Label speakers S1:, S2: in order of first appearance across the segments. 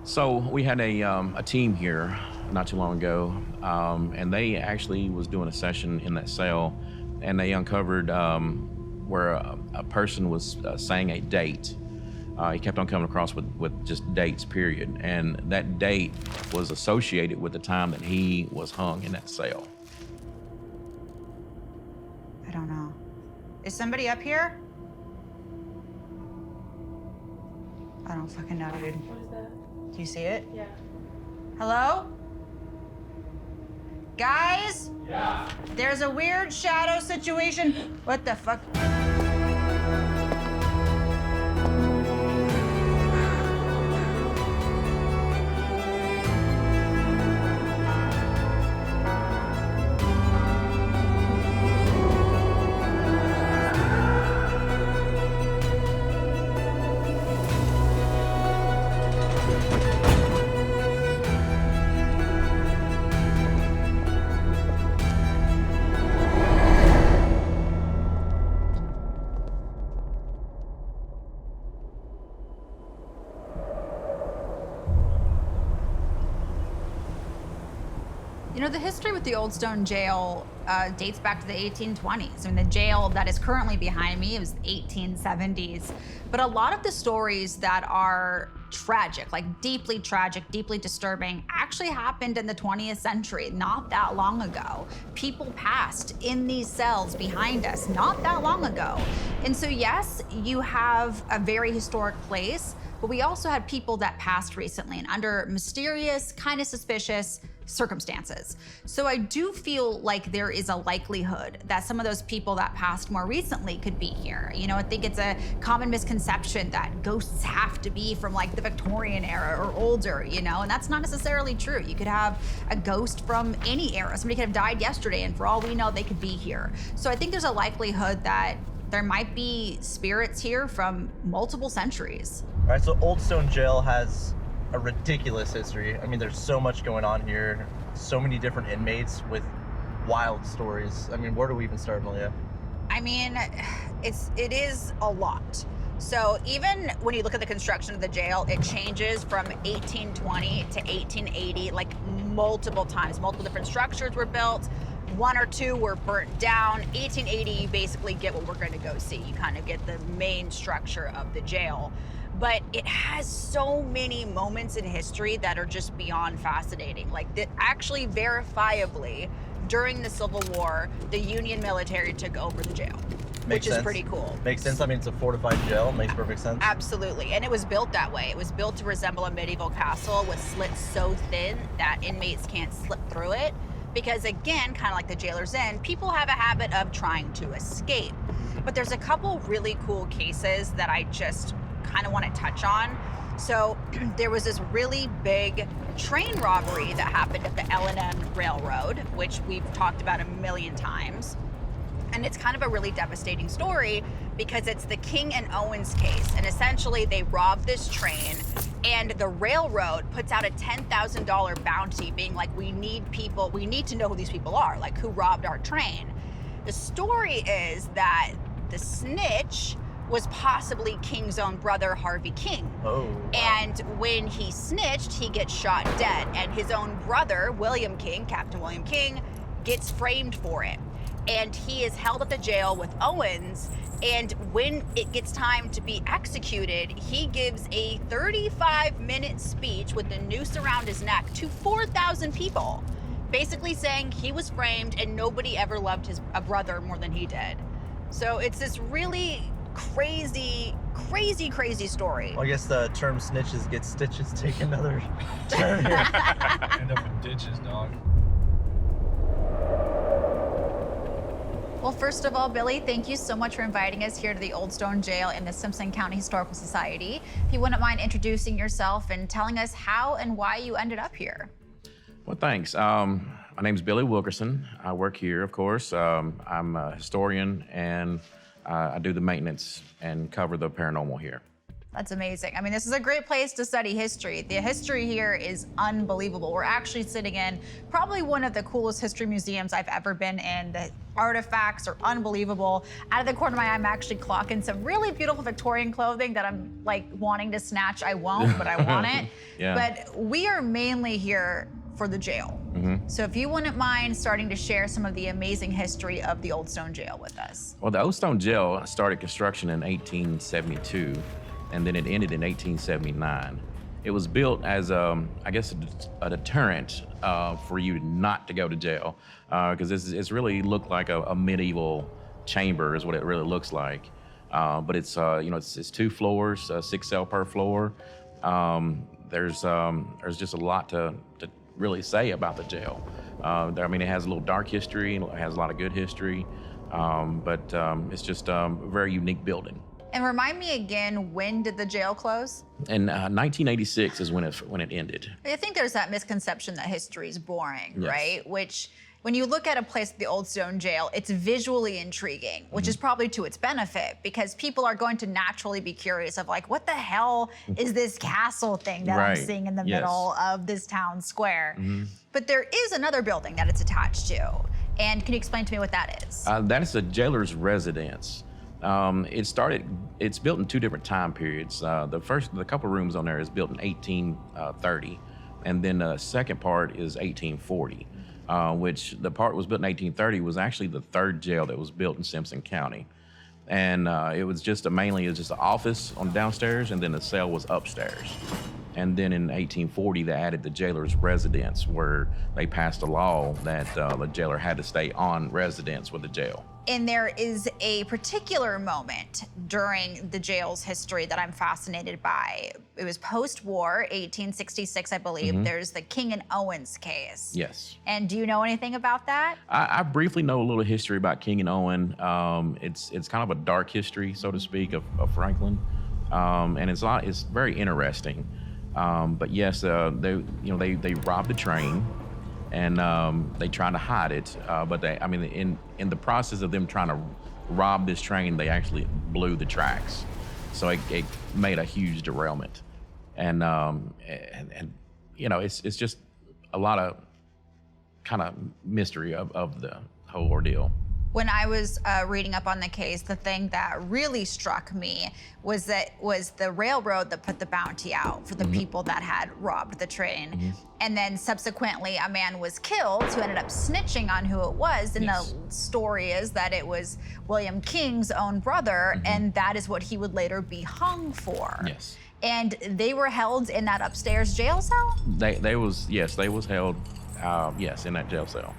S1: So we had a team here not too long ago, and they actually was doing a session in that cell, and they uncovered where a person was saying a date. He kept on coming across with just dates, period. And that date was associated with the time that he was hung in that cell.
S2: I don't know. Is somebody up here? I don't fucking know, dude.
S3: What is that?
S2: Do you see it?
S3: Yeah.
S2: Hello? Guys?
S4: Yeah.
S2: There's a weird shadow situation. What the fuck?
S5: You know, the history with the Old Stone Jail dates back to the 1820s. I mean, the jail that is currently behind me was 1870s. But a lot of the stories that are tragic, like deeply tragic, deeply disturbing, actually happened in the 20th century, not that long ago. People passed in these cells behind us not that long ago. And so yes, you have a very historic place, but we also had people that passed recently and under mysterious, kind of suspicious circumstances. So I do feel like there is a likelihood that some of those people that passed more recently could be here. You know, I think it's a common misconception that ghosts have to be from like the Victorian era or older, you know, and that's not necessarily true. You could have a ghost from any era. Somebody could have died yesterday, and for all we know, they could be here. So I think there's a likelihood that there might be spirits here from multiple centuries.
S4: All right, so Old Stone Jail has a ridiculous history. I mean, there's so much going on here, so many different inmates with wild stories. I mean, where do we even start, Malia?
S2: I mean, it is a lot. So even when you look at the construction of the jail, it changes from 1820 to 1880, like multiple times. Multiple different structures were built. One or two were burnt down. 1880, you basically get what we're going to go see. You kind of get the main structure of the jail. But it has so many moments in history that are just beyond fascinating. Like, actually, verifiably, during the Civil War, the Union military took over the jail, which is pretty cool.
S4: Makes sense. I mean, it's a fortified jail. Makes perfect sense.
S2: Absolutely. And it was built that way. It was built to resemble a medieval castle with slits so thin that inmates can't slip through it. Because again, kind of like the Jailer's Inn, people have a habit of trying to escape. But there's a couple really cool cases that I just kind of want to touch on. So there was this really big train robbery that happened at the L&M Railroad, which we've talked about a million times. And it's kind of a really devastating story because it's the King and Owens case. And essentially they robbed this train and the railroad puts out a $10,000 bounty being like, we need to know who these people are, like who robbed our train. The story is that the snitch was possibly King's own brother, Harvey King.
S4: Oh. Wow.
S2: And when he snitched, he gets shot dead. And his own brother, William King, Captain William King, gets framed for it. And he is held at the jail with Owens. And when it gets time to be executed, he gives a 35-minute speech with the noose around his neck to 4,000 people, basically saying he was framed and nobody ever loved a brother more than he did. So it's this really crazy story.
S4: Well, I guess the term snitches get stitches take another turn here.
S6: End up in ditches, dog.
S5: Well, first of all, Billy, thank you so much for inviting us here to the Old Stone Jail in the Simpson County Historical Society. If you wouldn't mind introducing yourself and telling us how and why you ended up here.
S1: Well, thanks. My name's Billy Wilkerson. I work here, of course. I'm a historian, and I do the maintenance and cover the paranormal here.
S5: That's amazing. I mean, this is a great place to study history. The history here is unbelievable. We're actually sitting in probably one of the coolest history museums I've ever been in. The artifacts are unbelievable. Out of the corner of my eye, I'm actually clocking some really beautiful Victorian clothing that I'm like wanting to snatch. I won't, but I want it.
S1: Yeah.
S5: But we are mainly here for the jail. So if you wouldn't mind starting to share some of the amazing history of the Old Stone Jail with us.
S1: Well, the Old Stone Jail started construction in 1872, and then it ended in 1879. It was built as, I guess, a deterrent for you not to go to jail, because it's really looked like a medieval chamber is what it really looks like. But it's, it's 2 floors, 6 cells per floor. There's just a lot to really say about the jail. I mean, it has a little dark history, and it has a lot of good history, but it's just a very unique building.
S5: And remind me again, when did the jail close?
S1: And 1986 is when it ended.
S5: I think there's that misconception that history is boring,
S1: Yes.
S5: right? Which, when you look at a place like the Old Stone Jail, it's visually intriguing, which is probably to its benefit, because people are going to naturally be curious of like, what the hell is this castle thing that I'm
S1: Right.
S5: seeing in the
S1: Yes.
S5: middle of this town square? But there is another building that it's attached to. And can you explain to me what that is?
S1: That is a jailer's residence. It's built in 2 different time periods. The couple rooms on there is built in 1830, and then the second part is 1840, which the part was built in 1830 was actually the 3rd jail that was built in Simpson County. And it was just mainly an office on downstairs, and then the cell was upstairs. And then in 1840, they added the jailer's residence, where they passed a law that the jailer had to stay on residence with the jail.
S5: And there is a particular moment during the jail's history that I'm fascinated by. It was post-war, 1866, I believe. There's the King and Owens case.
S1: Yes.
S5: And do you know anything about that?
S1: I briefly know a little history about King and Owen. It's kind of a dark history, so to speak, of Franklin, and it's very interesting. But yes, they robbed the train, and they tried to hide it. But in the process of them trying to rob this train, they actually blew the tracks, so it made a huge derailment. And it's just a lot of kind of mystery of the whole ordeal.
S5: When I was reading up on the case, the thing that really struck me was the railroad that put the bounty out for the people that had robbed the train. And then subsequently, a man was killed who ended up snitching on who it was. And
S1: Yes.
S5: the story is that it was William King's own brother, and that is what he would later be hung for.
S1: Yes.
S5: And they were held in that upstairs jail cell?
S1: They was held, in that jail cell.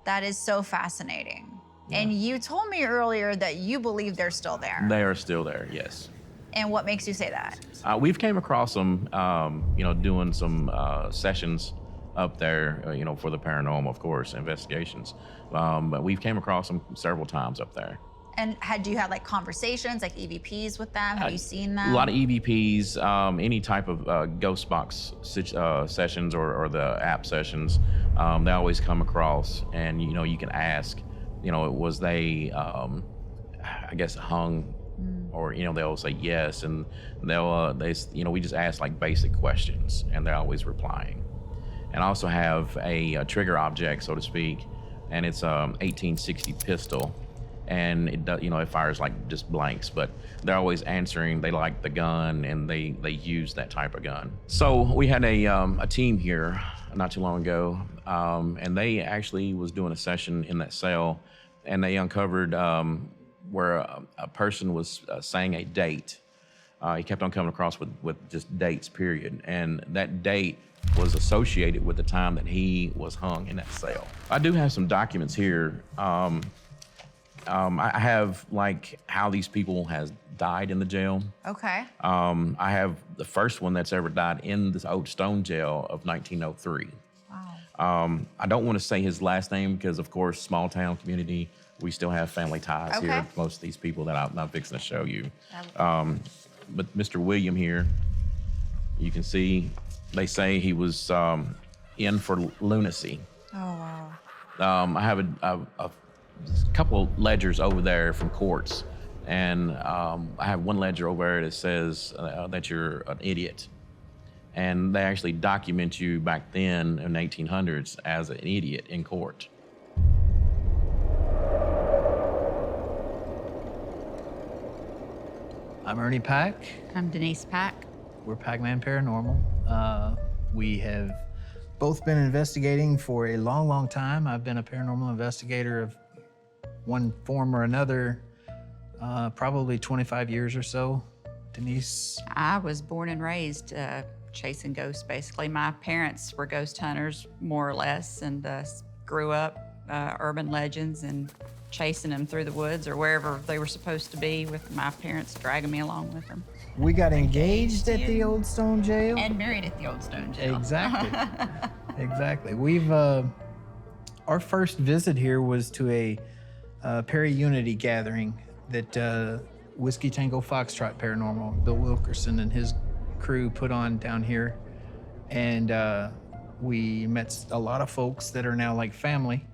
S5: That is so fascinating. And you told me earlier that you believe they're still there.
S1: They are still there, yes.
S5: And what makes you say that?
S1: We've came across them, doing some sessions up there, for the paranormal, of course, investigations. But we've came across them several times up there.
S5: And had you had like conversations, like EVPs with them? Have you seen them?
S1: A lot of EVPs, any type of ghost box sessions or the app sessions, they always come across, and you can ask, was they, I guess, hung, or they'll say yes, and we just ask like basic questions, and they're always replying. And I also have a trigger object, so to speak, and it's a 1860 pistol. And it does, it fires like just blanks, but they're always answering. They like the gun, and they use that type of gun. So we had a team here not too long ago, and they actually was doing a session in that cell, and they uncovered where a person was saying a date. He kept on coming across with just dates, period, and that date was associated with the time that he was hung in that cell. I do have some documents here. I have like how these people has died in the jail.
S5: Okay.
S1: I have the first one that's ever died in this Old Stone Jail of 1903.
S5: Wow.
S1: I don't want to say his last name because, of course, small town community, we still have family ties
S5: Okay.
S1: here. Most of these people that I'm fixing to show you. But Mr. William here, you can see, they say he was in for lunacy.
S5: Oh, wow.
S1: I have a couple ledgers over there from courts And I have one ledger over there that says that you're an idiot. And they actually document you back then in the 1800s as an idiot in court.
S3: I'm Ernie Pack.
S2: I'm Denise Pack.
S3: We're Pac-Man Paranormal. We have both been investigating for a long, long time. I've been a paranormal investigator of one form or another, probably 25 years or so. Denise?
S2: I was born and raised chasing ghosts, basically. My parents were ghost hunters, more or less, and grew up urban legends and chasing them through the woods or wherever they were supposed to be, with my parents dragging me along with them.
S3: We got engaged at the Old Stone Jail.
S2: And married at the Old Stone Jail.
S3: Exactly. Exactly. We've, our first visit here was to a Perry Unity gathering that Whiskey Tango Foxtrot Paranormal, Bill Wilkerson and his crew put on down here. And we met a lot of folks that are now like family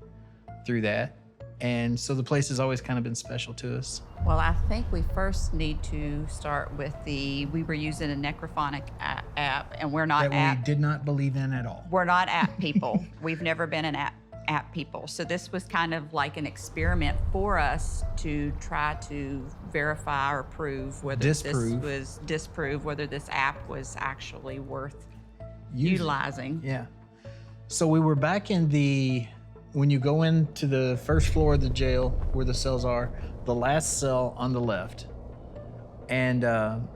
S3: through that. And so the place has always kind of been special to us.
S2: Well, I think we first need to start with we were using a necrophonic app, and we're not
S3: that we did not believe in at all.
S2: We're not app people. We've never been an app people. So this was kind of like an experiment for us to try to verify or prove whether disprove whether this app was actually worth utilizing.
S3: Yeah. So we were back in when you go into the first floor of the jail where the cells are, the last cell on the left. And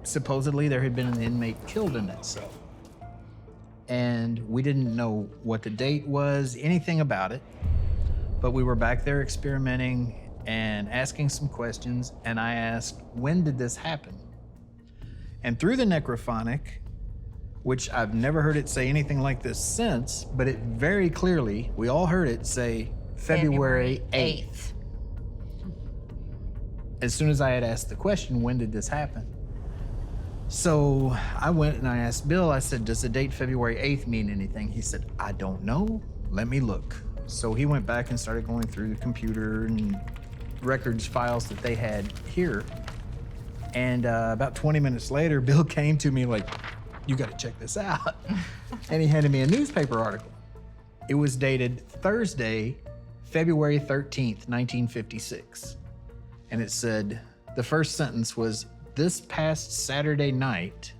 S3: supposedly there had been an inmate killed in that cell. And we didn't know what the date was, anything about it. But we were back there experimenting and asking some questions. And I asked, when did this happen? And through the necrophonic, which I've never heard it say anything like this since, but it very clearly, we all heard it say February 8th. As soon as I had asked the question, when did this happen? So I went and I asked Bill, I said, does the date February 8th mean anything? He said, I don't know, let me look. So he went back and started going through the computer and records files that they had here. And about 20 minutes later, Bill came to me like, you got to check this out. And he handed me a newspaper article. It was dated Thursday, February 13th, 1956. And it said, the first sentence was, this past Saturday night.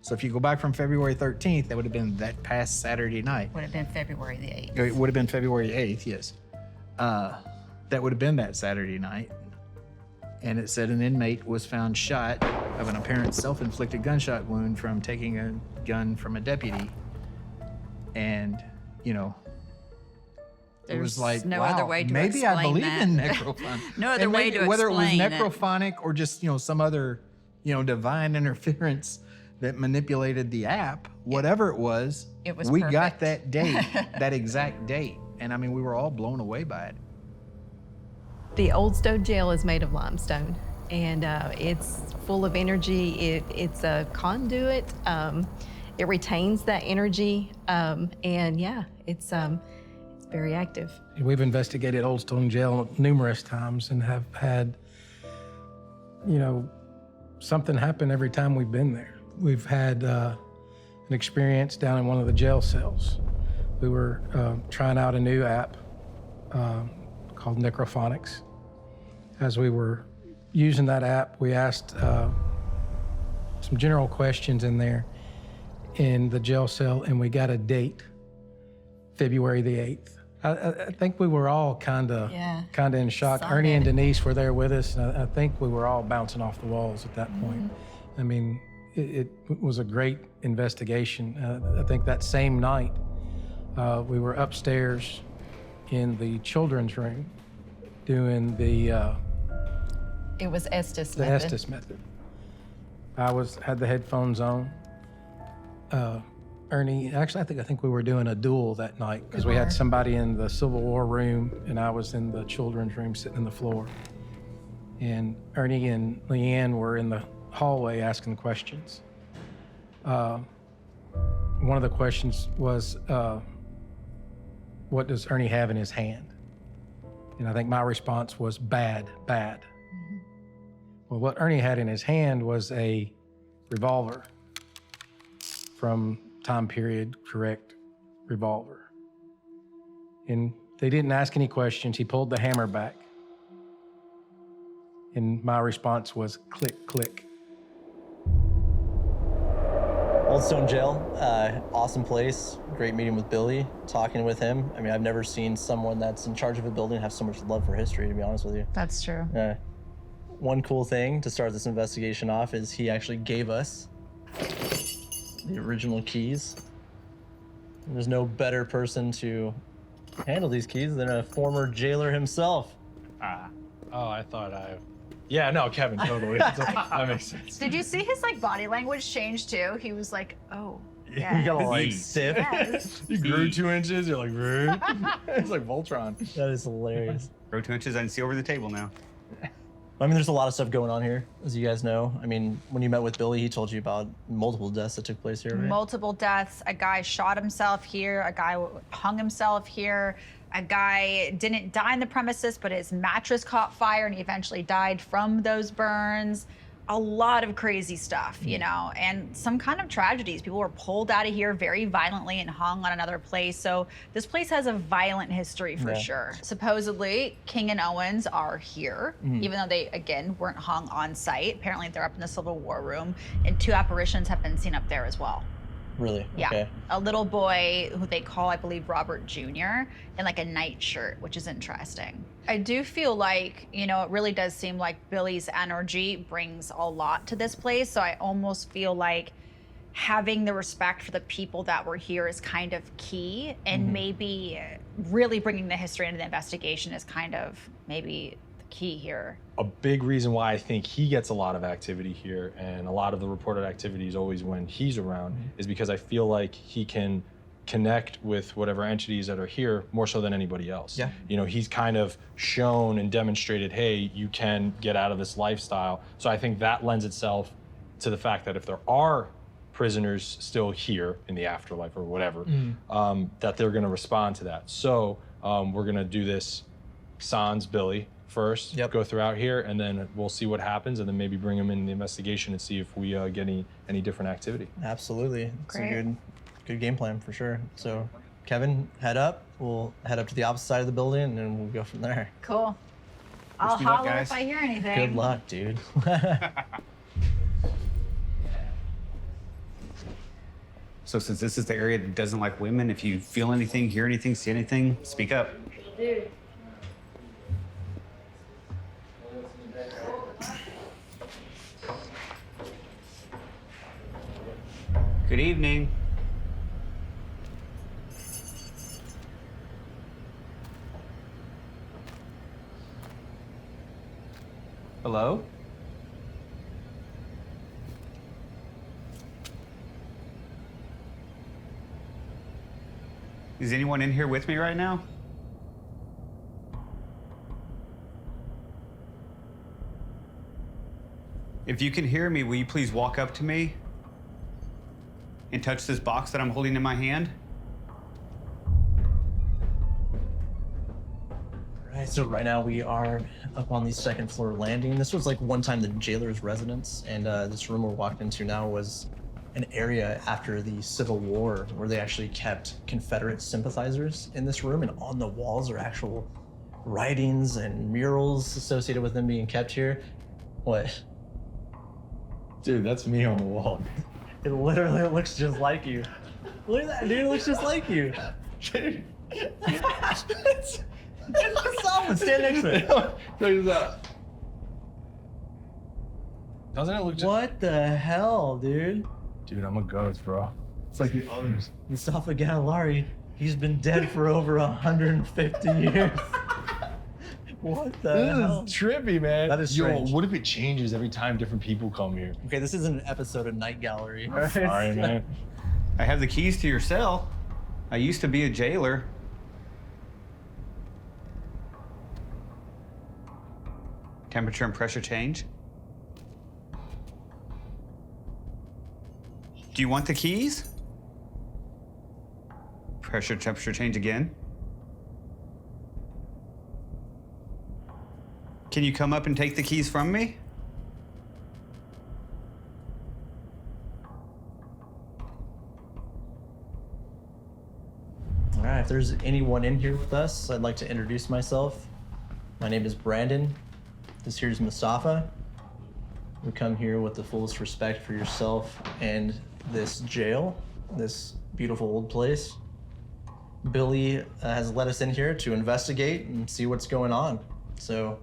S3: So if you go back from February 13th, that would have been that past Saturday night.
S2: Would have been February the 8th.
S3: It would have been February 8th, yes. That would have been that Saturday night. And it said an inmate was found shot of an apparent self-inflicted gunshot wound from taking a gun from a deputy. And, you know, it was like,
S2: no
S3: wow,
S2: other way to
S3: maybe I
S2: explain
S3: believe
S2: that.
S3: in necrophonic.
S2: No other way to
S3: whether it was
S2: explain it.
S3: necrophonic or just, you know, some other, you know, divine interference that manipulated the app, whatever it was we
S2: perfect.
S3: got that date, that exact date. And I mean, we were all blown away by it.
S7: The Old Stone Jail is made of limestone, and it's full of energy. It's a conduit. It retains that energy, and yeah, it's very active.
S8: We've investigated Old Stone Jail numerous times and have had, you know, something happen every time we've been there. We've had an experience down in one of the jail cells. We were trying out a new app called Necrophonics. As we were using that app, we asked some general questions in there in the jail cell, and we got a date, February the 8th. I think we were all kind of in shock.
S2: Excited.
S8: Ernie and Denise were there with us, and I think we were all bouncing off the walls at that point. I mean, it was a great investigation. I think that same night, we were upstairs in the children's room doing the
S7: It was Estes
S8: the
S7: method.
S8: Estes method. I had the headphones on. Ernie, actually, I think we were doing a duel that night because we had somebody in the Civil War room and I was in the children's room sitting on the floor. And Ernie and Leanne were in the hallway asking questions. One of the questions was, what does Ernie have in his hand? And I think my response was bad, bad. Well, what Ernie had in his hand was a revolver from time period correct revolver. And they didn't ask any questions. He pulled the hammer back. And my response was click, click.
S4: Old Stone Jail, awesome place. Great meeting with Billy, talking with him. I mean, I've never seen someone that's in charge of a building have so much love for history, to be honest with you.
S5: That's true.
S4: One cool thing to start this investigation off is he actually gave us the original keys. And there's no better person to handle these keys than a former jailer himself.
S6: Oh, I thought Yeah, no, Kevin, totally. That makes sense.
S2: Did you see his like body language change too? He was like, oh,
S4: You
S2: yeah.
S4: got all like stiff.
S2: Yes.
S6: You grew 2 inches, you're like, it's like Voltron.
S4: That is hilarious.
S9: Grow 2 inches, I can see over the table now.
S4: I mean, there's a lot of stuff going on here, as you guys know. I mean, when you met with Billy, he told you about multiple deaths that took place here, right?
S2: Multiple deaths. A guy shot himself here. A guy hung himself here. A guy didn't die in the premises, but his mattress caught fire and he eventually died from those burns. A lot of crazy stuff, you know, and some kind of tragedies. People were pulled out of here very violently and hung on another place. So this place has a violent history for sure. Supposedly, King and Owens are here, even though they, again, weren't hung on site. Apparently, they're up in the Civil War room, and 2 apparitions have been seen up there as well.
S4: Really?
S2: Yeah.
S4: Okay.
S2: A little boy who they call, I believe, Robert Jr. in like a nightshirt, which is interesting. I do feel like, you know, it really does seem like Billy's energy brings a lot to this place. So I almost feel like having the respect for the people that were here is kind of key. And maybe really bringing the history into the investigation is kind of maybe the key here.
S6: A big reason why I think he gets a lot of activity here and a lot of the reported activity is always when he's around is because I feel like he can connect with whatever entities that are here more so than anybody else.
S4: Yeah.
S6: You know, he's kind of shown and demonstrated, hey, you can get out of this lifestyle. So I think that lends itself to the fact that if there are prisoners still here in the afterlife or whatever, that they're gonna respond to that. So we're gonna do this sans Billy first, go throughout here, and then we'll see what happens, and then maybe bring him in the investigation and see if we get any different activity.
S4: Absolutely. It's
S2: Great.
S4: a good game plan for sure. So, Kevin, head up. We'll head up to the opposite side of the building, and then we'll go from there.
S2: Cool. I'll
S9: me luck,
S2: holler
S9: guys.
S2: if I hear anything.
S4: Good luck, dude.
S9: So since this is the area that doesn't like women, if you feel anything, hear anything, see anything, speak up. Good evening. Hello? Is anyone in here with me right now? If you can hear me, will you please walk up to me and touch this box that I'm holding in my hand?
S4: Right, so right now we are up on the 2nd floor landing. This was like one time the jailer's residence, and this room we're walking into now was an area after the Civil War where they actually kept Confederate sympathizers in this room, and on the walls are actual writings and murals associated with them being kept here. What?
S6: Dude, that's me on the wall.
S4: It literally looks just like you. Look at that, dude, it looks just like you.
S6: Dude.
S4: It's solid. Stand next to it.
S6: Check this out. Doesn't it look just...
S4: What the hell, dude?
S6: Dude, I'm a ghost, bro. It's like the others.
S4: Mustafa Gatollari, he's been dead for over 150 years. What the hell?
S6: This is trippy, man.
S4: That is
S6: Yo,
S4: strange.
S6: what if it changes every time different people come here?
S4: Okay, this isn't an episode of Night Gallery.
S6: Sorry, man.
S9: I have the keys to your cell. I used to be a jailer. Temperature and pressure change. Do you want the keys? Pressure, temperature change again. Can you come up and take the keys from me?
S4: All right, if there's anyone in here with us, I'd like to introduce myself. My name is Brandon. This here's Mustafa. We come here with the fullest respect for yourself and this jail, this beautiful old place. Billy has let us in here to investigate and see what's going on. So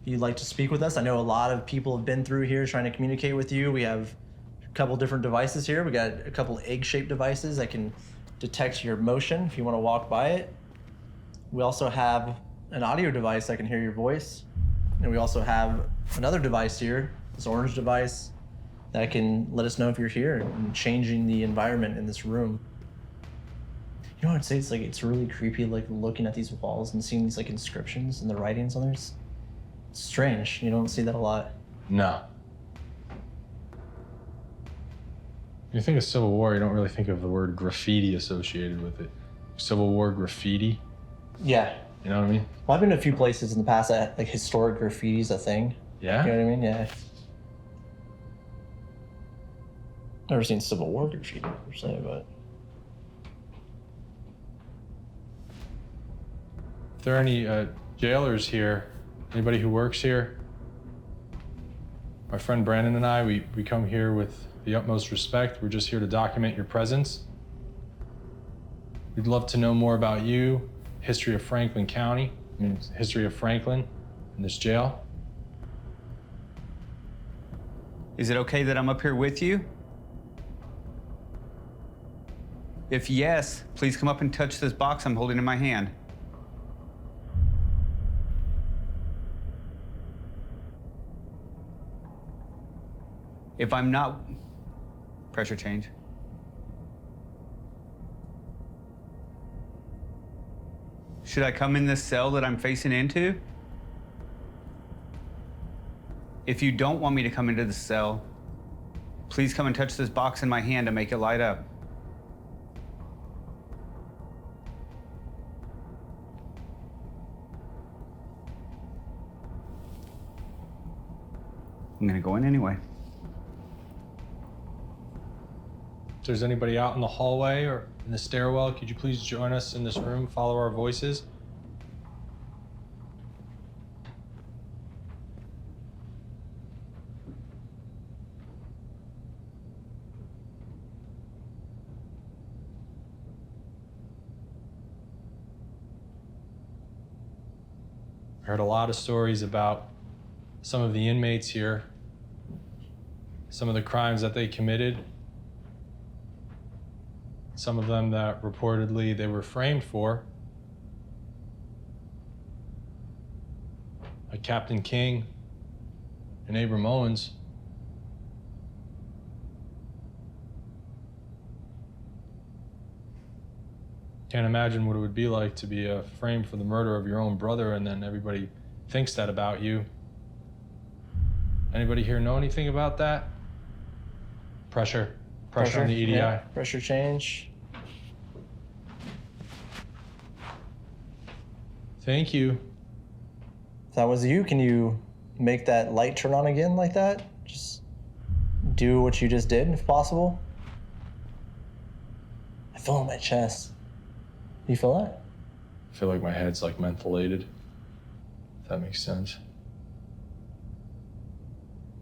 S4: if you'd like to speak with us, I know a lot of people have been through here trying to communicate with you. We have a couple different devices here. We got a couple egg-shaped devices that can detect your motion if you want to walk by it. We also have an audio device that can hear your voice. And we also have another device here, this orange device, that can let us know if you're here and changing the environment in this room. You know what I'd say? It's really creepy, like looking at these walls and seeing these like inscriptions and the writings on there. It's strange. You don't see that a lot.
S6: No. When you think of Civil War, you don't really think of the word graffiti associated with it. Civil War graffiti,
S4: Yeah.
S6: you know what I mean?
S4: Well, I've been to a few places in the past that like historic graffiti's a thing.
S6: Yeah?
S4: You know what I mean? Yeah. Never seen Civil War graffiti per se, but.
S6: If there are any jailers here, anybody who works here, my friend Brandon and I, we come here with the utmost respect. We're just here to document your presence. We'd love to know more about you, history of Franklin County, history of Franklin and this jail.
S9: Is it okay that I'm up here with you? If yes, please come up and touch this box I'm holding in my hand. If I'm not, pressure change. Should I come in this cell that I'm facing into? If you don't want me to come into the cell, please come and touch this box in my hand to make it light up. I'm gonna go in anyway.
S6: If there's anybody out in the hallway or in the stairwell, could you please join us in this room, follow our voices? I heard a lot of stories about some of the inmates here, some of the crimes that they committed, some of them that reportedly they were framed for. Like Captain King and Abram Owens. Can't imagine what it would be like to be framed for the murder of your own brother and then everybody thinks that about you. Anybody here know anything about that? Pressure on the EDI.
S4: Yeah. Pressure change.
S6: Thank you.
S4: If that was you, can you make that light turn on again like that? Just do what you just did, if possible. I feel it in my chest. Do you feel that?
S6: I feel like my head's like mentholated, if that makes sense.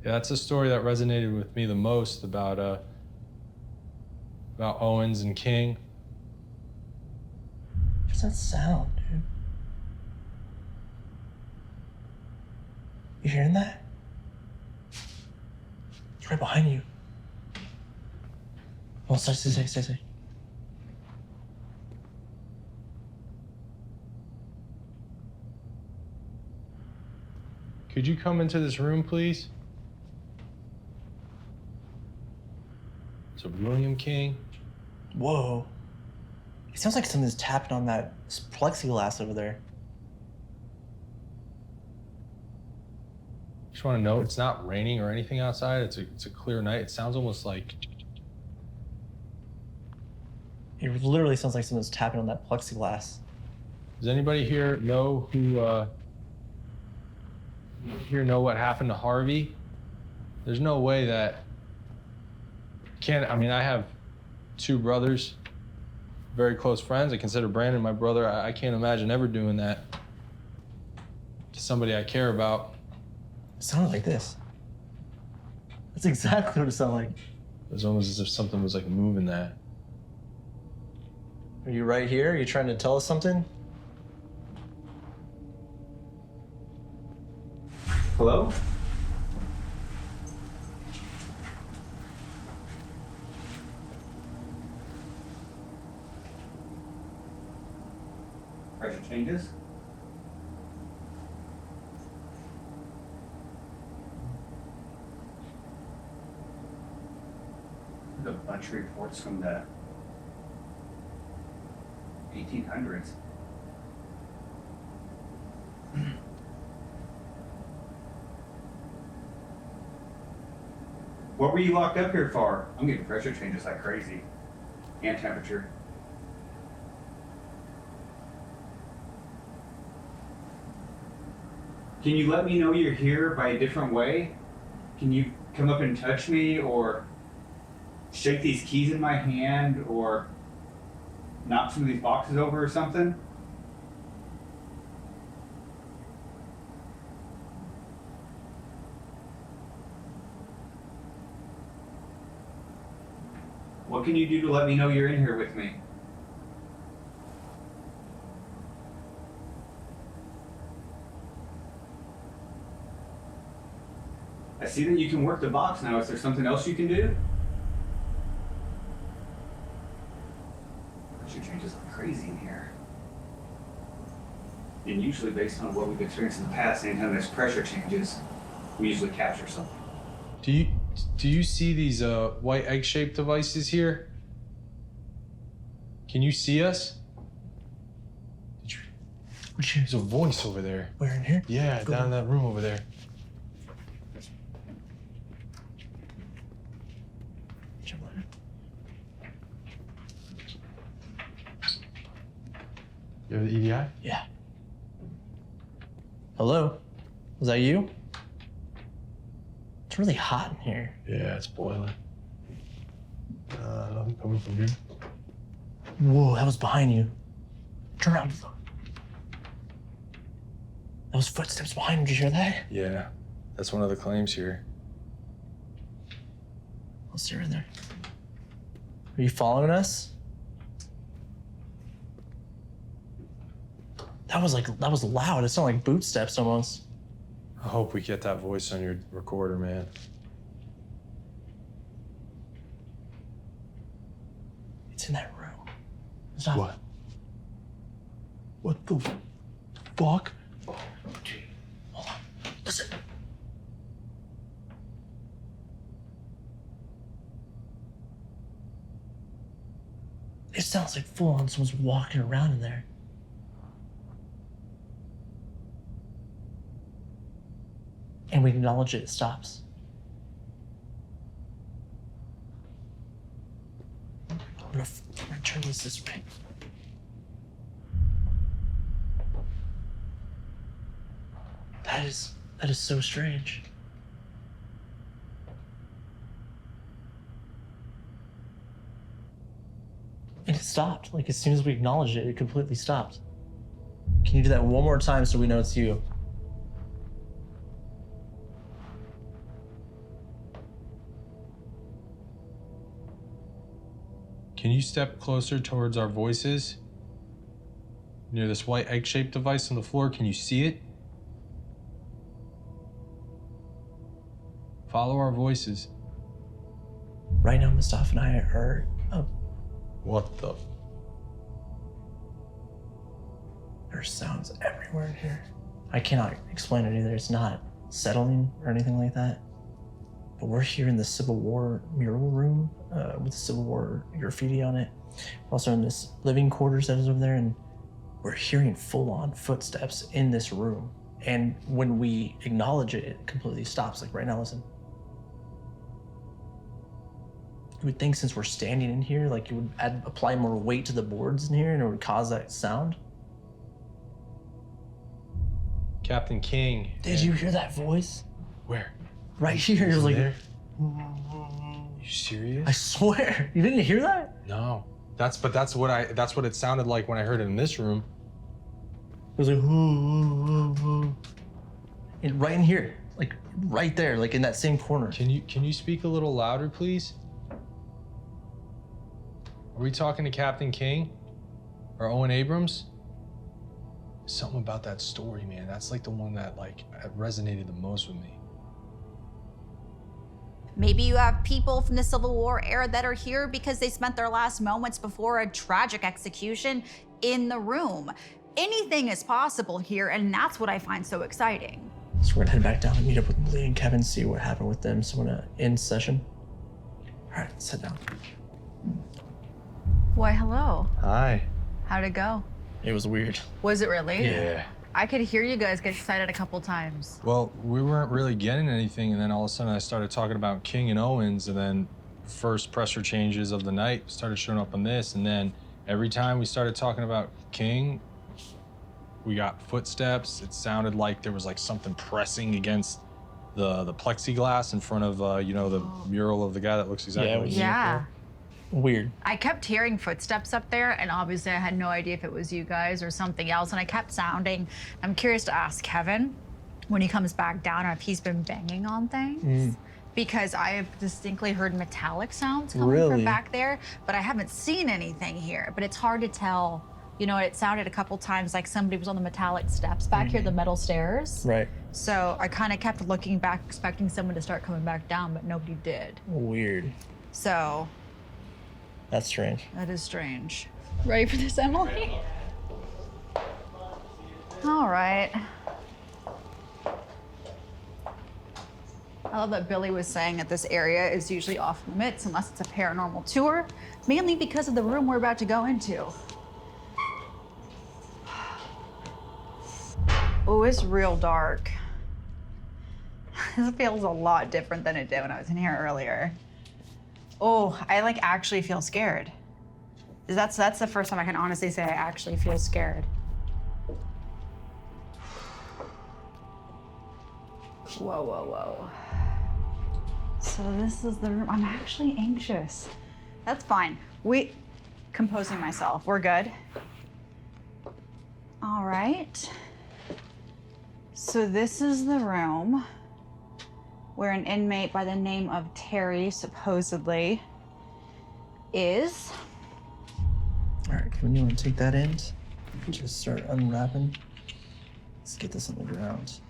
S6: Yeah, that's the story that resonated with me the most about Owens and King.
S4: What's that sound, dude? You hearing that? It's right behind you. Oh, stay.
S6: Could you come into this room, please? So William King.
S4: Whoa. It sounds like something's tapping on that plexiglass over there.
S6: Just want to note, it's not raining or anything outside. It's a clear night. It sounds almost like.
S4: It literally sounds like someone's tapping on that plexiglass.
S6: Does anybody here know who here know what happened to Harvey, there's no way that I mean, I have 2 brothers, very close friends. I consider Brandon my brother. I can't imagine ever doing that to somebody I care about.
S4: It sounded like this. That's exactly what it sounded like.
S6: It was almost as if something was like moving that.
S4: Are you right here? Are you trying to tell us something?
S9: Hello? Pressure changes? There's a bunch of reports from the 1800s. What were you locked up here for? I'm getting pressure changes like crazy. And temperature. Can you let me know you're here by a different way? Can you come up and touch me or shake these keys in my hand or knock some of these boxes over or something? What can you do to let me know you're in here with me? I see that you can work the box now. Is there something else you can do? Pressure changes like crazy in here. And usually based on what we've experienced in the past, anytime there's pressure changes, we usually capture something.
S6: Do you see these white egg-shaped devices here? Can you see us? There's a voice over there.
S4: Where, in here?
S6: Yeah, down in that room over there. You have the EDI?
S4: Yeah. Hello? Was that you? It's really hot in here.
S6: Yeah, it's boiling. Nothing coming from here.
S4: Whoa, that was behind you. Turn around. Those footsteps behind him, did you hear that?
S6: Yeah, that's one of the claims here.
S4: Let's see right there. Are you following us? That was loud. It sounded like boot steps almost.
S6: I hope we get that voice on your recorder, man.
S4: It's in that room. Stop.
S6: What?
S4: What the fuck? Oh, dude. Hold on. Listen. It sounds like full on someone's walking around in there. And we acknowledge it stops. I'm gonna turn this way. That is so strange. And it stopped. Like as soon as we acknowledged it, it completely stopped. Can you do that one more time so we know it's you?
S6: Can you step closer towards our voices? Near this white egg-shaped device on the floor, can you see it? Follow our voices.
S4: Right now, Mustafa and I are
S6: What the?
S4: There's sounds everywhere in here. I cannot explain it either. It's not settling or anything like that. But we're here in the Civil War mural room with the Civil War graffiti on it. We're also in this living quarters that is over there, and we're hearing full-on footsteps in this room. And when we acknowledge it, it completely stops. Like right now, listen. You would think since we're standing in here, like you would apply more weight to the boards in here and it would cause that sound.
S6: Captain King.
S4: Did you hear that voice?
S6: Where?
S4: Right here. You're
S6: Was it
S4: like,
S6: there? You serious?
S4: I swear. You didn't hear that?
S6: No. That's what it sounded like when I heard it in this room.
S4: It was like, and right in here, like right there, like in that same corner.
S6: Can you speak a little louder, please? Are we talking to Captain King or Owen Abrams? Something about that story, man. That's like the one that like resonated the most with me.
S2: Maybe you have people from the Civil War era that are here because they spent their last moments before a tragic execution in the room. Anything is possible here, and that's what I find so exciting.
S4: So we're gonna head back down and meet up with Lee and Kevin, see what happened with them. So I'm gonna end session. All right, sit down.
S5: Why, hello.
S6: Hi.
S5: How'd it go?
S4: It was weird.
S5: Was it really?
S6: Yeah.
S5: I could hear you guys get excited a couple times.
S6: Well, we weren't really getting anything, and then all of a sudden I started talking about King and Owens, and then first pressure changes of the night started showing up on this, and then every time we started talking about King, we got footsteps. It sounded like there was like something pressing against the plexiglass in front of the mural of the guy that looks exactly like him.
S5: Yeah.
S4: Weird.
S5: I kept hearing footsteps up there, and obviously I had no idea if it was you guys or something else, and I kept sounding. I'm curious to ask Kevin when he comes back down if he's been banging on things. Because I have distinctly heard metallic sounds coming from back there, but I haven't seen anything here. But it's hard to tell. You know, it sounded a couple times like somebody was on the metallic steps back here, the metal stairs.
S4: Right.
S5: So I kind of kept looking back, expecting someone to start coming back down, but nobody did.
S4: Weird.
S5: So
S4: That's strange.
S5: that is strange. Ready for this, Emily? All right. I love that Billy was saying that this area is usually off limits unless it's a paranormal tour, mainly because of the room we're about to go into. Oh, it's real dark. This feels a lot different than it did when I was in here earlier. Oh, I like actually feel scared. That's the first time I can honestly say I actually feel scared. Whoa, whoa, whoa. So this is the room. I'm actually anxious. That's fine. Composing myself. We're good. All right. So this is the room where an inmate by the name of Terry supposedly is.
S4: All right, Kevin, you want to take that end? Just start unwrapping. Let's get this on the ground.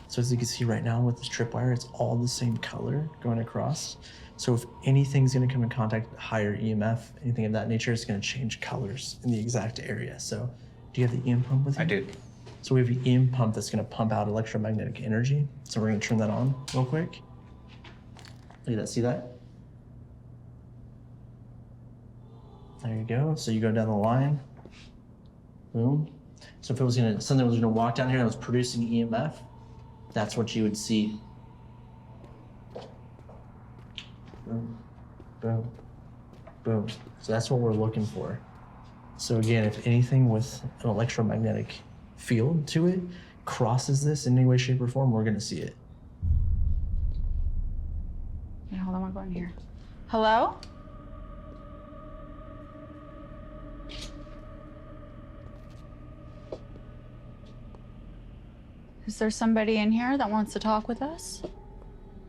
S4: So as you can see right now with this tripwire, it's all the same color going across. So if anything's gonna come in contact with higher EMF, anything of that nature, it's gonna change colors in the exact area. So do you have the EM pump with you?
S9: I do.
S4: So we have the EM pump that's gonna pump out electromagnetic energy. So we're gonna turn that on real quick. Look at that, see that? There you go. So you go down the line, boom. So if it was something was gonna walk down here that was producing EMF, that's what you would see. Boom, boom, boom. So that's what we're looking for. So again, if anything with an electromagnetic field to it crosses this in any way, shape, or form, we're gonna see it.
S5: Wait, hold on, I'm going here. Hello? Is there somebody in here that wants to talk with us?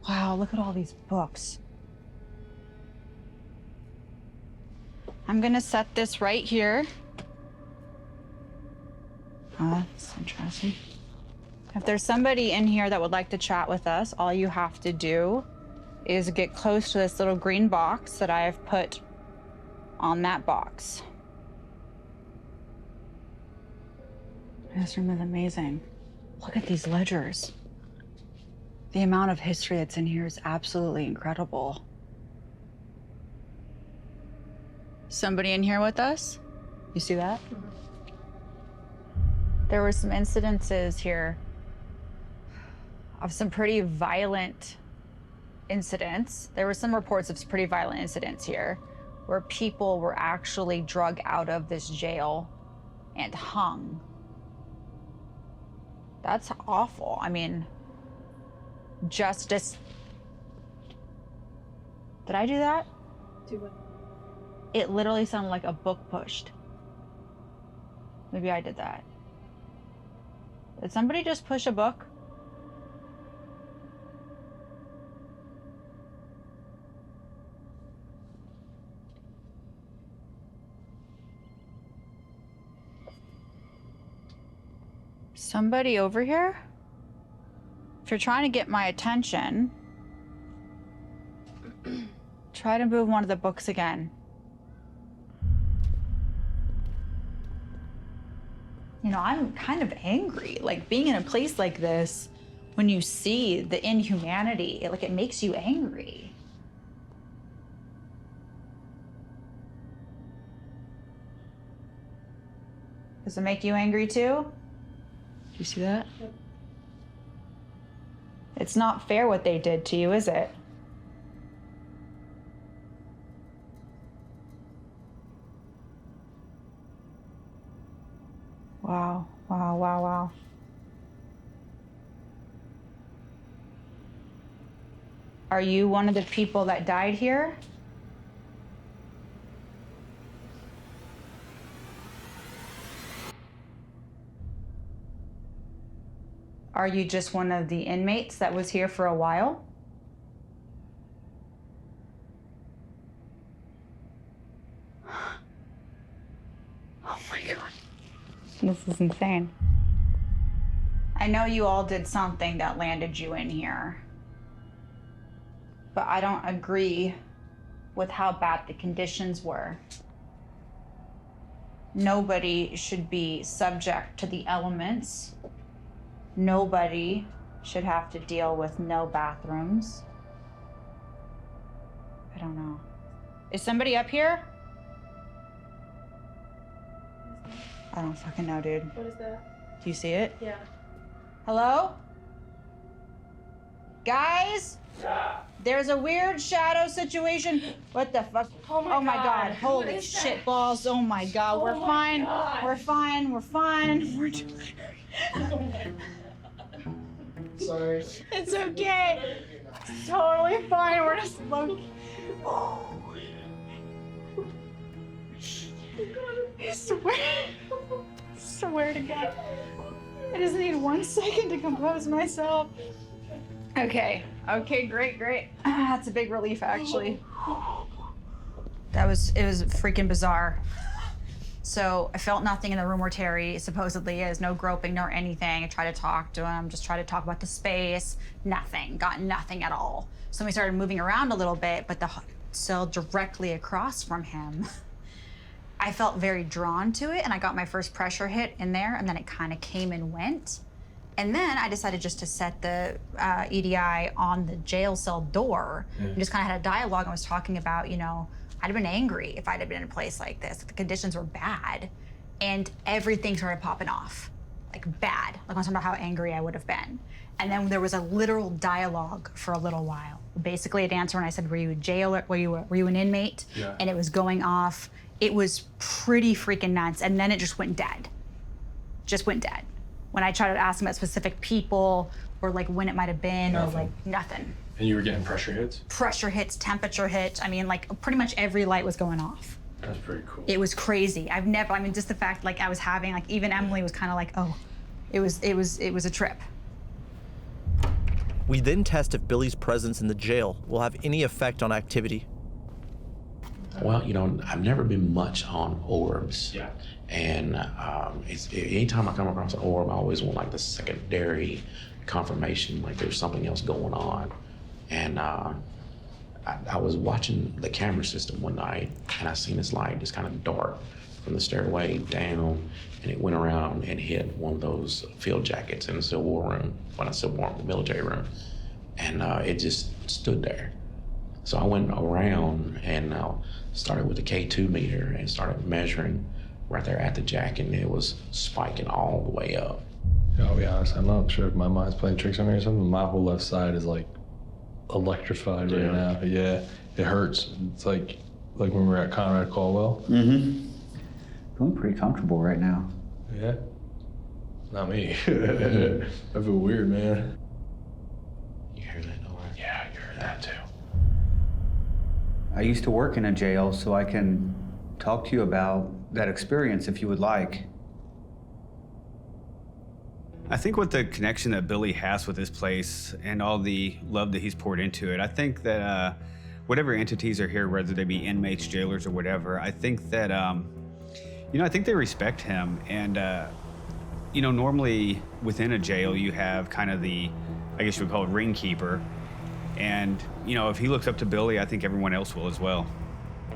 S5: Wow, look at all these books. I'm gonna set this right here. Oh, that's interesting. If there's somebody in here that would like to chat with us, all you have to do is get close to this little green box that I have put on that box. This room is amazing. Look at these ledgers. The amount of history that's in here is absolutely incredible. Somebody in here with us? You see that? There were some incidences here of some pretty violent incidents. There were some reports of pretty violent incidents here where people were actually drug out of this jail and hung. That's awful. I mean, justice. Did I do that?
S10: Do what?
S5: It literally sounded like a book pushed. Maybe I did that. Did somebody just push a book? Somebody over here? If you're trying to get my attention, try to move one of the books again. You know, I'm kind of angry. Like, being in a place like this, when you see the inhumanity, it makes you angry. Does it make you angry too? Do you see that?
S10: Yep.
S5: It's not fair what they did to you, is it? Wow, wow, wow, wow. Are you one of the people that died here? Are you just one of the inmates that was here for a while? Oh my God. This is insane. I know you all did something that landed you in here, but I don't agree with how bad the conditions were. Nobody should be subject to the elements. Nobody should have to deal with no bathrooms. I don't know. Is somebody up here? I don't fucking know, dude.
S10: What is that?
S5: Do you see it?
S10: Yeah.
S5: Hello? Guys? There's a weird shadow situation. What the fuck?
S10: Oh my God. Who
S5: Holy
S10: is that?
S5: shit balls. Oh my God. We're
S10: Oh my
S5: fine.
S10: God.
S5: We're fine. We're fine. We're
S10: Sorry.
S5: It's okay. It's totally fine. We're just smoking. I swear to God. I just need 1 second to compose myself. Okay. Okay, great. That's a big relief, actually. It was freaking bizarre. So I felt nothing in the room where Terry supposedly is. No groping, nor anything. I tried to talk to him, just tried to talk about the space. Nothing. Got nothing at all. So we started moving around a little bit, but the cell directly across from him, I felt very drawn to it, and I got my first pressure hit in there, and then it kind of came and went. And then I decided just to set the EDI on the jail cell door and just kind of had a dialogue and was talking about, you know, I'd have been angry if I'd have been in a place like this. The conditions were bad, and everything started popping off, like bad. Like I was talking about how angry I would have been. And then there was a literal dialogue for a little while. Basically an answer when I said, were you a jailer, were you an inmate?
S6: Yeah.
S5: And it was going off. It was pretty freaking nuts. And then it just went dead. Just went dead. When I tried to ask him about specific people or like when it might have been or like nothing.
S6: And you were getting pressure hits?
S5: Pressure hits, temperature hits. I mean, like pretty much every light was going off.
S6: That's pretty cool.
S5: It was crazy. Just the fact like I was having, like even Emily was kind of like, oh, it was a trip.
S4: We then test if Billy's presence in the jail will have any effect on activity.
S1: Well, you know, I've never been much on orbs.
S6: Yeah.
S1: And anytime I come across an orb, I always want like the secondary confirmation, like there's something else going on. And I was watching the camera system one night, and I seen this light just kind of dart from the stairway down, and it went around and hit one of those field jackets in the Civil War room, when I Civil War, the military room, and it just stood there. So I went around and started with the K2 meter and started measuring right there at the jacket, and it was spiking all the way up.
S6: I'll be honest, I'm not sure if my mind's playing tricks on me or something. My whole left side is like electrified right now. Yeah, it hurts. It's like Like when we were at Conrad Caldwell?
S11: Mm-hmm. Feeling pretty comfortable right now.
S6: Yeah? Not me. I feel weird, man.
S1: You hear that noise?
S6: Yeah, you heard that too.
S11: I used to work in a jail, so I can talk to you about that experience if you would like. I think with the connection that Billy has with this place and all the love that he's poured into it, I think that whatever entities are here, whether they be inmates, jailers, or whatever, I think that, I think they respect him. And, normally within a jail, you have kind of the, I guess you would call it ring keeper. And, if he looks up to Billy, I think everyone else will as well.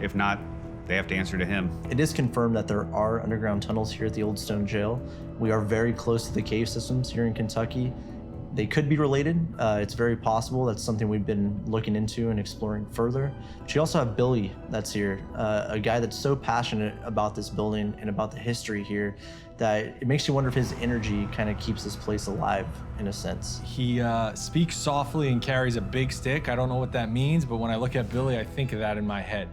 S11: If not, they have to answer to him.
S4: It is confirmed that there are underground tunnels here at the Old Stone Jail. We are very close to the cave systems here in Kentucky. They could be related. It's very possible. That's something we've been looking into and exploring further. But you also have Billy that's here, a guy that's so passionate about this building and about the history here that it makes you wonder if his energy kind of keeps this place alive in a sense.
S6: He speaks softly and carries a big stick. I don't know what that means, but when I look at Billy, I think of that in my head.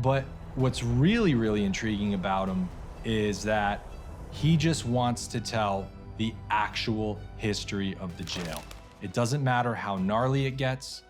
S6: But what's really, really intriguing about him is that he just wants to tell the actual history of the jail. It doesn't matter how gnarly it gets.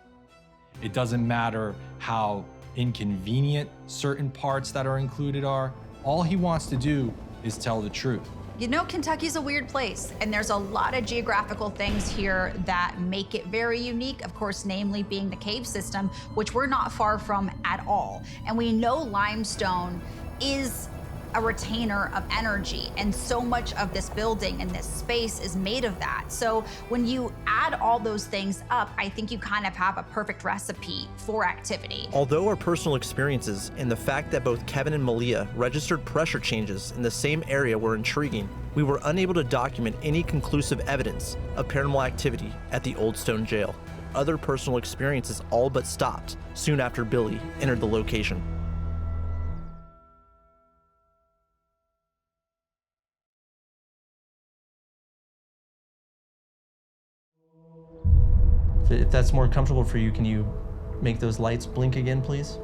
S6: It doesn't matter how inconvenient certain parts that are included are. All he wants to do is tell the truth.
S5: You know, Kentucky's a weird place, and there's a lot of geographical things here that make it very unique, of course, namely being the cave system, which we're not far from at all. And we know limestone is a retainer of energy, and so much of this building and this space is made of that. So when you add all those things up, I think you kind of have a perfect recipe for activity.
S4: Although our personal experiences and the fact that both Kevin and Malia registered pressure changes in the same area were intriguing, we were unable to document any conclusive evidence of paranormal activity at the Old Stone Jail. Other personal experiences all but stopped soon after Billy entered the location. If that's more comfortable for you, can you make those lights blink again, please?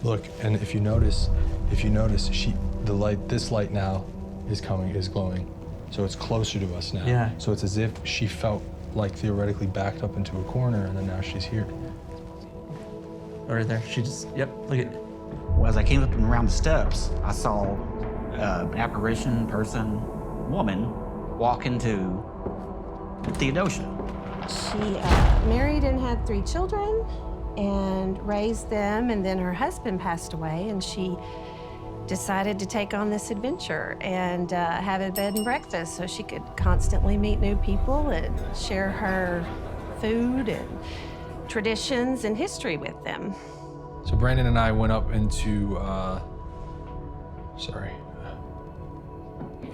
S6: Look, and if you notice, this light now is glowing. So it's closer to us now.
S4: Yeah.
S6: So it's as if she felt like theoretically backed up into a corner and then now she's here.
S4: Right there, she just, yep, look at.
S12: Well, as I came up and around the steps, I saw an apparition, person, woman walk into Theodosia.
S13: She married and had 3 children and raised them, and then her husband passed away, and she decided to take on this adventure and have a bed and breakfast so she could constantly meet new people and share her food and traditions and history with them.
S6: So Brandon and I went up into, sorry,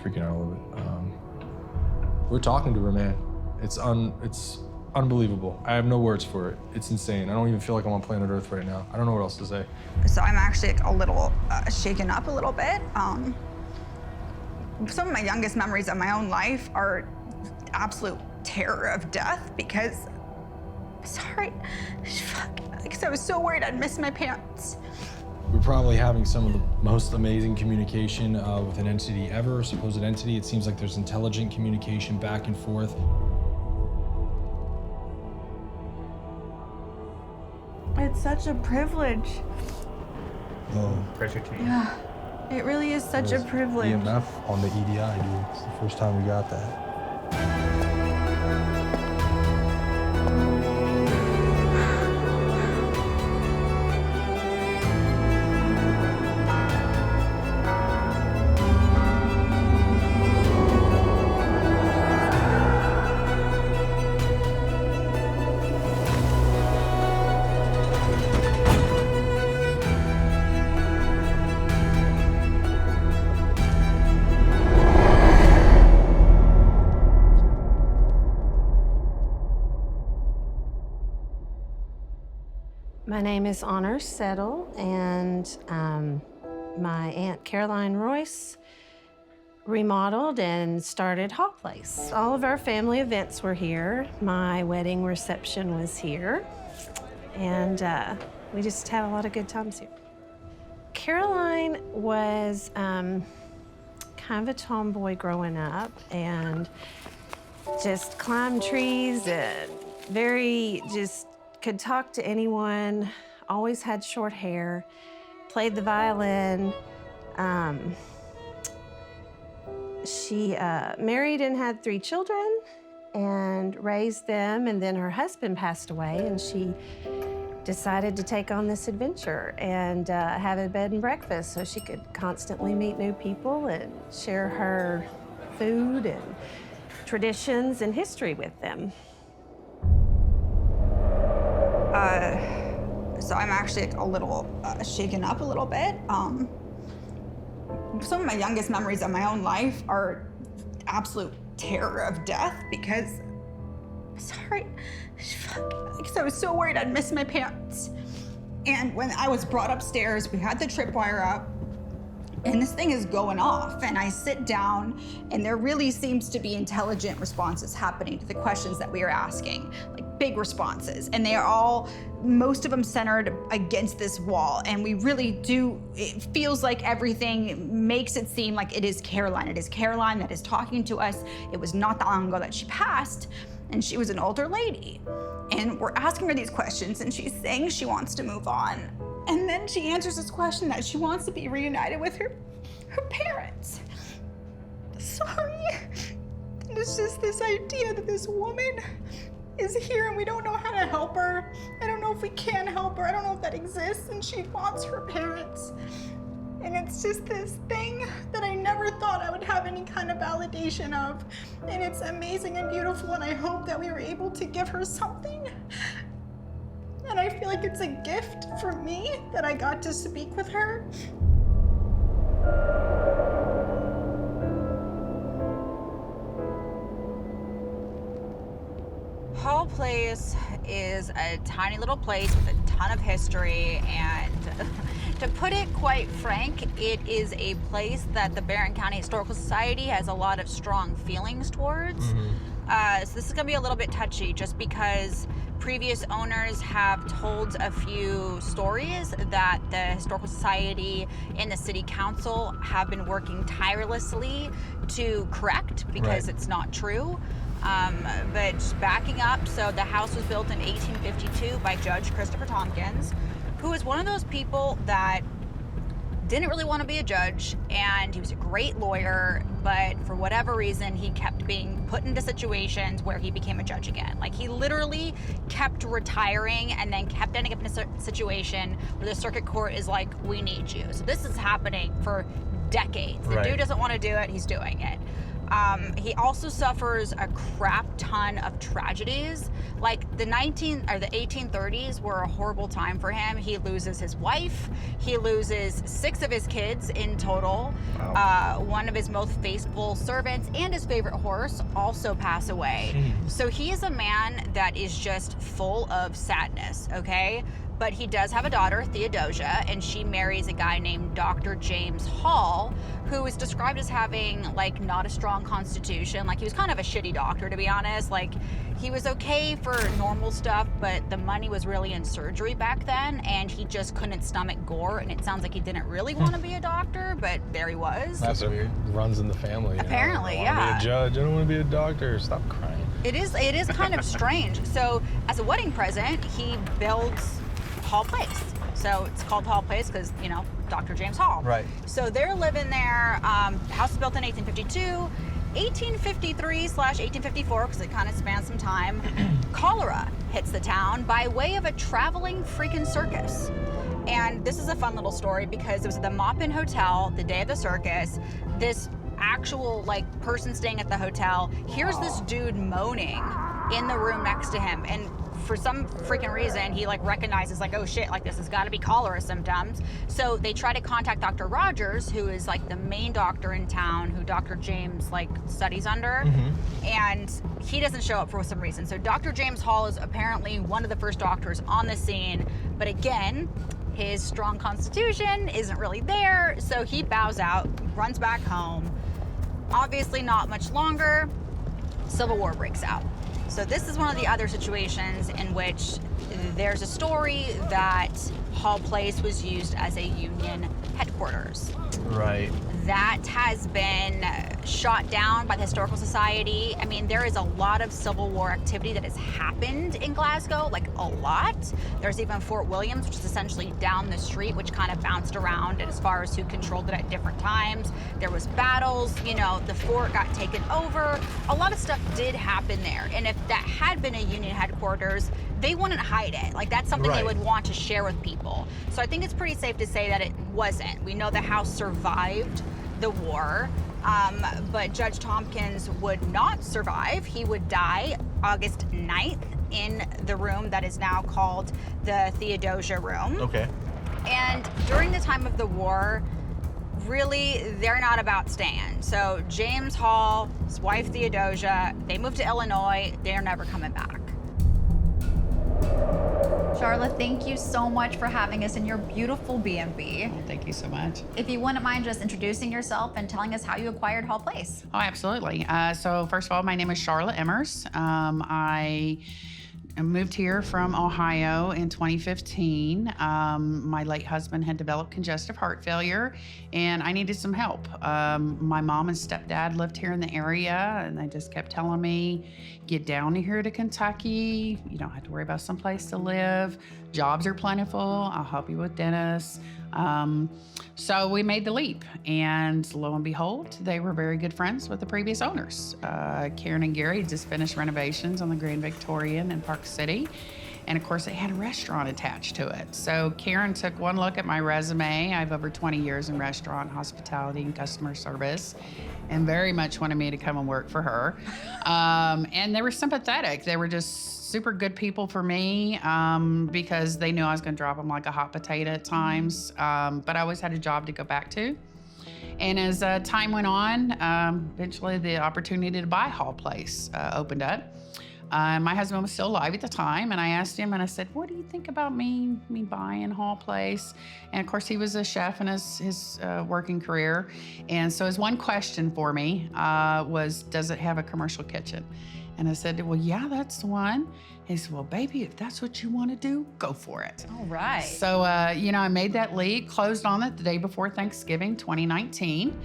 S6: freaking out a little bit. We're talking to her, man. It's unbelievable. I have no words for it. It's insane. I don't even feel like I'm on planet Earth right now. I don't know what else to say.
S2: So I'm actually a little shaken up a little bit. Some of my youngest memories of my own life are absolute terror of death because, sorry, because I was so worried I'd miss my parents.
S6: We're probably having some of the most amazing communication with an entity ever, a supposed entity. It seems like there's intelligent communication back and forth.
S13: It's such a privilege.
S6: Oh.
S12: Pressure change.
S13: Yeah, it really is such a privilege.
S6: EMF on the EDI, dude. It's the first time we got that.
S13: My name is Honor Settle, and my Aunt Caroline Royce remodeled and started Hall Place. All of our family events were here. My wedding reception was here. And we just had a lot of good times here. Caroline was kind of a tomboy growing up and just climbed trees and just could talk to anyone, always had short hair, played the violin. She married and had 3 children and raised them, and then her husband passed away, and she decided to take on this adventure and have a bed and breakfast so she could constantly meet new people and share her food and traditions and history with them.
S5: So I'm actually a little shaken up a little bit. Some of my youngest memories of my own life are absolute terror of death because, sorry, because I was so worried I'd miss my parents. And when I was brought upstairs, we had the tripwire up, and this thing is going off, and I sit down, and there really seems to be intelligent responses happening to the questions that we are asking, like big responses, and they are all, most of them centered against this wall, and we really do, it feels like everything makes it seem like it is Caroline. It is Caroline that is talking to us. It was not that long ago that she passed, and she was an older lady. And we're asking her these questions, and she's saying she wants to move on. And then she answers this question that she wants to be reunited with her parents. Sorry. And it's just this idea that this woman is here and we don't know how to help her. I don't know if we can help her. I don't know if that exists, and she wants her parents. And it's just this thing that I never thought I would have any kind of validation of. And it's amazing and beautiful, and I hope that we were able to give her something. And I feel like it's a gift for me that I got to speak with her. Hall Place is a tiny little place with a ton of history, and to put it quite frank, it is a place that the Barron County Historical Society has a lot of strong feelings towards. So this is gonna be a little bit touchy just because previous owners have told a few stories that the Historical Society and the City Council have been working tirelessly to correct because it's not true. But just backing up, so the house was built in 1852 by Judge Christopher Tompkins, who was one of those people that didn't really want to be a judge, and he was a great lawyer, but for whatever reason, he kept being put into situations where he became a judge again. Like, he literally kept retiring and then kept ending up in a situation where the circuit court is like, we need you. So this is happening for decades. The dude doesn't want to do it, he's doing it. He also suffers a crap ton of tragedies. Like the 1830s were a horrible time for him. He loses his wife. He loses 6 of his kids in total. Wow. One of his most faithful servants and his favorite horse also pass away. Jeez. So he is a man that is just full of sadness, okay? But he does have a daughter, Theodosia, and she marries a guy named Dr. James Hall, who is described as having, like, not a strong constitution. Like, he was kind of a shitty doctor, to be honest. Like, he was okay for normal stuff, but the money was really in surgery back then, and he just couldn't stomach gore, and it sounds like he didn't really want to be a doctor, but there he was.
S6: That's what runs in the family.
S5: Apparently,
S6: I don't want to be a judge. I don't want to be a doctor. Stop crying.
S5: It is kind of strange. So, as a wedding present, he builds Hall Place. So it's called Hall Place because, you know, Dr. James Hall. Right. So they're living there. The house was built in 1852. 1853/1854, because it kind of spans some time, cholera hits the town by way of a traveling freaking circus. And this is a fun little story because it was at the Maupin Hotel the day of the circus. This actual, like, person staying at the hotel hears this dude moaning in the room next to him, and for some freaking reason, he, like, recognizes, like, oh shit, like, this has got to be cholera symptoms. So they try to contact Dr. Rogers, who is, like, the main doctor in town, who Dr. James, like, studies under, and he doesn't show up for some reason. So Dr. James Hall is apparently one of the first doctors on the scene, but again, his strong constitution isn't really there, so he bows out, runs back home.
S2: Obviously not much longer, Civil War breaks out. So this is one of the other situations in which there's a story that Hall Place was used as a Union headquarters.
S4: Right.
S2: That has been shot down by the Historical Society. I mean, there is a lot of Civil War activity that has happened in Glasgow, like a lot. There's even Fort Williams, which is essentially down the street, which kind of bounced around as far as who controlled it at different times. There was battles, you know, the fort got taken over. A lot of stuff did happen there. And if that had been a Union headquarters, they wouldn't hide it. Like, that's something they would want to share with people. So I think it's pretty safe to say that it wasn't. We know the house survived the war, but Judge Tompkins would not survive. He would die August 9th in the room that is now called the Theodosia Room.
S4: Okay.
S2: And during the time of the war, really, they're not about staying. So James Hall, his wife Theodosia, they moved to Illinois. They're never coming back.
S5: Charlotte, thank you so much for having us in your beautiful B&B.
S14: Well, thank you so much.
S5: If you wouldn't mind just introducing yourself and telling us how you acquired Hall Place.
S14: Oh, absolutely. So first of all, my name is Charlotte Emmers. I moved here from Ohio in 2015. My late husband had developed congestive heart failure, and I needed some help. My mom and stepdad lived here in the area, and they just kept telling me, get down here to Kentucky. You don't have to worry about someplace to live. Jobs are plentiful. I'll help you with dentists. So we made the leap, and lo and behold, they were very good friends with the previous owners. Karen and Gary just finished renovations on the Grand Victorian in Park City. And of course, it had a restaurant attached to it. So Karen took one look at my resume. I have over 20 years in restaurant, hospitality, and customer service, and very much wanted me to come and work for her. And they were sympathetic. They were just super good people for me because they knew I was gonna drop them like a hot potato at times. But I always had a job to go back to. And as time went on, eventually the opportunity to buy Hall Place opened up. My husband was still alive at the time, and I asked him, and I said, what do you think about me buying Hall Place? And of course, he was a chef in his working career. And so his one question for me was, does it have a commercial kitchen? And I said, well, yeah, that's the one. He said, well, baby, if that's what you want to do, go for it.
S5: All right.
S14: So, I made that leap, closed on it the day before Thanksgiving, 2019.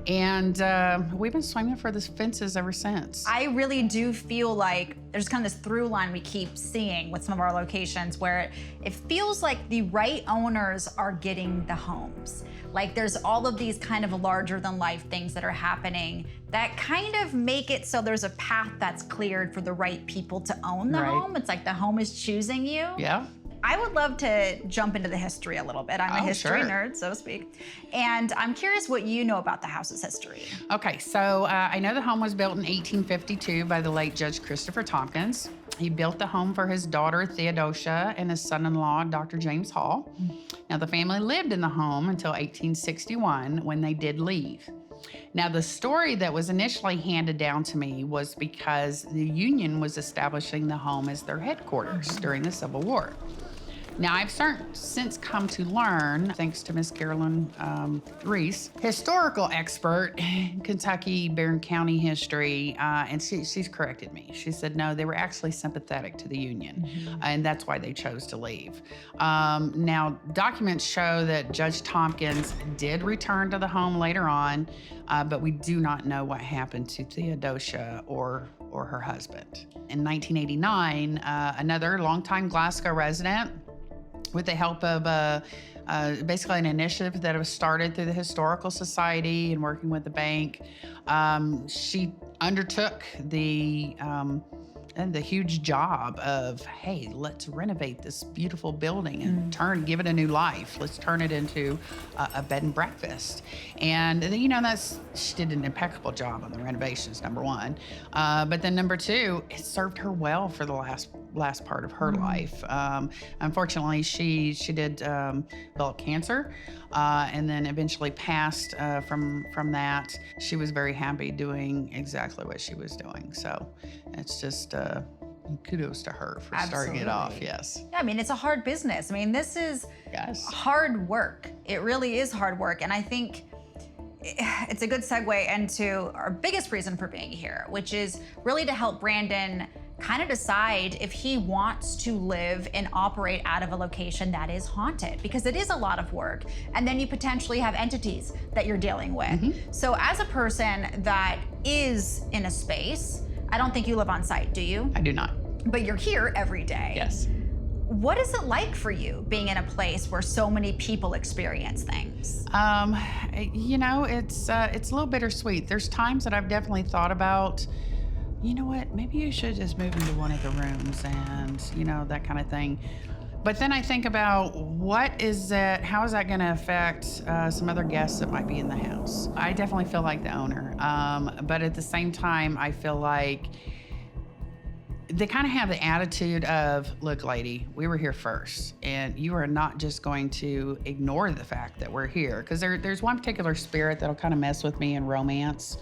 S14: And we've been swinging for the fences ever since.
S5: I really do feel like there's kind of this through line we keep seeing with some of our locations where it feels like the right owners are getting the homes. Like there's all of these kind of larger than life things that are happening that kind of make it so there's a path that's cleared for the right people to own the home. It's like the home is choosing you.
S14: Yeah.
S5: I would love to jump into the history a little bit. I'm a history nerd, so to speak. And I'm curious what you know about the house's history.
S14: Okay, so I know the home was built in 1852 by the late Judge Christopher Tompkins. He built the home for his daughter, Theodosia, and his son-in-law, Dr. James Hall. Now, the family lived in the home until 1861 when they did leave. Now, the story that was initially handed down to me was because the Union was establishing the home as their headquarters during the Civil War. Now, I've since come to learn, thanks to Miss Carolyn Reese, historical expert in Kentucky, Barron County history, and she's corrected me. She said, no, they were actually sympathetic to the Union, and that's why they chose to leave. Now, documents show that Judge Tompkins did return to the home later on, but we do not know what happened to Theodosia or her husband. In 1989, another longtime Glasgow resident, with the help of basically an initiative that was started through the Historical Society and working with the bank, she undertook the huge job of, hey, let's renovate this beautiful building and give it a new life. Let's turn it into a bed and breakfast. And she did an impeccable job on the renovations, number one. But then number two, it served her well for the last part of her life. Unfortunately, she did develop cancer and then eventually passed from that. She was very happy doing exactly what she was doing. So it's just kudos to her for starting it off. Yes.
S5: Yeah, I mean, it's a hard business. I mean, this is hard work. It really is hard work. And I think it's a good segue into our biggest reason for being here, which is really to help Brandon kind of decide if he wants to live and operate out of a location that is haunted, because it is a lot of work. And then you potentially have entities that you're dealing with. So as a person that is in a space, I don't think you live on site, do you?
S14: I do not.
S5: But you're here every day.
S14: Yes.
S5: What is it like for you being in a place where so many people experience things?
S14: You know, it's a little bittersweet. There's times that I've definitely thought about, you know what, maybe you should just move into one of the rooms and, you know, that kind of thing. But then I think about how is that gonna affect some other guests that might be in the house? I definitely feel like the owner. But at the same time, I feel like they kind of have the attitude of, look, lady, we were here first, and you are not just going to ignore the fact that we're here. Because there's one particular spirit that'll kind of mess with me in romance,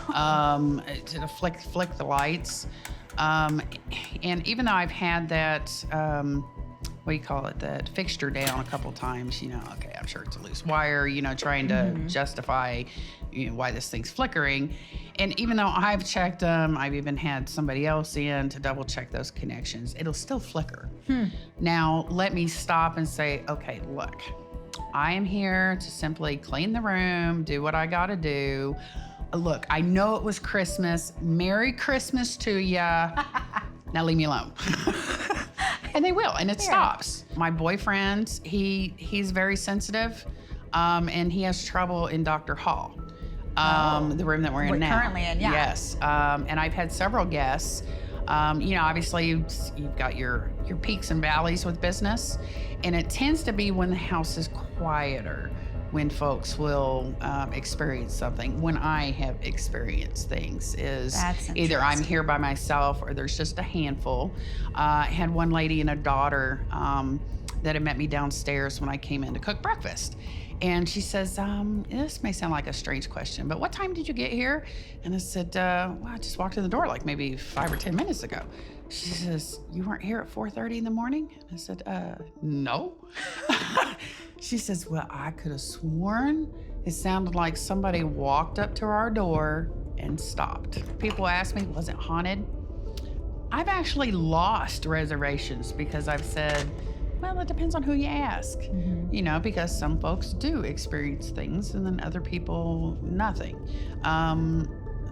S14: to flick the lights. And even though I've had that, what do you call it, that fixture down a couple times, you know, okay, I'm sure it's a loose wire, you know, trying to justify, you know, why this thing's flickering. And even though I've checked them, I've even had somebody else in to double check those connections, it'll still flicker. Now, let me stop and say, okay, look, I am here to simply clean the room, do what I gotta do. Look, I know it was Christmas. Merry Christmas to ya. Now leave me alone. And they will, and it stops. My boyfriend, he's very sensitive, and he has trouble in Dr. Hall, the room that we're in now.
S5: Currently in, yeah.
S14: Yes, and I've had several guests. You know, obviously you've got your peaks and valleys with business, and it tends to be when the house is quieter, when folks will experience something. When I have experienced things is either I'm here by myself or there's just a handful. I had one lady and a daughter that had met me downstairs when I came in to cook breakfast. And she says, this may sound like a strange question, but what time did you get here? And I said, well, I just walked in the door like maybe 5 or 10 minutes ago. She says, you weren't here at 4:30 in the morning? I said, no. She says, well, I could have sworn it sounded like somebody walked up to our door and stopped. People ask me, was it haunted? I've actually lost reservations because I've said, well, it depends on who you ask, you know, because some folks do experience things and then other people, nothing.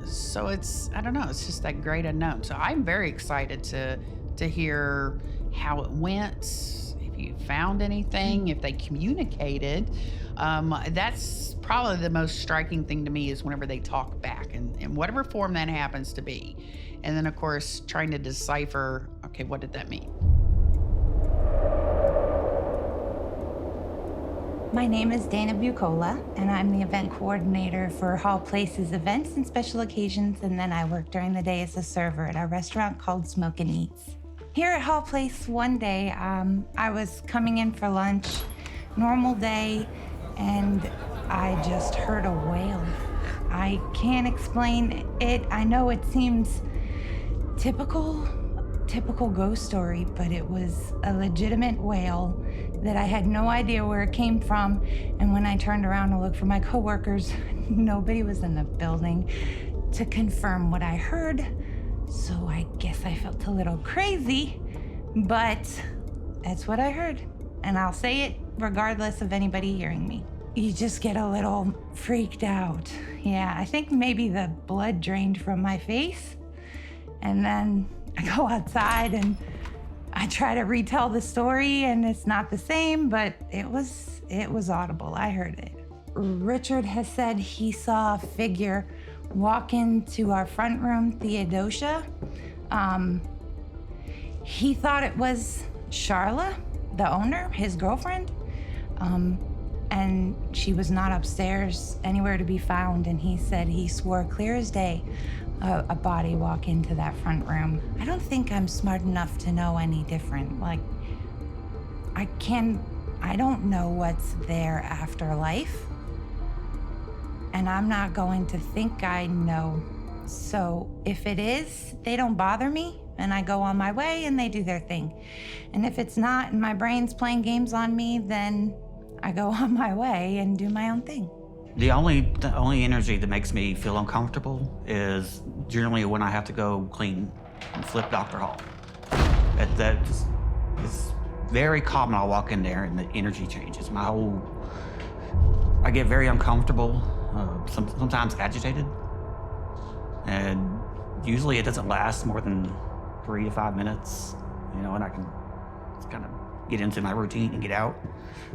S14: So I don't know, it's just that great unknown. So I'm very excited to hear how it went, if you found anything, if they communicated. That's probably the most striking thing to me is whenever they talk back in whatever form that happens to be. And then of course, trying to decipher, okay, what did that mean?
S15: My name is Dana Bucola, and I'm the event coordinator for Hall Place's events and special occasions, and then I work during the day as a server at our restaurant called Smoke and Eats. Here at Hall Place one day, I was coming in for lunch, normal day, and I just heard a wail. I can't explain it. I know it seems typical ghost story, but it was a legitimate wail that I had no idea where it came from. And when I turned around to look for my coworkers, nobody was in the building to confirm what I heard. So I guess I felt a little crazy, but that's what I heard. And I'll say it regardless of anybody hearing me. You just get a little freaked out. Yeah, I think maybe the blood drained from my face. And then I go outside and I try to retell the story, and it's not the same, but it was audible. I heard it. Richard has said he saw a figure walk into our front room, Theodosia. He thought it was Charla, the owner, his girlfriend. And she was not upstairs, anywhere to be found. And he said he swore clear as day a body walk into that front room. I don't think I'm smart enough to know any different. Like, I don't know what's there after life. And I'm not going to think I know. So if it is, they don't bother me, and I go on my way and they do their thing. And if it's not and my brain's playing games on me, then I go on my way and do my own thing.
S12: The only energy that makes me feel uncomfortable is generally when I have to go clean and flip Dr. Hall. That just is very common. I'll walk in there and the energy changes. I get very uncomfortable, sometimes agitated, and usually it doesn't last more than 3 to 5 minutes, and I can just kind of get into my routine and get out,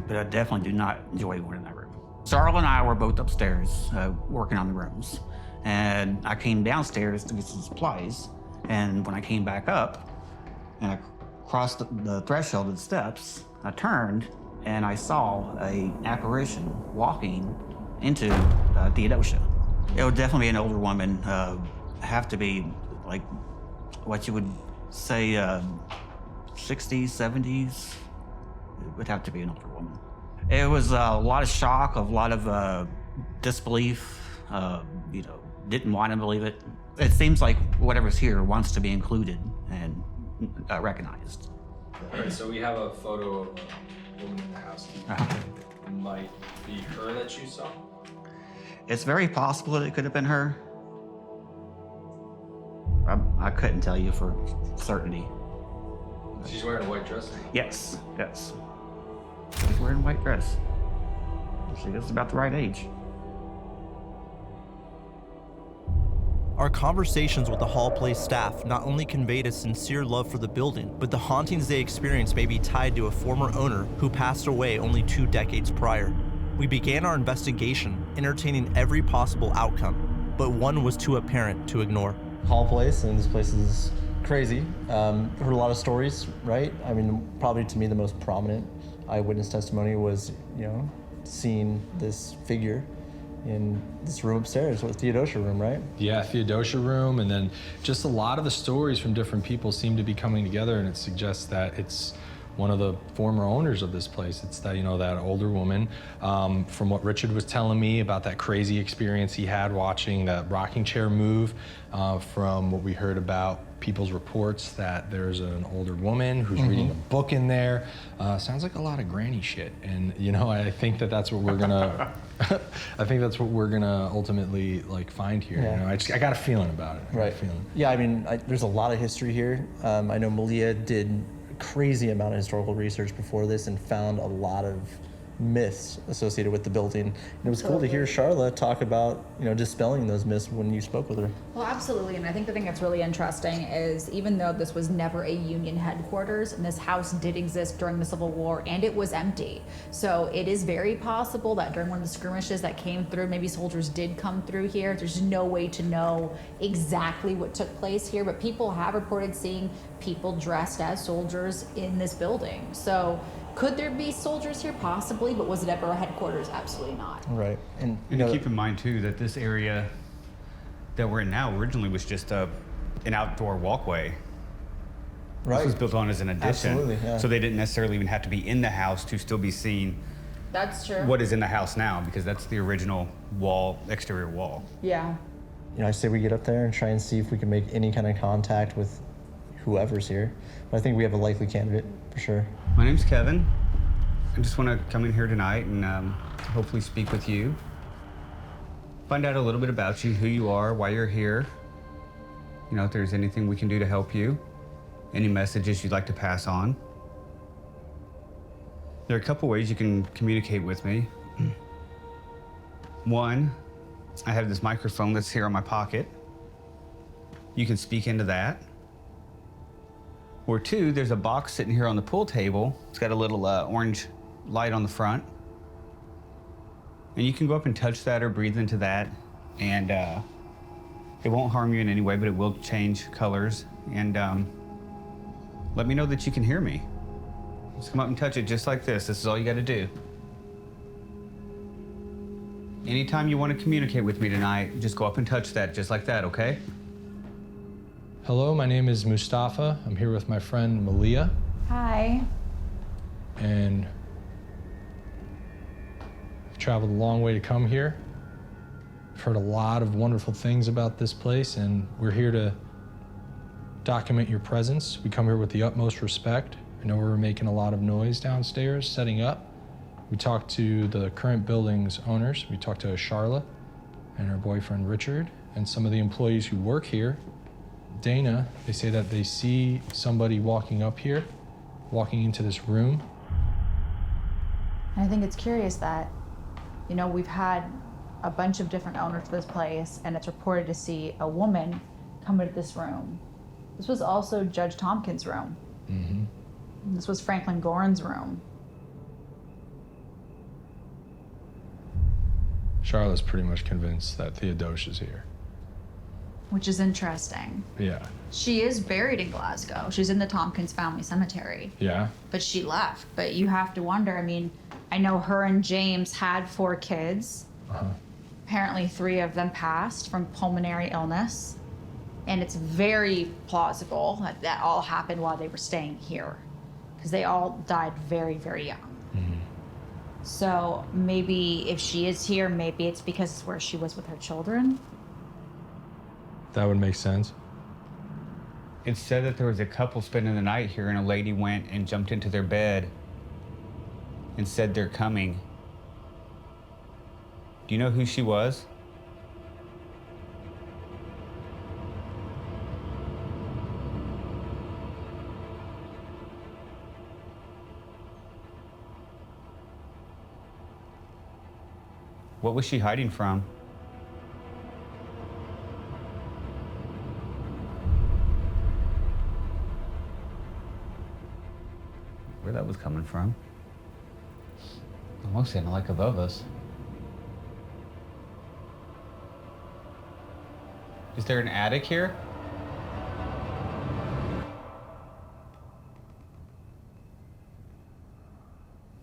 S12: but I definitely do not enjoy going in that room. Charlotte and I were both upstairs working on the rooms, and I came downstairs to get some supplies, and when I came back up and I crossed the threshold of the steps, I turned and I saw an apparition walking into Theodosia. It would definitely be an older woman, have to be like what you would say 60s, 70s. It would have to be an older woman. It was a lot of shock, a lot of disbelief, didn't want to believe it. It seems like whatever's here wants to be included and recognized.
S6: All right, so we have a photo of a woman in the house. It might be her that you saw?
S12: It's very possible that it could have been her. I couldn't tell you for certainty.
S6: She's wearing a white dress?
S12: Yes. She's wearing a white dress. She is about the right age.
S16: Our conversations with the Hall Place staff not only conveyed a sincere love for the building, but the hauntings they experienced may be tied to a former owner who passed away only 2 decades prior. We began our investigation, entertaining every possible outcome, but one was too apparent to ignore.
S4: Hall Place, and this place is crazy. Heard a lot of stories, right? I mean, probably to me the most prominent eyewitness testimony was, seeing this figure in this room upstairs, or the Theodosia room, right?
S6: Yeah, Theodosia room, and then just a lot of the stories from different people seem to be coming together, and it suggests that it's one of the former owners of this place. It's that, that older woman. From what Richard was telling me about that crazy experience he had watching that rocking chair move, from what we heard about people's reports that there's an older woman who's reading a book in there. Sounds like a lot of granny shit. And, I think that's what we're gonna, I think that's what we're gonna ultimately find here.
S4: Yeah.
S6: I got a feeling about it.
S4: Right. Yeah, I mean, there's a lot of history here. I know Malia did crazy amount of historical research before this and found a lot of myths associated with the building. And it was cool to hear Charla talk about, dispelling those myths when you spoke with her.
S5: Well, absolutely. And I think the thing that's really interesting is even though this was never a Union headquarters, and this house did exist during the Civil War, and it was empty. So it is very possible that during one of the skirmishes that came through, maybe soldiers did come through here. There's no way to know exactly what took place here, but people have reported seeing people dressed as soldiers in this building. So could there be soldiers here? Possibly, but was it ever a headquarters? Absolutely not.
S4: Right. And
S11: keep in mind too that this area that we're in now originally was just an outdoor walkway.
S4: Right.
S11: This was built on as an addition.
S4: Absolutely, yeah.
S11: So they didn't necessarily even have to be in the house to still be seeing
S5: That's true.
S11: what is in the house now, because that's the original wall, exterior wall.
S5: Yeah.
S4: I say we get up there and try and see if we can make any kind of contact with whoever's here. But I think we have a likely candidate for sure.
S11: My name's Kevin. I just want to come in here tonight and hopefully speak with you. Find out a little bit about you, who you are, why you're here. If there's anything we can do to help you. Any messages you'd like to pass on. There are a couple ways you can communicate with me. One, I have this microphone that's here in my pocket. You can speak into that. Or two, there's a box sitting here on the pool table. It's got a little orange light on the front. And you can go up and touch that or breathe into that. And it won't harm you in any way, but it will change colors. And let me know that you can hear me. Just come up and touch it just like this. This is all you got to do. Anytime you want to communicate with me tonight, just go up and touch that just like that, okay?
S6: Hello, my name is Mustafa. I'm here with my friend Malia.
S5: Hi.
S6: And I've traveled a long way to come here. I've heard a lot of wonderful things about this place, and we're here to document your presence. We come here with the utmost respect. I know we're making a lot of noise downstairs, setting up. We talked to the current building's owners. We talked to Charlotte and her boyfriend Richard and some of the employees who work here. Dana, they say that they see somebody walking up here, walking into this room.
S5: And I think it's curious that, you know, we've had a bunch of different owners of this place, and it's reported to see a woman come into this room. This was also Judge Tompkins' room.
S6: Mm-hmm.
S5: This was Franklin Gorin's room.
S6: Charlotte's pretty much convinced that Theodosia's here.
S5: Which is interesting.
S6: Yeah.
S5: She is buried in Glasgow. She's in the Tompkins family cemetery.
S6: Yeah?
S5: But she left. But you have to wonder, I mean, I know her and James had 4 kids.
S6: Uh-huh.
S5: Apparently 3 of them passed from pulmonary illness. And it's very plausible that that all happened while they were staying here. Because they all died very, very young.
S6: Mm-hmm.
S5: So maybe if she is here, maybe it's because it's where she was with her children.
S6: That would make sense.
S11: It said that there was a couple spending the night here, and a lady went and jumped into their bed and said they're coming. Do you know who she was? What was she hiding from? Where that was coming from? Almost sounded like above us. Is there an attic here?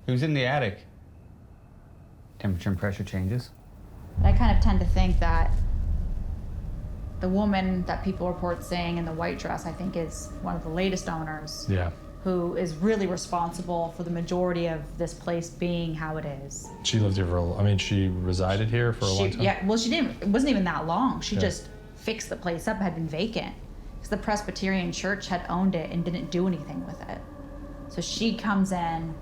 S11: Who's in the attic? Temperature and pressure changes.
S5: But I kind of tend to think that the woman that people report saying in the white dress, I think is one of the latest owners.
S6: Yeah.
S5: Who is really responsible for the majority of this place being how it is.
S6: She lived here she resided here for a long time?
S5: Yeah, well, she didn't, it wasn't even that long. She
S6: Yeah.
S5: just fixed the place up, had been vacant. Because the Presbyterian church had owned it and didn't do anything with it. So she comes in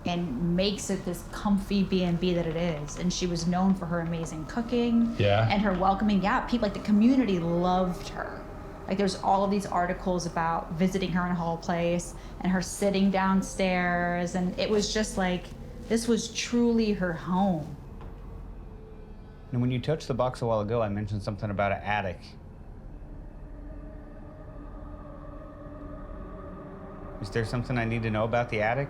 S5: and makes it this comfy B&B that it is. And she was known for her amazing cooking.
S6: Yeah.
S5: And her welcoming. Yeah, people, like the community loved her. Like there's all of these articles about visiting her in Hall Place and her sitting downstairs. And it was just like, this was truly her home.
S11: And when you touched the box a while ago, I mentioned something about an attic. Is there something I need to know about the attic?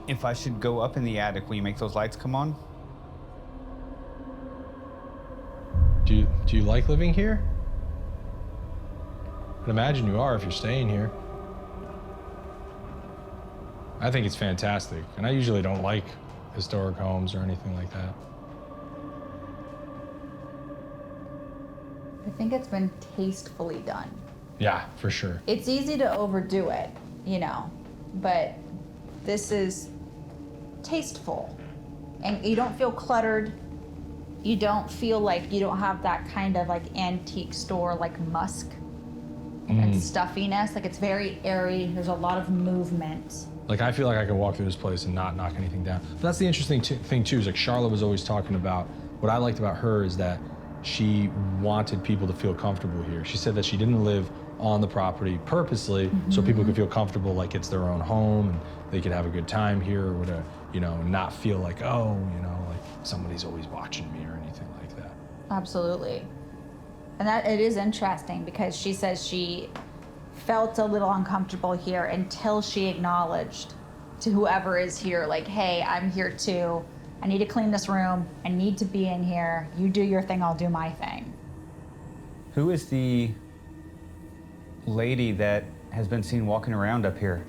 S11: If I should go up in the attic, will you make those lights come on?
S6: Do you like living here? I'd imagine you are if you're staying here. I think it's fantastic, and I usually don't like historic homes or anything like that.
S5: I think it's been tastefully done.
S6: Yeah, for sure.
S5: It's easy to overdo it, you know, but this is tasteful. And you don't feel cluttered. You don't feel like you don't have that kind of like antique store like musk and stuffiness. Like it's very airy. There's a lot of movement.
S6: Like I feel like I can walk through this place and not knock anything down. But that's the interesting thing too, is like Charlotte was always talking about, what I liked about her is that she wanted people to feel comfortable here. She said that she didn't live on the property purposely so people could feel comfortable like it's their own home and they could have a good time here or whatever, you know, not feel like, oh, you know, like somebody's always watching me or anything like that.
S5: Absolutely. And that it is interesting because she says she felt a little uncomfortable here until she acknowledged to whoever is here, like, hey, I'm here too. I need to clean this room. I need to be in here. You do your thing, I'll do my thing.
S11: Who is the lady that has been seen walking around up here?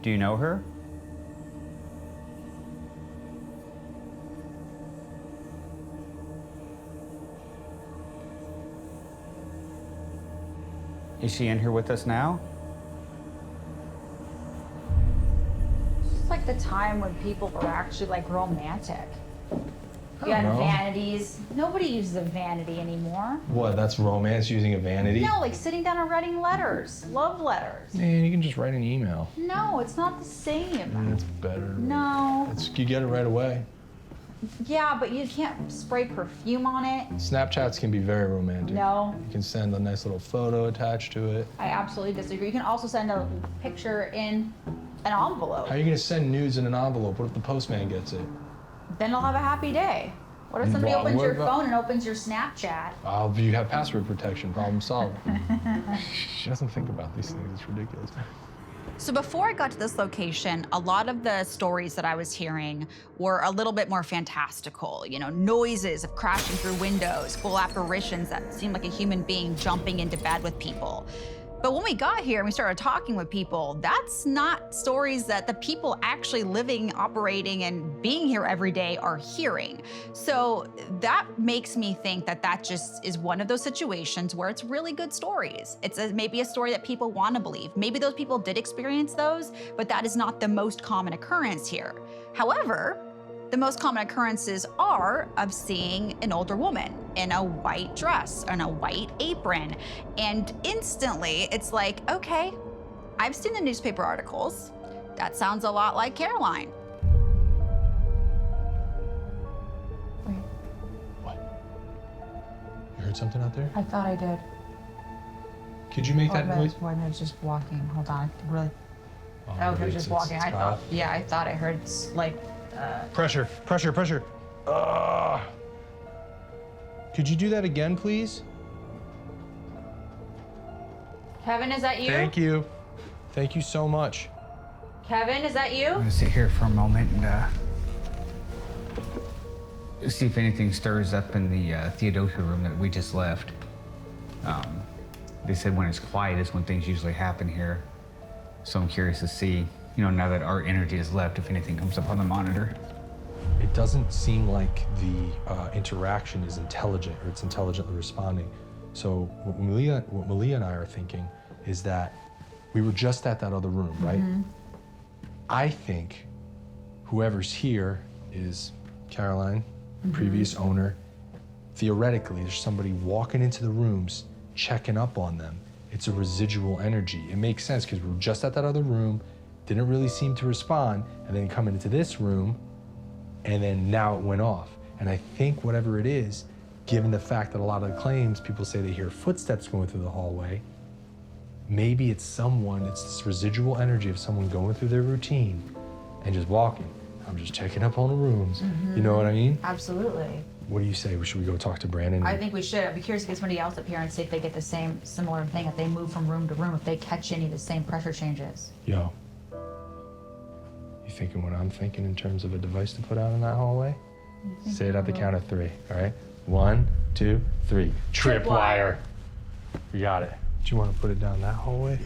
S11: Do you know her? Is she in here with us now?
S5: like the time when people were actually like romantic. You had
S6: know.
S5: vanities. Nobody uses a vanity anymore.
S6: What, that's romance using a vanity?
S5: No, like sitting down and writing letters, love letters.
S6: Man, you can just write an email.
S5: No, it's not the same.
S6: It's better.
S5: No.
S6: You get it right away.
S5: Yeah, but you can't spray perfume on it.
S6: Snapchats can be very romantic.
S5: No.
S6: You can send a nice little photo attached to it.
S5: I absolutely disagree. You can also send a picture in an envelope.
S6: How are you gonna send nudes in an envelope? What if the postman gets it?
S5: Then you'll have a happy day. What if somebody
S6: Well,
S5: opens
S6: what
S5: your
S6: about-
S5: phone and opens your Snapchat?
S6: You have password protection, problem solved. She doesn't think about these things, it's ridiculous.
S2: So before I got to this location, a lot of the stories that I was hearing were a little bit more fantastical. You know, noises of crashing through windows, full apparitions that seemed like a human being jumping into bed with people. But when we got here and we started talking with people, that's not stories that the people actually living, operating, and being here every day are hearing. So that makes me think that that just is one of those situations where it's really good stories. It's maybe a story that people want to believe. Maybe those people did experience those, but that is not the most common occurrence here. However, the most common occurrences are of seeing an older woman in a white dress and a white apron. And instantly it's like, okay, I've seen the newspaper articles. That sounds a lot like Caroline.
S6: You heard something out there?
S17: I thought I did.
S6: Could you make that noise?
S17: When I was just walking. Hold on. Really? I was
S6: maybe
S17: just
S6: it's
S17: walking. I thought.
S6: Scott.
S17: Yeah, I thought I heard like.
S6: Pressure, pressure, pressure. Could you do that again, please?
S5: Kevin, is that you?
S6: Thank you. Thank you so much.
S5: Kevin, is that you?
S9: I'm gonna sit here for a moment and see if anything stirs up in the Theodosia room that we just left. They said when it's quiet is when things usually happen here. So I'm curious to see, you know, now that our energy is left, if anything comes up on the monitor.
S6: It doesn't seem like the interaction is intelligent or it's intelligently responding. So what Malia and I are thinking is that we were just at that other room, right? I think whoever's here is Caroline, previous owner. Theoretically, there's somebody walking into the rooms, checking up on them. It's a residual energy. It makes sense because we were just at that other room, didn't really seem to respond, and then coming into this room, and then now it went off. And I think whatever it is, given the fact that a lot of the claims, people say they hear footsteps going through the hallway, maybe it's someone, it's this residual energy of someone going through their routine and just walking. I'm just checking up on the rooms. You know what I mean?
S5: Absolutely.
S6: What do you say? Should we go talk to Brandon?
S5: I think we should. I'd be curious to get somebody else up here and see if they get the same similar thing, if they move from room to room, if they catch any of the same pressure changes.
S6: Yo, you thinking what I'm thinking in terms of a device to put out in that hallway? Say it at the count of 3, all right? 1, 2, 3. Tripwire. You got it. Do you want to put it down that hallway?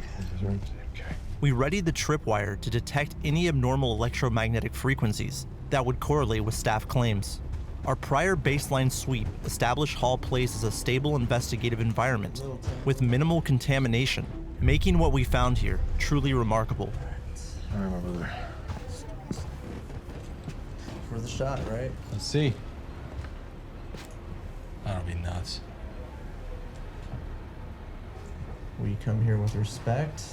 S6: Okay.
S16: We readied the tripwire to detect any abnormal electromagnetic frequencies that would correlate with staff claims. Our prior baseline sweep established Hall Place as a stable investigative environment with minimal contamination, making what we found here truly remarkable.
S6: All right, over there.
S4: For the shot, right?
S6: Let's see. That'll be nuts.
S4: We come here with respect.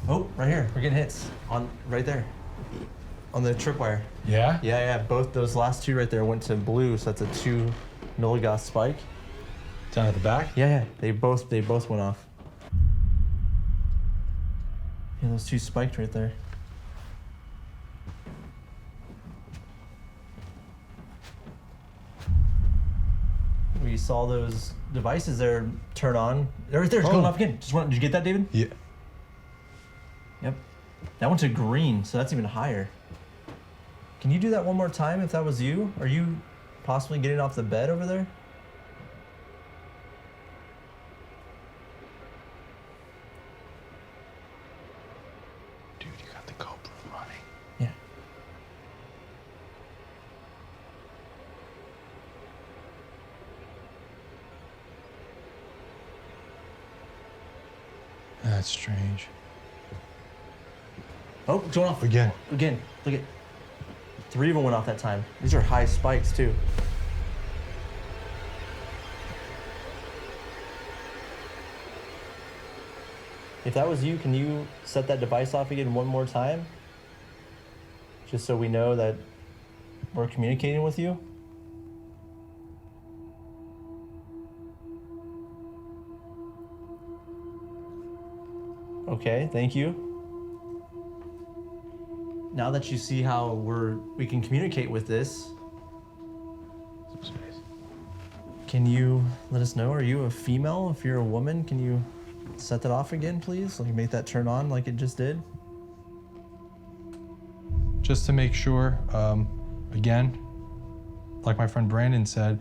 S4: Oh, right here. We're getting hits on right there. On the tripwire.
S6: Yeah?
S4: Yeah. Both those last 2 right there went to blue, so that's a 2 milligauss spike.
S6: Down at the back?
S4: Yeah. They both went off. Yeah, those 2 spiked right there. We saw those devices there turn on. Right there, it's going off again. Did you get that, David?
S6: Yeah.
S4: Yep. That went to green, so that's even higher. Can you do that one more time if that was you? Are you possibly getting off the bed over there?
S6: Dude, you got the GoPro running.
S4: Yeah.
S6: That's strange.
S4: Oh, it's going off.
S6: Again.
S4: Again. Look at 3 of them went off that time. These are high spikes too. If that was you, can you set that device off again one more time? Just so we know that we're communicating with you. Okay, thank you. Now that you see how we can communicate with this, can you let us know, are you a female? If you're a woman, can you set that off again, please? Like make that turn on like it just did?
S6: Just to make sure, again, like my friend Brandon said,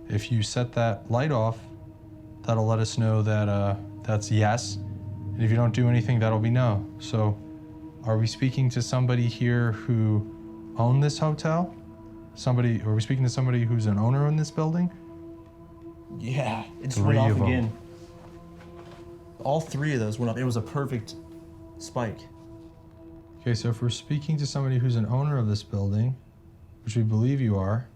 S6: if you set that light off, that'll let us know that that's yes. And if you don't do anything, that'll be no. So are we speaking to somebody here who owned this hotel? Are we speaking to somebody who's an owner in this building?
S4: Yeah, it just
S6: 3
S4: went off
S6: of 'em.
S4: again. All 3 of those went off. It was a perfect spike.
S6: Okay, so if we're speaking to somebody who's an owner of this building, which we believe you are.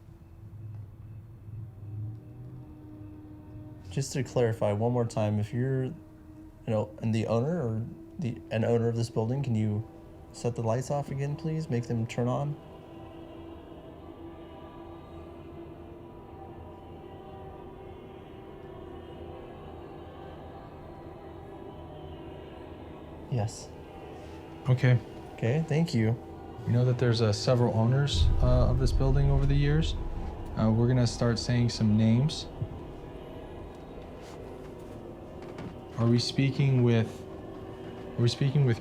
S4: Just to clarify one more time, if you're, and the owner or an owner of this building, can you set the lights off again, please? Make them turn on. Yes.
S6: Okay.
S4: Okay, thank you.
S6: We know that there's several owners of this building over the years. We're gonna start saying some names. Are we speaking with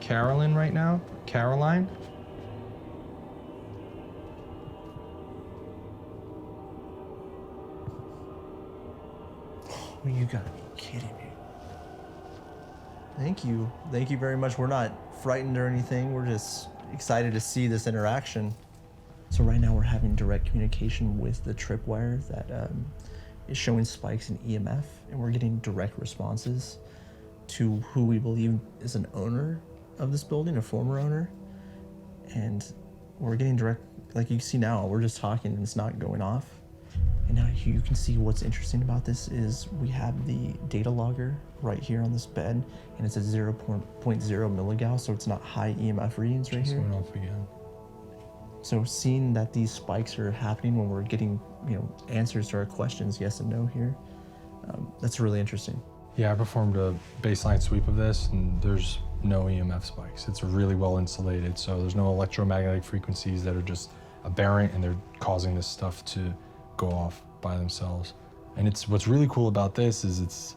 S6: Carolyn right now? Caroline?
S4: Oh, you gotta be kidding me. Thank you. Thank you very much. We're not frightened or anything. We're just excited to see this interaction. So right now we're having direct communication with the tripwire that is showing spikes in EMF, and we're getting direct responses to who we believe is an owner of this building, a former owner. And we're getting direct, like you see now, we're just talking and it's not going off. And now you can see what's interesting about this is we have the data logger right here on this bed, and it's a 0.0 milligauss, so it's not high EMF readings right here.
S6: Just went off again.
S4: So seeing that these spikes are happening when we're getting, answers to our questions, yes and no here, that's really interesting.
S6: Yeah, I performed a baseline sweep of this, and there's no EMF spikes. It's really well insulated, so there's no electromagnetic frequencies that are just aberrant and they're causing this stuff to go off by themselves. And what's really cool about this is it's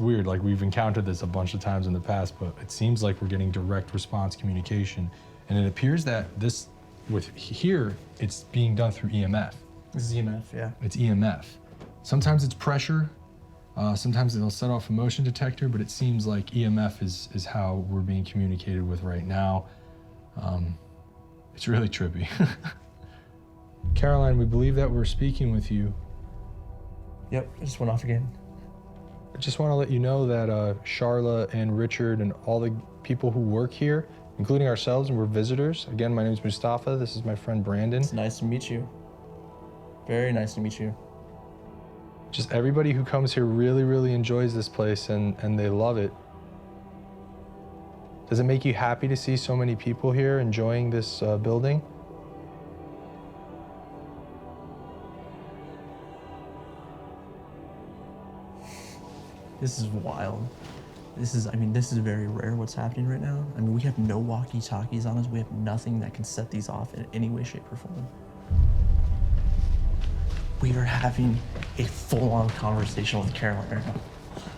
S6: weird. Like, we've encountered this a bunch of times in the past, but it seems like we're getting direct response communication. And it appears that here, it's being done through EMF.
S4: This is EMF, yeah.
S6: It's EMF. Sometimes it's pressure. Sometimes it'll set off a motion detector, but it seems like EMF is how we're being communicated with right now. It's really trippy. Caroline, we believe that we're speaking with you.
S4: Yep, it just went off again.
S6: I just want to let you know that Charla and Richard and all the people who work here, including ourselves, and we're visitors. Again, my name is Mustafa. This is my friend Brandon.
S4: It's nice to meet you. Very nice to meet you.
S6: Just everybody who comes here really, really enjoys this place and they love it. Does it make you happy to see so many people here enjoying this building?
S4: This is wild. This is very rare what's happening right now. I mean, we have no walkie-talkies on us. We have nothing that can set these off in any way, shape, or form. We are having a full-on conversation with Caroline right now.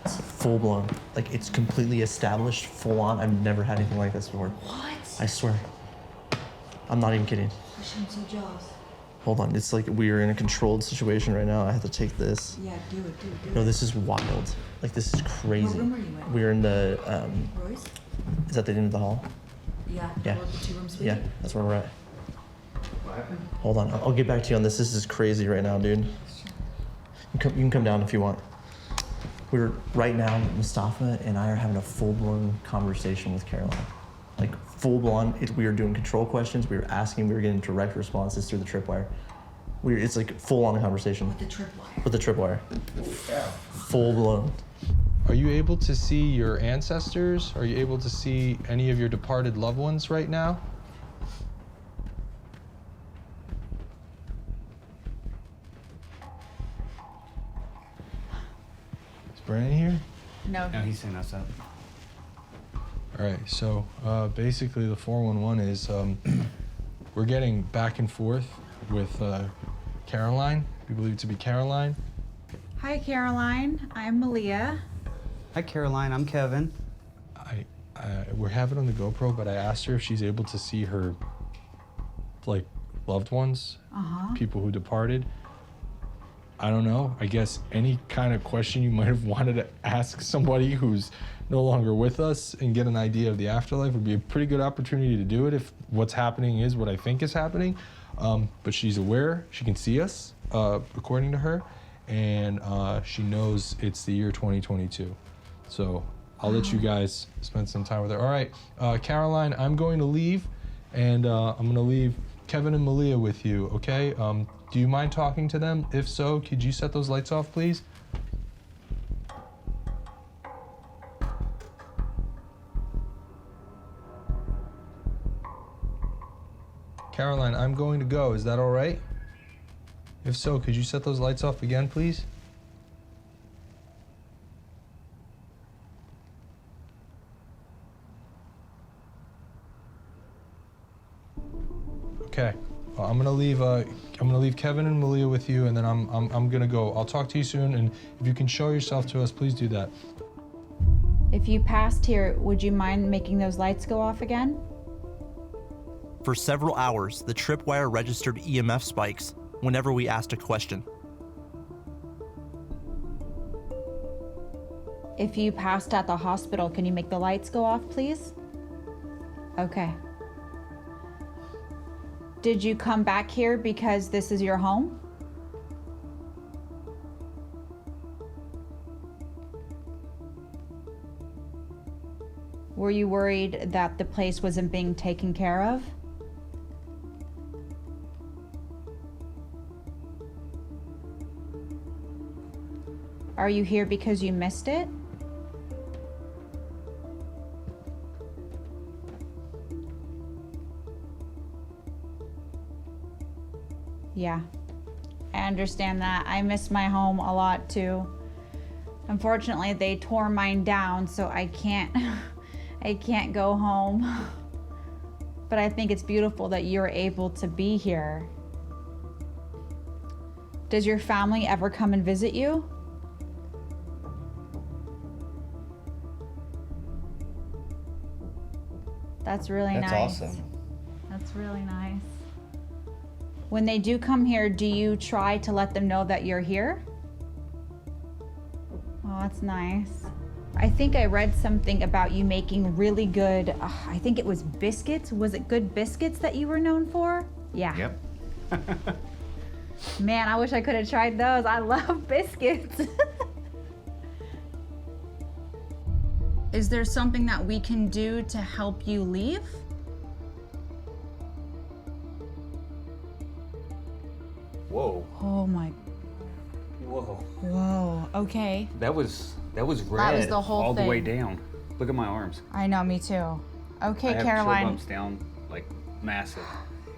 S4: It's full-blown. Like, it's completely established, full-on. I've never had anything like this before.
S18: What?
S4: I swear. I'm not even kidding.
S18: I'm so jealous.
S4: Hold on, it's like we are in a controlled situation right now. I have to take this.
S18: Yeah, do it.
S4: No, this is wild. Like, this is crazy.
S18: What room are you in?
S4: We're in the,
S18: Royce?
S4: is that the end of the hall?
S18: Yeah.
S4: Yeah.
S18: The 2-room suite?
S4: Yeah, that's where we're at.
S9: What happened?
S4: Hold on, I'll get back to you on this. This is crazy right now, dude. You can come down if you want. Right now, Mustafa and I are having a full-blown conversation with Caroline. like full blown. We were doing control questions. We were asking. We were getting direct responses through the tripwire. It's like full on conversation. With the tripwire. With the tripwire. Full blown.
S6: Are you able to see your ancestors? Are you able to see any of your departed loved ones right now? Is Brandon here?
S5: No.
S11: No, he's sending us up.
S6: All right, so basically the 411 is we're getting back and forth with Caroline. We believe it to be Caroline.
S5: Hi, Caroline. I'm Malia.
S11: Hi, Caroline. I'm Kevin.
S6: We're having it on the GoPro, but I asked her if she's able to see her, like, loved ones, people who departed. I don't know. I guess any kind of question you might have wanted to ask somebody who's no longer with us and get an idea of the afterlife would be a pretty good opportunity to do it if what's happening is what I think is happening. But she's aware, she can see us, according to her, and she knows it's the year 2022. So I'll let you guys spend some time with her. All right, Caroline, I'm going to leave, and I'm going to leave Kevin and Malia with you, okay? Do you mind talking to them? If so, could you set those lights off, please? Caroline, I'm going to go. Is that all right? If so, could you set those lights off again, please? Okay. Well, I'm gonna leave Kevin and Malia with you, and then I'm gonna go. I'll talk to you soon, and if you can show yourself to us, please do that.
S5: If you passed here, would you mind making those lights go off again?
S16: For several hours, the tripwire registered EMF spikes whenever we asked a question.
S5: If you passed at the hospital, can you make the lights go off, please? Okay. Did you come back here because this is your home? Were you worried that the place wasn't being taken care of? Are you here because you missed it? Yeah, I understand that. I miss my home a lot too. Unfortunately, they tore mine down, so I can't go home. But I think it's beautiful that you're able to be here. Does your family ever come and visit you? That's really nice.
S11: That's awesome.
S5: That's really nice. When they do come here, do you try to let them know that you're here? Oh, that's nice. I think I read something about you making really good, I think it was biscuits. Was it good biscuits that you were known for? Yeah.
S11: Yep.
S5: Man, I wish I could have tried those. I love biscuits. Is there something that we can do to help you leave?
S11: Whoa.
S5: Oh my.
S11: Whoa.
S5: Whoa. Okay.
S11: That was red.
S5: That was the whole
S11: all
S5: thing.
S11: the way down. Look at my arms.
S5: I know, me too. Okay,
S11: I have
S5: Caroline.
S11: chill bumps down like massive.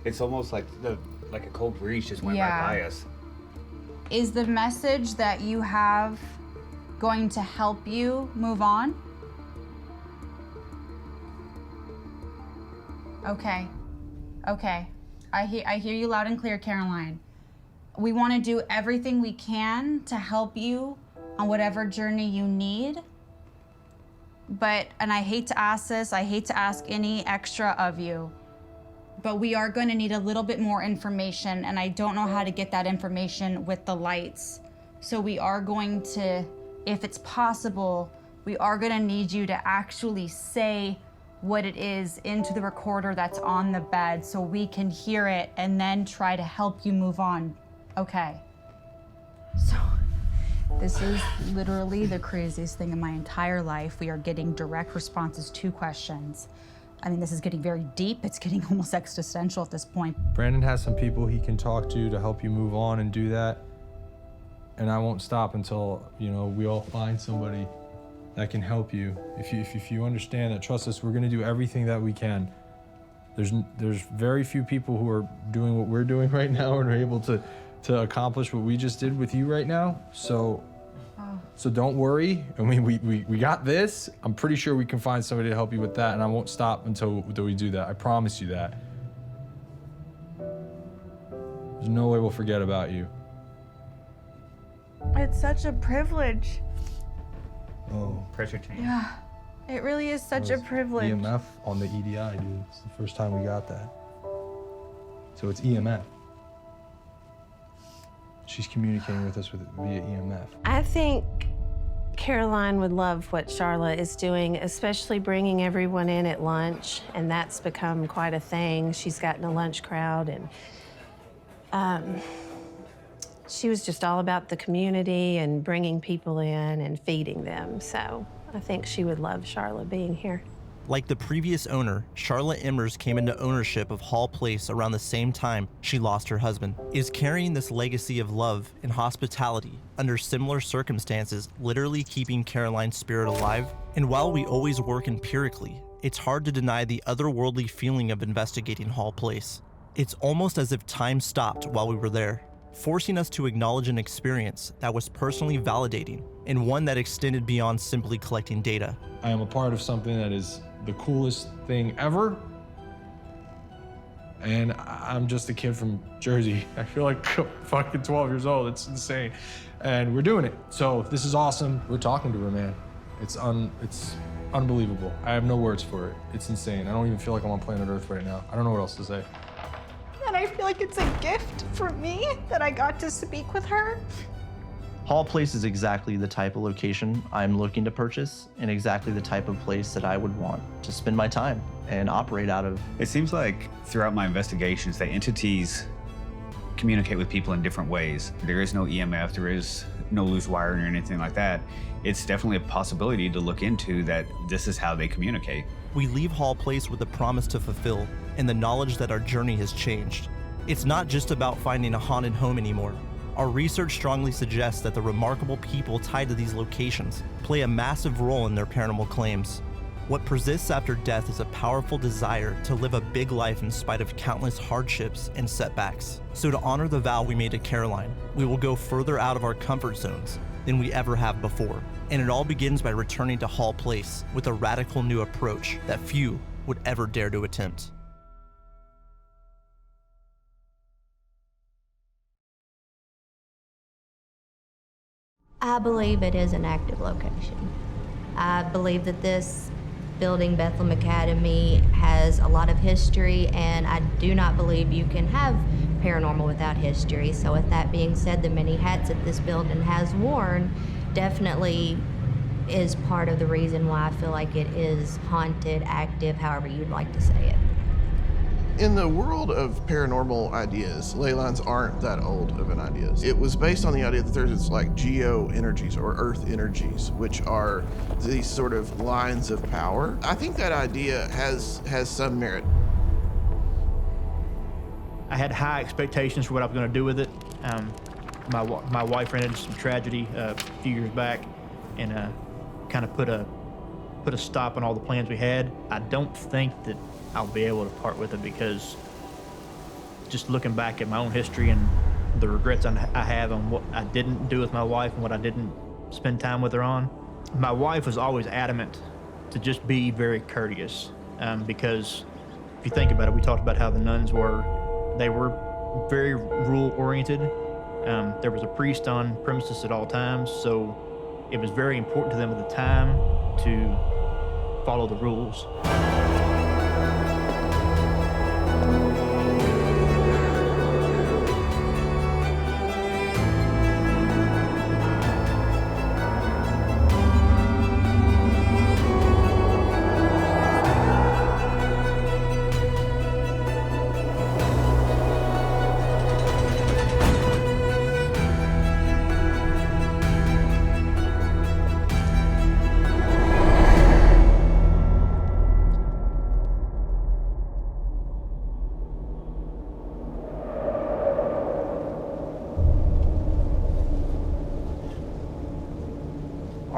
S11: It's almost like a cold breeze just went
S5: Yeah.
S11: right by us.
S5: Is the message that you have going to help you move on? Okay. Okay. I hear you loud and clear, Caroline. We want to do everything we can to help you on whatever journey you need. And I hate to ask this, I hate to ask any extra of you, but we are going to need a little bit more information, and I don't know how to get that information with the lights. So we are going to, if it's possible, we are going to need you to actually say what it is into the recorder that's on the bed so we can hear it and then try to help you move on. Okay. So this is literally the craziest thing in my entire life. We are getting direct responses to questions.
S2: I mean, this is getting very deep. It's getting almost existential at this point.
S6: Brandon has some people he can talk to help you move on and do that. And I won't stop until, we all find somebody that can help you. If you understand that, trust us, we're gonna do everything that we can. There's very few people who are doing what we're doing right now and are able to accomplish what we just did with you right now. So don't worry. I mean, we got this. I'm pretty sure we can find somebody to help you with that, and I won't stop until we do that. I promise you that. There's no way we'll forget about you.
S10: It's such a privilege.
S6: Oh.
S11: Pressure change.
S10: Yeah, it really is such a privilege.
S6: EMF on the EDI, dude. It's the first time we got that. So it's EMF. She's communicating with us via EMF.
S13: I think Caroline would love what Charlotte is doing, especially bringing everyone in at lunch, and that's become quite a thing. She's gotten a lunch crowd, and she was just all about the community and bringing people in and feeding them. So I think she would love Charlotte being here.
S16: Like the previous owner, Charlotte Emmers came into ownership of Hall Place around the same time she lost her husband. Is carrying this legacy of love and hospitality under similar circumstances literally keeping Caroline's spirit alive? And while we always work empirically, it's hard to deny the otherworldly feeling of investigating Hall Place. It's almost as if time stopped while we were there, forcing us to acknowledge an experience that was personally validating and one that extended beyond simply collecting data.
S6: I am a part of something that is the coolest thing ever. And I'm just a kid from Jersey. I feel like fucking 12 years old. It's insane. And we're doing it. So this is awesome. We're talking to her, man. It's unbelievable. I have no words for it. It's insane. I don't even feel like I'm on planet Earth right now. I don't know what else to say.
S10: And I feel like it's a gift for me that I got to speak with her.
S4: Hall Place is exactly the type of location I'm looking to purchase and exactly the type of place that I would want to spend my time and operate out of.
S11: It seems like throughout my investigations that entities communicate with people in different ways. There is no EMF, there is no loose wiring or anything like that. It's definitely a possibility to look into that this is how they communicate.
S16: We leave Hall Place with a promise to fulfill and the knowledge that our journey has changed. It's not just about finding a haunted home anymore. Our research strongly suggests that the remarkable people tied to these locations play a massive role in their paranormal claims. What persists after death is a powerful desire to live a big life in spite of countless hardships and setbacks. So to honor the vow we made to Caroline, we will go further out of our comfort zones than we ever have before. And it all begins by returning to Hall Place with a radical new approach that few would ever dare to attempt.
S19: I believe it is an active location. I believe that this building, Bethlehem Academy, has a lot of history, and I do not believe you can have paranormal without history. So with that being said, the many hats that this building has worn definitely is part of the reason why I feel like it is haunted, active, however you'd like to say it.
S20: In the world of paranormal ideas, ley lines aren't that old of an idea. It was based on the idea that there's like geo energies or earth energies, which are these sort of lines of power. I think that idea has some merit.
S21: I had high expectations for what I was going to do with it. My wife ran into some tragedy a few years back, and kind of put a stop on all the plans we had. I don't think that I'll be able to part with it, because just looking back at my own history and the regrets I have on what I didn't do with my wife and what I didn't spend time with her on. My wife was always adamant to just be very courteous, because if you think about it, we talked about how the nuns were. They were very rule-oriented. There was a priest on premises at all times, so it was very important to them at the time to follow the rules.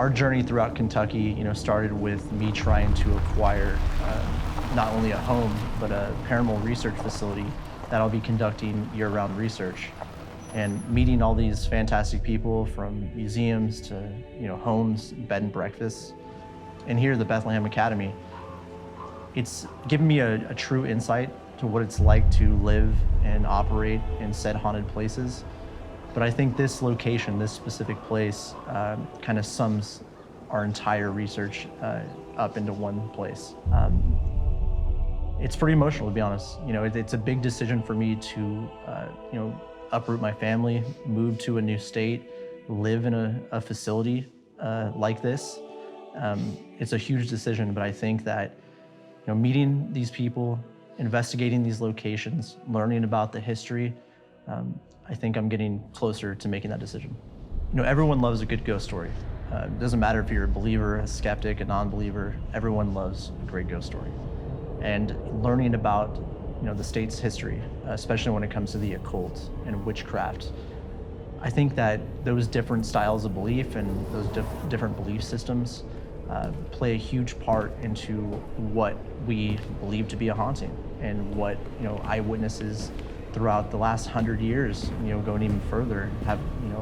S4: Our journey throughout Kentucky, started with me trying to acquire not only a home, but a paranormal research facility that I'll be conducting year-round research. And meeting all these fantastic people from museums to homes, bed and breakfasts, and here at the Bethlehem Academy, it's given me a true insight to what it's like to live and operate in said haunted places. But I think this location, this specific place, kind of sums our entire research up into one place. It's pretty emotional, to be honest. It's a big decision for me to, uproot my family, move to a new state, live in a facility like this. It's a huge decision, but I think that, meeting these people, investigating these locations, learning about the history, I think I'm getting closer to making that decision. Everyone loves a good ghost story. It doesn't matter if you're a believer, a skeptic, a non-believer, everyone loves a great ghost story. And learning about the state's history, especially when it comes to the occult and witchcraft, I think that those different styles of belief and those different belief systems play a huge part into what we believe to be a haunting and what eyewitnesses throughout the last 100 years, going even further, have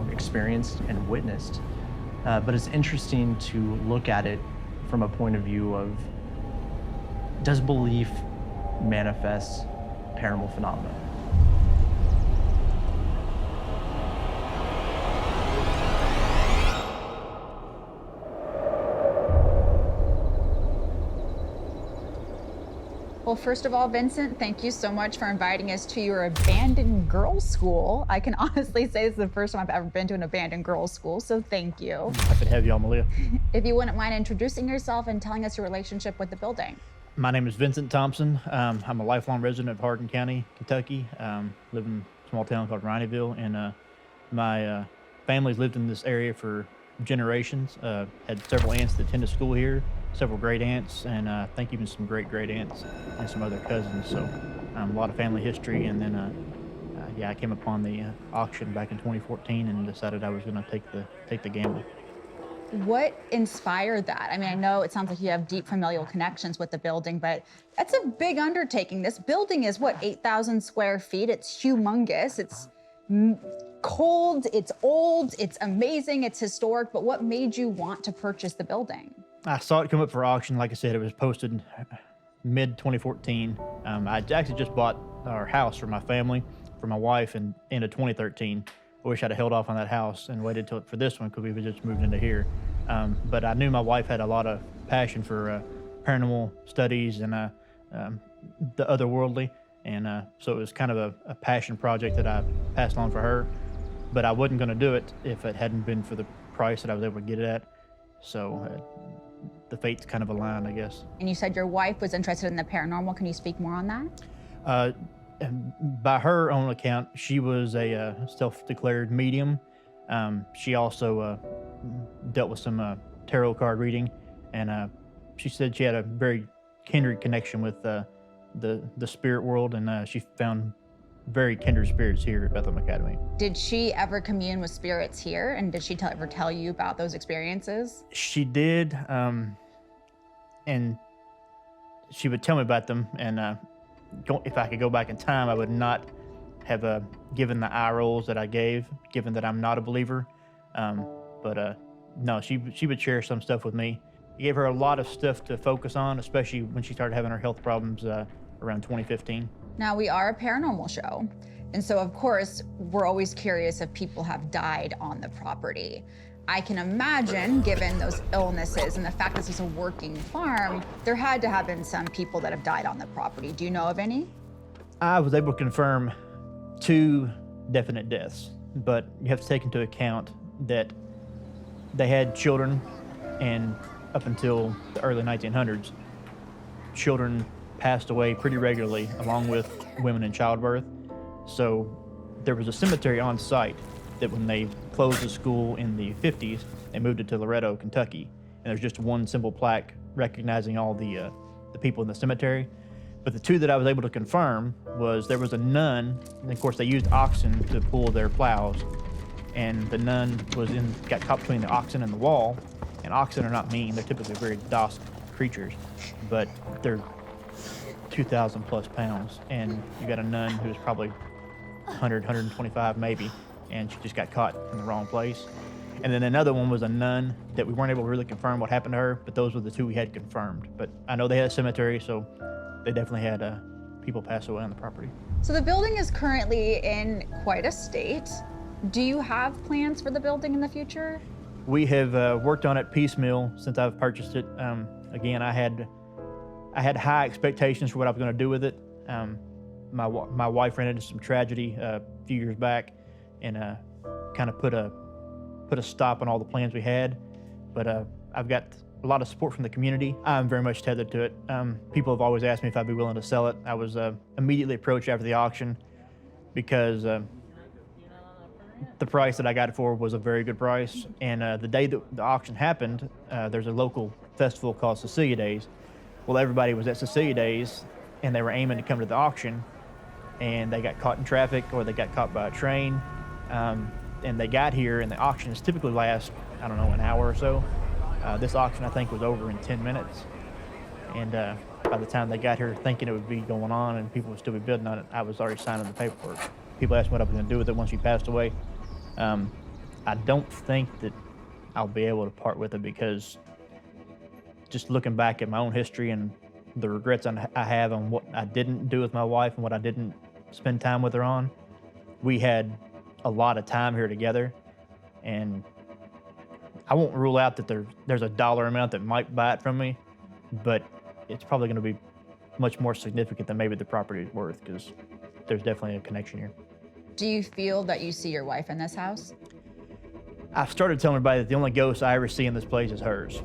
S4: experienced and witnessed. But it's interesting to look at it from a point of view of, does belief manifest paranormal phenomena?
S2: Well, first of all, Vincent, thank you so much for inviting us to your abandoned girls' school. I can honestly say this is the first time I've ever been to an abandoned girls' school, so thank you.
S21: Happy to have you on, Malia.
S2: If you wouldn't mind introducing yourself and telling us your relationship with the building.
S21: My name is Vincent Thompson. I'm a lifelong resident of Hardin County, Kentucky. Live in a small town called Rineyville, and my family's lived in this area for generations. Had several aunts that attended school here, several great aunts, and I think even some great aunts and some other cousins. So a lot of family history. And then I came upon the auction back in 2014 and decided I was going to take the gamble.
S2: What inspired that? I mean, I know it sounds like you have deep familial connections with the building, but that's a big undertaking. This building is what, 8,000 square feet? It's humongous. It's cold, it's old, it's amazing, it's historic, but what made you want to purchase the building?
S21: I saw it come up for auction. Like I said, it was posted mid-2014. I actually just bought our house for my family, for my wife, in end of 2013. I wish I'd have held off on that house and waited till for this one because we were just moving into here. But I knew my wife had a lot of passion for paranormal studies and the otherworldly. And so it was kind of a passion project that I passed on for her. But I wasn't going to do it if it hadn't been for the price that I was able to get it at. So the fates kind of aligned, I guess.
S2: And you said your wife was interested in the paranormal. Can you speak more on that?
S21: By her own account, she was a self-declared medium. She also dealt with some tarot card reading, and she said she had a very kindred connection with the spirit world, and she found very kindred spirits here at Bethlehem Academy.
S2: Did she ever commune with spirits here, and did she ever tell you about those experiences?
S21: She did, and she would tell me about them, and if I could go back in time, I would not have given the eye rolls that I gave, given that I'm not a believer. But no, she would share some stuff with me. It gave her a lot of stuff to focus on, especially when she started having her health problems around 2015.
S2: Now, we are a paranormal show, and so of course, we're always curious if people have died on the property. I can imagine, given those illnesses and the fact this is a working farm, there had to have been some people that have died on the property. Do you know of any?
S21: I was able to confirm 2 definite deaths, but you have to take into account that they had children, and up until the early 1900s, children passed away pretty regularly, along with women in childbirth. So there was a cemetery on site that when they closed the school in the 50s, they moved it to Loretto, Kentucky. And there's just one simple plaque recognizing all the people in the cemetery. But the 2 that I was able to confirm was there was a nun, and of course they used oxen to pull their plows. And the nun got caught between the oxen and the wall, And oxen are not mean. They're typically very docile creatures, but they're 2,000 plus pounds. And you got a nun who's probably 100, 125 maybe, and she just got caught in the wrong place. And then another one was a nun that we weren't able to really confirm what happened to her, but those were the two we had confirmed. But I know they had a cemetery, so they definitely had people pass away on the property.
S5: So the building is currently in quite a state. Do you have plans for the building in the future?
S21: We have worked on it piecemeal since I've purchased it. Again, I had high expectations for what I was going to do with it. My wife ran into some tragedy a few years back, and kind of put a stop on all the plans we had. But I've got a lot of support from the community. I'm very much tethered to it. People have always asked me if I'd be willing to sell it. I was immediately approached after the auction because the price that I got it for was a very good price. And the day that the auction happened, there's a local festival called Cecilia Days. Well, everybody was at Cecilia Days, and they were aiming to come to the auction, and they got caught in traffic or they got caught by a train. And they got here, and the auctions typically last, I don't know, an hour or so. This auction, I think, was over in 10 minutes. And by the time they got here thinking it would be going on and people would still be bidding on it, I was already signing the paperwork. People asked me what I was going to do with it once she passed away. I don't think that I'll be able to part with it because just looking back at my own history and the regrets I have on what I didn't do with my wife and what I didn't spend time with her on, we had a lot of time here together, and I won't rule out that there's a dollar amount that might buy it from me, but it's probably going to be much more significant than maybe the property is worth because there's definitely a connection here.
S5: Do you feel that you see your wife in this house?
S21: I've started telling everybody that the only ghost I ever see in this place is hers,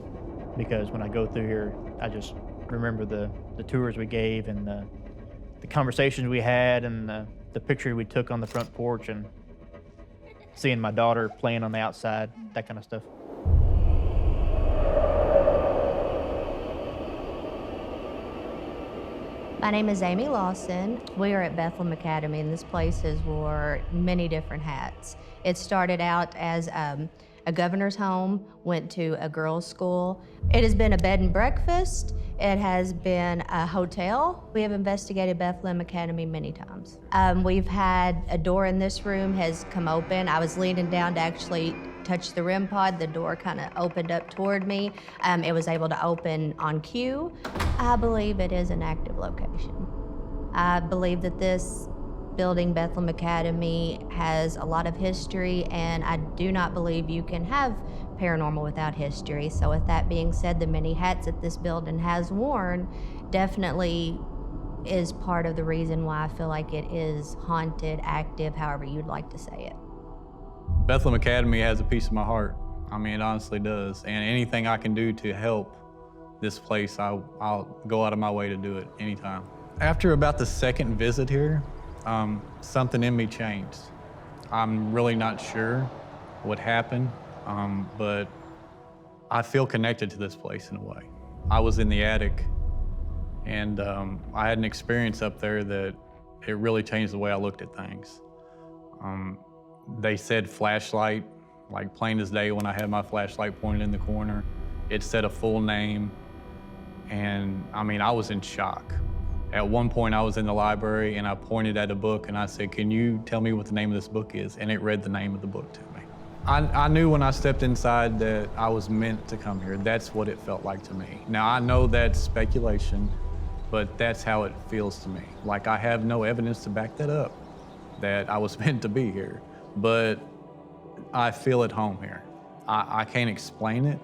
S21: because when I go through here, I just remember the tours we gave and the conversations we had and the picture we took on the front porch and seeing my daughter playing on the outside, that kind of stuff.
S19: My name is Amy Lawson. We are at Bethlehem Academy, and this place has wore many different hats. It started out as a governor's home, went to a girls' school. It has been a bed and breakfast. It has been a hotel. We have investigated Bethlehem Academy many times. We've had a door in this room has come open. I was leaning down to actually touch the REM pod. The door kind of opened up toward me. It was able to open on cue. I believe it is an active location. I believe that this building, Bethlehem Academy, has a lot of history, and I do not believe you can have paranormal without history. So with that being said, the many hats that this building has worn definitely is part of the reason why I feel like it is haunted, active, however you'd like to say it.
S3: Bethlehem Academy has a piece of my heart. I mean, it honestly does. And anything I can do to help this place, I'll go out of my way to do it anytime. After about the second visit here, something in me changed. I'm really not sure what happened, but I feel connected to this place in a way. I was in the attic, and I had an experience up there that it really changed the way I looked at things. They said flashlight, like plain as day when I had my flashlight pointed in the corner. It said a full name, and I mean, I was in shock. At one point, I was in the library and I pointed at a book and I said, "Can you tell me what the name of this book is?" And it read the name of the book to me. I knew when I stepped inside that I was meant to come here. That's what it felt like to me. Now, I know that's speculation, but that's how it feels to me. Like, I have no evidence to back that up, that I was meant to be here. But I feel at home here. I can't explain it.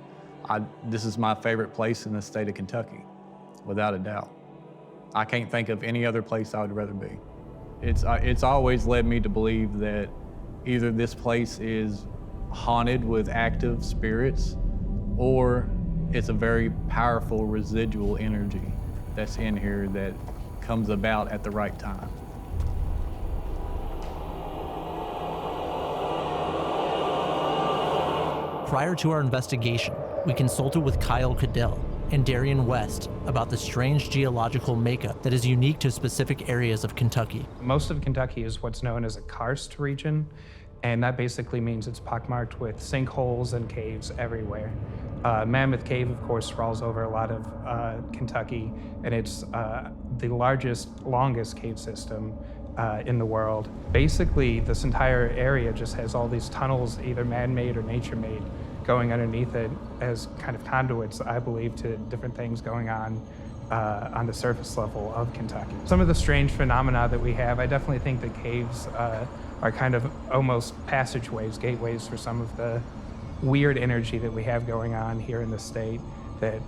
S3: This is my favorite place in the state of Kentucky, without a doubt. I can't think of any other place I would rather be. It's always led me to believe that either this place is haunted with active spirits, or it's a very powerful residual energy that's in here that comes about at the right time.
S16: Prior to our investigation, we consulted with Kyle Cadell and Darian West about the strange geological makeup that is unique to specific areas of Kentucky.
S22: Most of Kentucky is what's known as a karst region,
S8: and that basically means it's pockmarked with sinkholes and caves everywhere. Mammoth Cave, of course, sprawls over a lot of Kentucky, and it's the longest cave system in the world. Basically, this entire area just has all these tunnels, either man-made or nature-made, going underneath it as kind of conduits, I believe, to different things going on the surface level of Kentucky. Some of the strange phenomena that we have, I definitely think that caves are kind of almost passageways, gateways for some of the weird energy that we have going on here in the state that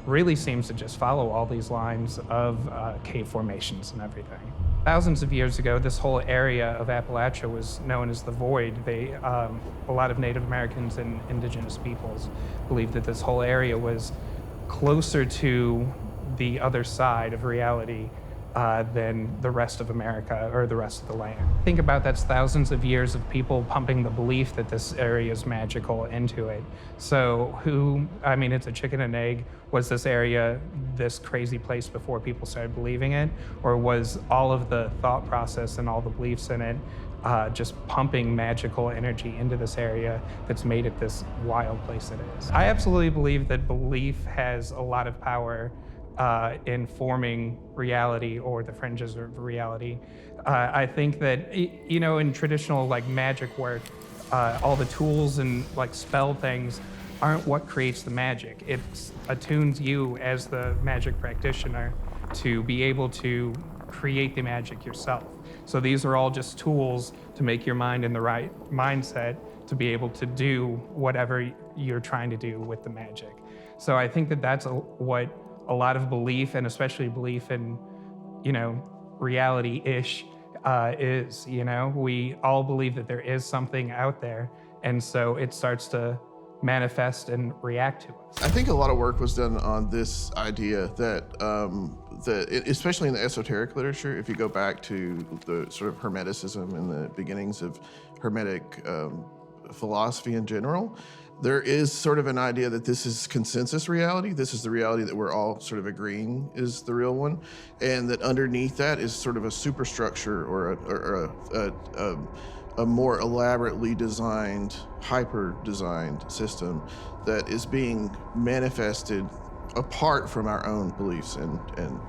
S8: really seems to just follow all these lines of cave formations and everything. Thousands of years ago, this whole area of Appalachia was known as the Void. A lot of Native Americans and indigenous peoples believed that this whole area was closer to the other side of reality than the rest of America or the rest of the land. Think about that's thousands of years of people pumping the belief that this area is magical into it. So it's a chicken and egg. Was this area this crazy place before people started believing it? Or was all of the thought process and all the beliefs in it just pumping magical energy into this area that's made it this wild place it is? I absolutely believe that belief has a lot of power in forming reality or the fringes of reality. I think that, in traditional magic work, all the tools and spell things aren't what creates the magic. It attunes you as the magic practitioner to be able to create the magic yourself. So these are all just tools to make your mind in the right mindset to be able to do whatever you're trying to do with the magic. So I think that that's what a lot of belief, and especially belief in, reality-ish is, We all believe that there is something out there, and so it starts to manifest and react to us.
S20: I think a lot of work was done on this idea that, especially in the esoteric literature, if you go back to the sort of Hermeticism and the beginnings of Hermetic philosophy in general, there is sort of an idea that this is consensus reality. This is the reality that we're all sort of agreeing is the real one, and that underneath that is sort of a superstructure or a more elaborately designed, hyper-designed system that is being manifested apart from our own beliefs and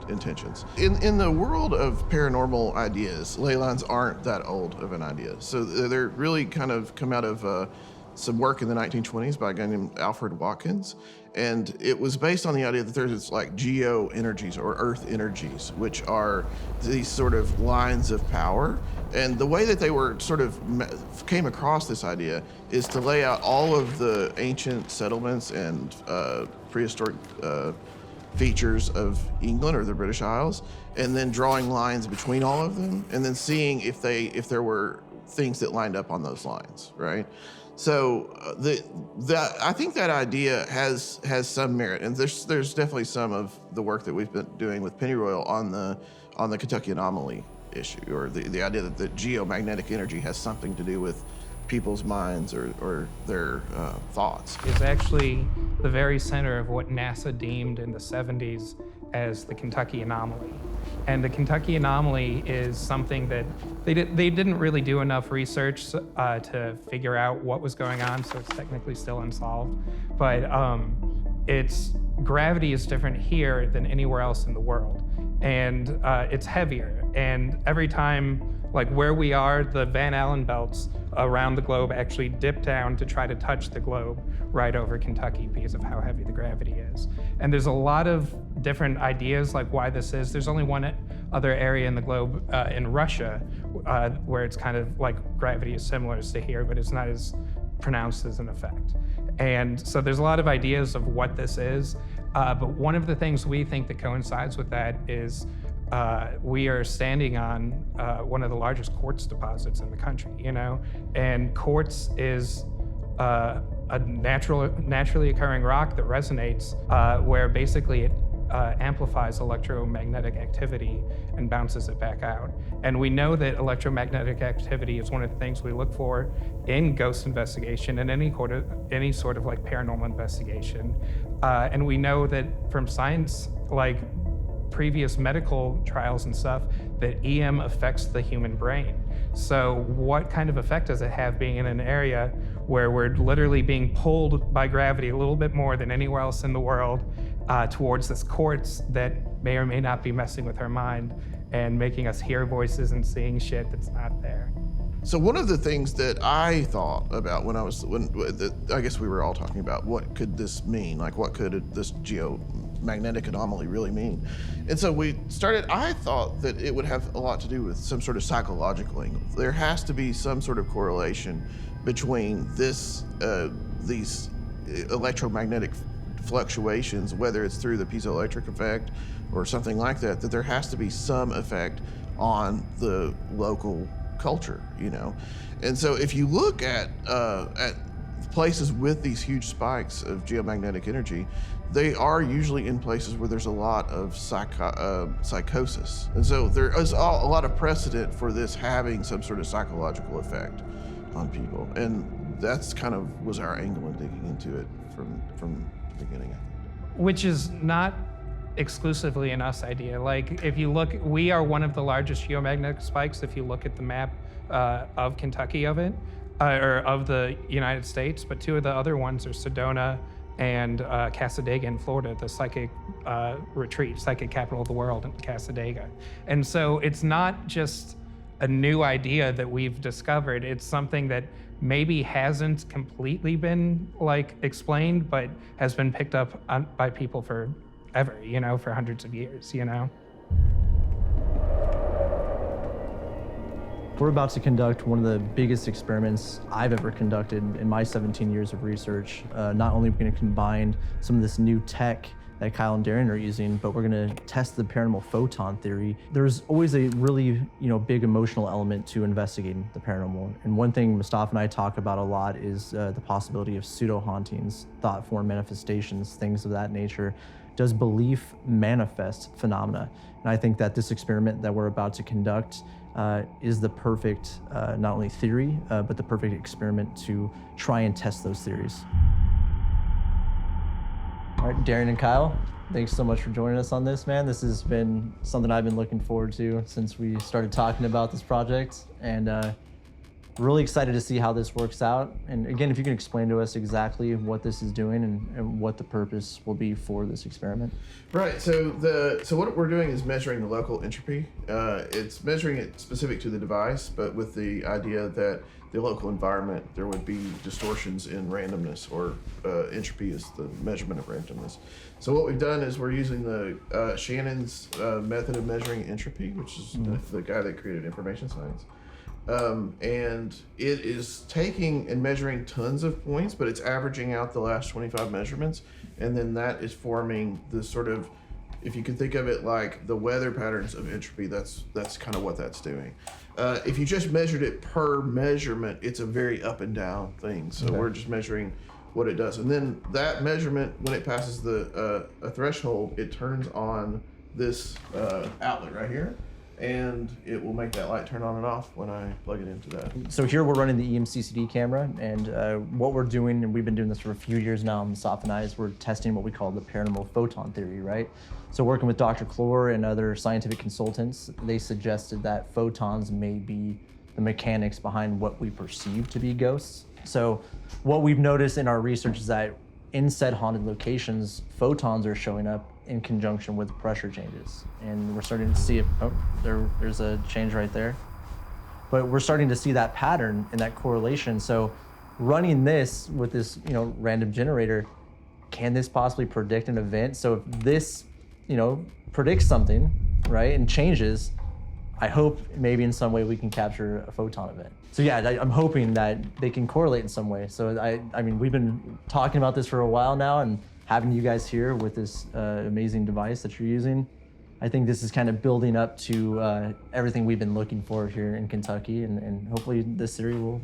S20: intentions. In the world of paranormal ideas, ley lines aren't that old of an idea. So they're really kind of come out of some work in the 1920s by a guy named Alfred Watkins. And it was based on the idea that there's geo energies or earth energies, which are these sort of lines of power. And the way that they were sort of came across this idea is to lay out all of the ancient settlements and prehistoric features of England or the British Isles, and then drawing lines between all of them, and then seeing if there were things that lined up on those lines, right? So I think that idea has some merit, and there's definitely some of the work that we've been doing with Pennyroyal on the Kentucky anomaly issue, or the idea that the geomagnetic energy has something to do with people's minds or their thoughts.
S8: Is actually the very center of what NASA deemed in the 70s as the Kentucky anomaly. And the Kentucky anomaly is something that they didn't really do enough research to figure out what was going on, so it's technically still unsolved. But its gravity is different here than anywhere else in the world. And it's heavier. And every time, where we are, the Van Allen belts around the globe actually dip down to try to touch the globe right over Kentucky because of how heavy the gravity is. And there's a lot of different ideas why this is. There's only one other area in the globe in Russia where it's kind of gravity is similar as to here, but it's not as pronounced as an effect. And so there's a lot of ideas of what this is, but one of the things we think that coincides with that is we are standing on one of the largest quartz deposits in the country, and quartz is a naturally occurring rock that resonates, where basically it amplifies electromagnetic activity and bounces it back out. And we know that electromagnetic activity is one of the things we look for in ghost investigation and any sort of paranormal investigation. And we know that from science,
S7: previous medical trials and stuff that EM affects the human brain. So what kind of effect does it have being in an area where we're literally being pulled by gravity a little bit more than anywhere else in the world towards this quartz that may or may not be messing with our mind and making us hear voices and seeing shit that's not there.
S20: So one of the things that I thought about I guess we were all talking about what could this mean? Like what could this geomagnetic anomaly really mean? And so I thought that it would have a lot to do with some sort of psychological angle. There has to be some sort of correlation between these electromagnetic fluctuations, whether it's through the piezoelectric effect or something like that, that there has to be some effect on the local culture, you know? And so if you look at places with these huge spikes of geomagnetic energy, they are usually in places where there's a lot of psychosis. And so there is a lot of precedent for this having some sort of psychological effect on people. And that's kind of was our angle in digging into it from the beginning.
S7: Which is not exclusively an us idea. Like if you look, we are one of the largest geomagnetic spikes if you look at the map of Kentucky of it, or of the United States, but two of the other ones are Sedona and Cassadaga in Florida, the psychic retreat, psychic capital of the world in Cassadaga. And so it's not just a new idea that we've discovered, it's something that maybe hasn't completely been like explained, but has been picked up by people forever, you know, for hundreds of years, you know?
S4: We're about to conduct one of the biggest experiments I've ever conducted in my 17 years of research. Not only are we going to combine some of this new tech that Kyle and Darren are using, but we're going to test the paranormal photon theory. There's always a really, big emotional element to investigating the paranormal. And one thing Mustafa and I talk about a lot is the possibility of pseudo-hauntings, thought form manifestations, things of that nature. Does belief manifest phenomena? And I think that this experiment that we're about to conduct is the perfect, not only theory, but the perfect experiment to try and test those theories. All right, Darren and Kyle, thanks so much for joining us on this, man. This has been something I've been looking forward to since we started talking about this project, and really excited to see how this works out. And again, if you can explain to us exactly what this is doing and what the purpose will be for this experiment.
S20: Right, so what we're doing is measuring the local entropy. It's measuring it specific to the device, but with the idea that the local environment, there would be distortions in randomness, or entropy is the measurement of randomness. So what we've done is we're using the Shannon's method of measuring entropy, which is the guy that created information science. And it is taking and measuring tons of points, but it's averaging out the last 25 measurements. And then that is forming this sort of, if you can think of it like the weather patterns of entropy, that's kind of what that's doing. If you just measured it per measurement, it's a very up and down thing. So we're just measuring what it does. And then that measurement, when it passes a threshold, it turns on this outlet right here. And it will make that light turn on and off when I plug it into that.
S4: So here we're running the EMCCD camera, and what we're doing, and we've been doing this for a few years now, Mustafa and I, is we're testing what we call the paranormal photon theory, right? So working with Dr. Clore and other scientific consultants, they suggested that photons may be the mechanics behind what we perceive to be ghosts. So what we've noticed in our research is that in said haunted locations, photons are showing up in conjunction with pressure changes. And we're starting to see it, there's a change right there. But we're starting to see that pattern and that correlation. So running this with this, random generator, can this possibly predict an event? So if this, predicts something, right, and changes, I hope maybe in some way we can capture a photon event. So yeah, I'm hoping that they can correlate in some way. So I mean, we've been talking about this for a while now, and having you guys here with this amazing device that you're using, I think this is kind of building up to everything we've been looking for here in Kentucky, and hopefully this theory will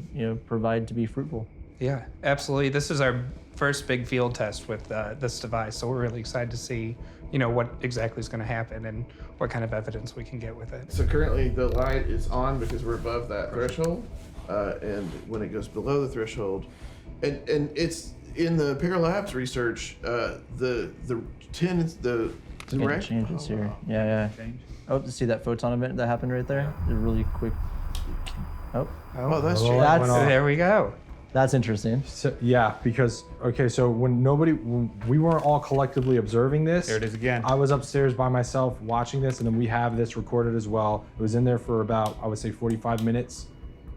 S4: provide to be fruitful.
S7: Yeah, absolutely. This is our first big field test with this device, so we're really excited to see what exactly is going to happen and what kind of evidence we can get with it.
S20: So currently the light is on because we're above that threshold, and when it goes below the threshold, and it's in the Paralabs research, the
S4: Getting
S20: right?
S4: changes
S20: Oh,
S4: here.
S20: wow.
S4: Yeah. Oh, see that photon event that happened right there? A really quick. Oh.
S20: Oh, that's
S6: Oh,
S20: true.
S6: that went off.
S7: There we go.
S4: That's interesting.
S6: So, yeah, because so when we weren't all collectively observing this.
S9: There it is again.
S6: I was upstairs by myself watching this, and then we have this recorded as well. It was in there for about, I would say, 45 minutes.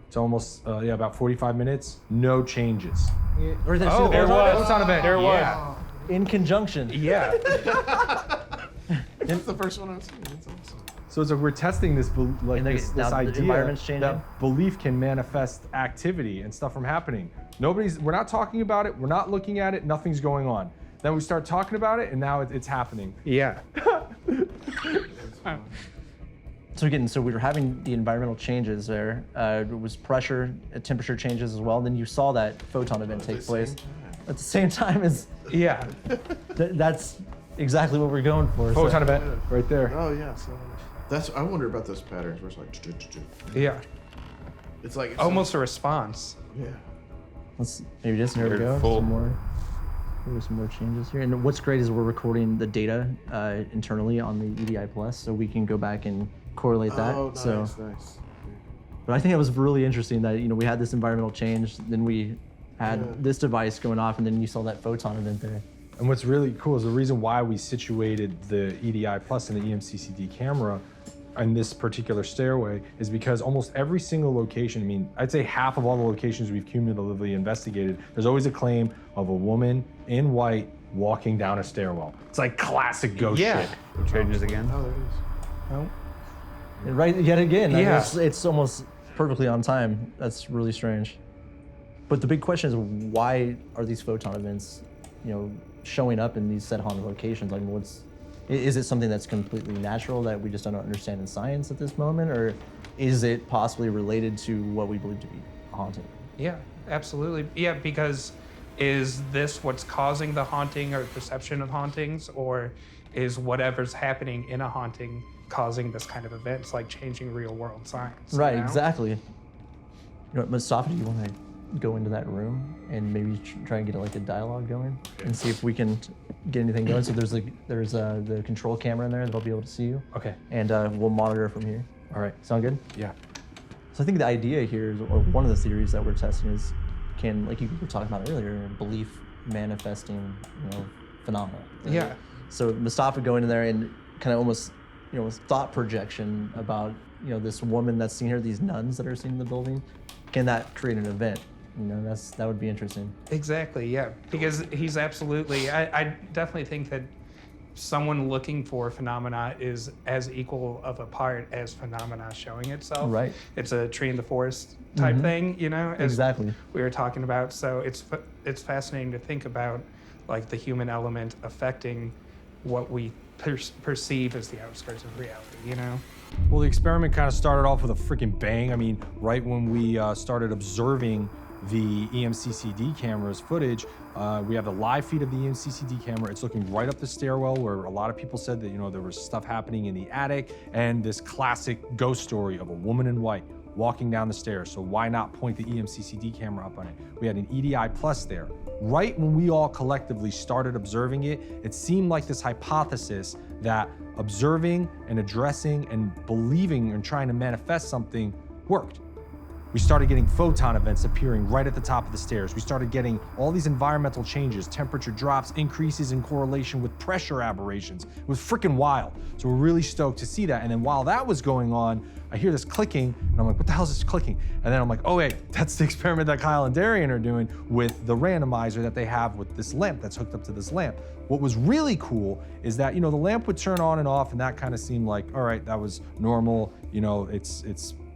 S6: It's almost about 45 minutes. No changes.
S4: Right there,
S6: Oh,
S4: see the
S6: there
S4: photon?
S6: was. Photon event.
S7: There
S6: Yeah.
S4: In conjunction.
S6: Yeah.
S20: That's the first one I've seen. That's awesome.
S6: So it's like we're testing this, this
S4: now the
S6: idea
S4: environment's changing?
S6: that belief can manifest activity and stuff from happening. We're not talking about it. We're not looking at it. Nothing's going on. Then we start talking about it, and now it's happening.
S7: Yeah.
S4: So we were having the environmental changes there. It was pressure, temperature changes as well. Then you saw that photon event take place at the same time as.
S7: Yeah.
S4: That's exactly what we're going for.
S6: Photon event, right there.
S20: Oh yeah. So I wonder about those patterns where it's like.
S7: Yeah.
S20: It's like
S7: Almost a response.
S20: Yeah.
S4: Let's maybe just there we
S9: Very
S4: go.
S9: full.
S4: Some more. There's some more changes here. And what's great is we're recording the data internally on the EDI Plus, so we can go back and correlate that.
S20: Oh, nice,
S4: so,
S20: nice.
S4: but I think it was really interesting that we had this environmental change, then we had this device going off, and then you saw that photon event there.
S6: And what's really cool is the reason why we situated the EDI Plus and the EMCCD camera in this particular stairway is because almost every single location, I'd say half of all the locations we've cumulatively investigated, there's always a claim of a woman in white walking down a stairwell. It's like classic ghost shit.
S9: It changes again.
S20: Oh, there it is.
S7: Oh.
S4: And right yet again,
S7: Yeah.
S4: it's almost perfectly on time. That's really strange. But the big question is, why are these photon events, showing up in these said haunted locations? Like, is it something that's completely natural that we just don't understand in science at this moment, or is it possibly related to what we believe to be haunted?
S7: Yeah, absolutely. Yeah, because is this what's causing the haunting or perception of hauntings, or is whatever's happening in a haunting causing this kind of events, like changing real world science?
S4: Right, exactly. Mustafa, do you want to go into that room and maybe try and get a dialogue going and see if we can get anything going? So there's the control camera in there that'll be able to see you.
S6: Okay.
S4: And we'll monitor from here.
S6: All right.
S4: Sound good?
S6: Yeah.
S4: So I think the idea here, or one of the theories that we're testing is, like you were talking about earlier, belief manifesting, phenomena.
S7: Yeah.
S4: So Mustafa going in there and kind of almost, thought projection about, this woman that's seen here, these nuns that are seen in the building. Can that create an event? That would be interesting.
S7: Exactly, yeah. Because he's absolutely, I definitely think that someone looking for phenomena is as equal of a part as phenomena showing itself.
S4: Right.
S7: It's a tree in the forest type thing, as
S4: Exactly.
S7: we were talking about. So it's fascinating to think about the human element affecting what we perceive as the outskirts of reality,
S6: Well, the experiment kind of started off with a freaking bang. Right when we started observing the EMCCD camera's footage, we have the live feed of the EMCCD camera. It's looking right up the stairwell where a lot of people said that, there was stuff happening in the attic, and this classic ghost story of a woman in white walking down the stairs. So why not point the EMCCD camera up on it? We had an EDI Plus there. Right when we all collectively started observing it, it seemed like this hypothesis that observing and addressing and believing and trying to manifest something worked. We started getting photon events appearing right at the top of the stairs. We started getting all these environmental changes, temperature drops, increases in correlation with pressure aberrations. It was freaking wild. So we're really stoked to see that. And then while that was going on, I hear this clicking, and I'm like, what the hell is this clicking? And then I'm like, oh wait, that's the experiment that Kyle and Darian are doing with the randomizer that they have with this lamp that's hooked up to this lamp. What was really cool is that, the lamp would turn on and off, and that kind of seemed like, all right, that was normal. It's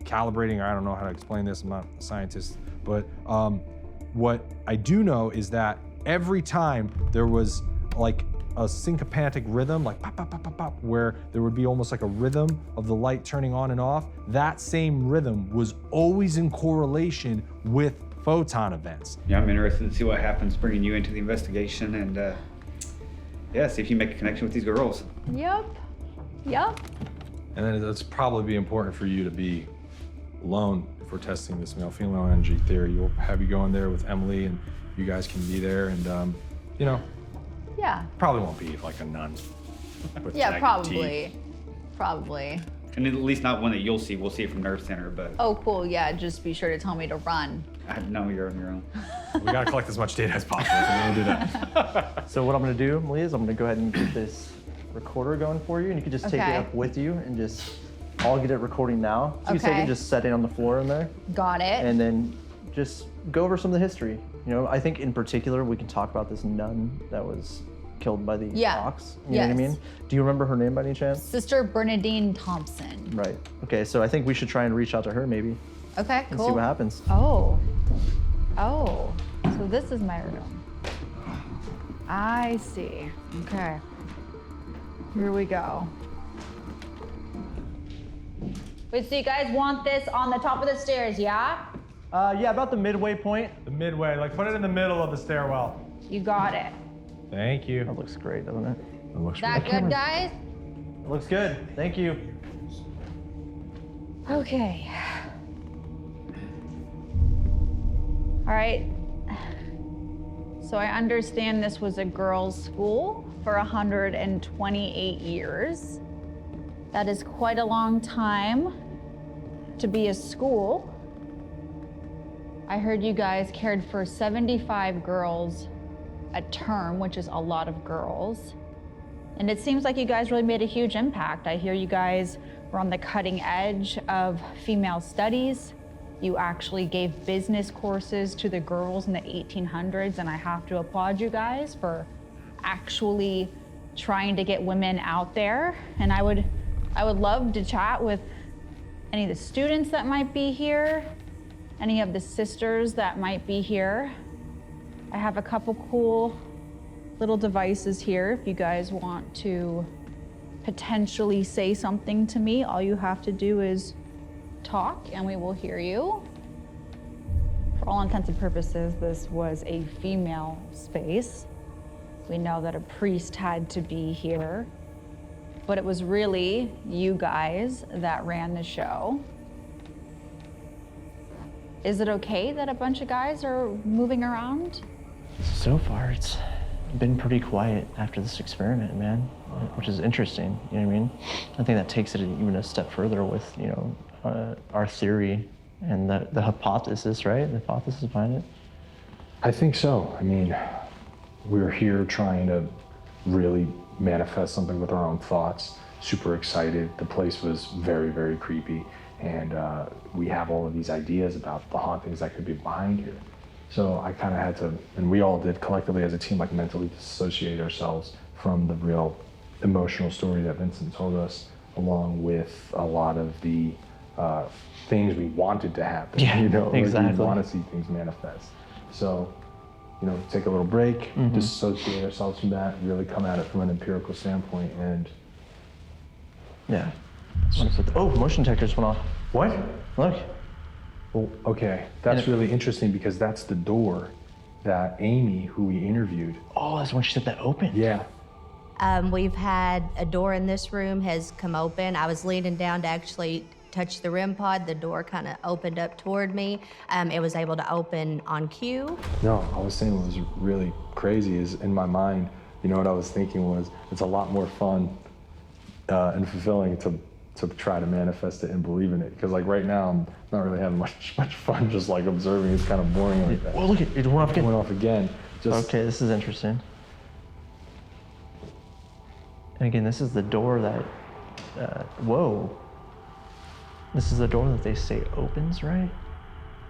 S6: calibrating, or I don't know how to explain this, I'm not a scientist, but what I do know is that every time there was a syncopantic rhythm, like pop, pop, pop, pop, pop, where there would be almost like a rhythm of the light turning on and off, that same rhythm was always in correlation with photon events.
S9: Yeah, I'm interested to see what happens bringing you into the investigation and see if you make a connection with these girls.
S10: Yep.
S6: And then it's probably be important for you to be alone if we're testing this male female energy theory. We'll have you go in there with Emily, and you guys can be there, and
S10: Yeah.
S6: probably won't be like a nun.
S11: with
S2: Yeah,
S11: jagged teeth.
S2: probably. Probably.
S11: And at least not one that you'll see. We'll see it from Nerve Center, but
S2: Oh, cool. Yeah, just be sure to tell me to run.
S11: I know you're on your own.
S6: We gotta collect as much data as possible, so we'll do that.
S4: So what I'm gonna do, Malia, is I'm gonna go ahead and get this recorder going for you, and you can just take
S2: Okay.
S4: it up with you and just, I'll get it recording now. So you can take
S2: Okay.
S4: it, just set it on the floor in there,
S2: Got it.
S4: and then just go over some of the history. You know, I think in particular we can talk about this nun that was killed by the
S2: Yeah.
S4: fox. You know what I
S2: Yes.
S4: mean? Do you remember her name by any chance?
S2: Sister Bernadine Thompson.
S4: Right. Okay, so I think we should try and reach out to her maybe
S2: Okay,
S4: and
S2: cool.
S4: see what happens.
S2: Oh. Oh. So this is my room. I see. Okay. Here we go. Wait, so you guys want this on the top of the stairs, yeah?
S4: Yeah, about the midway point.
S6: The midway, like put it in the middle of the stairwell.
S2: You got it.
S6: Thank you.
S4: That looks great, doesn't it?
S6: It looks
S2: That good, guys?
S4: It looks good. Thank you.
S2: Okay. All right. So I understand this was a girls' school for 128 years. That is quite a long time to be a school. I heard you guys cared for 75 girls a term, which is a lot of girls. And it seems like you guys really made a huge impact. I hear you guys were on the cutting edge of female studies. You actually gave business courses to the girls in the 1800s, and I have to applaud you guys for actually trying to get women out there. And I would love to chat with any of the students that might be here, any of the sisters that might be here. I have a couple cool little devices here if you guys want to potentially say something to me. All you have to do is talk and we will hear you. For all intents and purposes, this was a female space. We know that a priest had to be here, but it was really you guys that ran the show. Is it okay that a bunch of guys are moving around?
S4: So far, it's been pretty quiet after this experiment, man, which is interesting. You know what I mean? I think that takes it even a step further with, you know, our theory and the hypothesis, right? The hypothesis behind it.
S6: I think so. I mean, we're here trying to really manifest something with our own thoughts. Super excited. The place was very, very creepy. And we have all of these ideas about the hauntings that could be behind here. So I kind of had to, and we all did collectively as a team, like mentally dissociate ourselves from the real emotional story that Vincent told us, along with a lot of the things we wanted to happen.
S4: Yeah,
S6: you know,
S4: exactly.
S6: Like we want to see things manifest. So, you know, take a little break, dissociate ourselves from that, really come at it from an empirical standpoint, and
S4: yeah. Oh, motion detectors went off.
S6: What?
S4: Look.
S6: Well, okay, that's really interesting because that's the door that Amy, who we interviewed.
S4: Oh, that's when she said that open.
S6: Yeah.
S19: We've had a door in this room has come open. I was leaning down to actually touch the REM pod. The door kind of opened up toward me. It was able to open on cue.
S6: No, I was saying what was really crazy is in my mind, you know what I was thinking was it's a lot more fun and fulfilling to try to manifest it and believe in it. Because like right now, I'm not really having much fun just like observing. It's kind of boring like that.
S4: Oh, look, it went off again.
S6: It went off again. Just,
S4: okay, this is interesting. And again, this is the door that, whoa. This is the door that they say opens, right?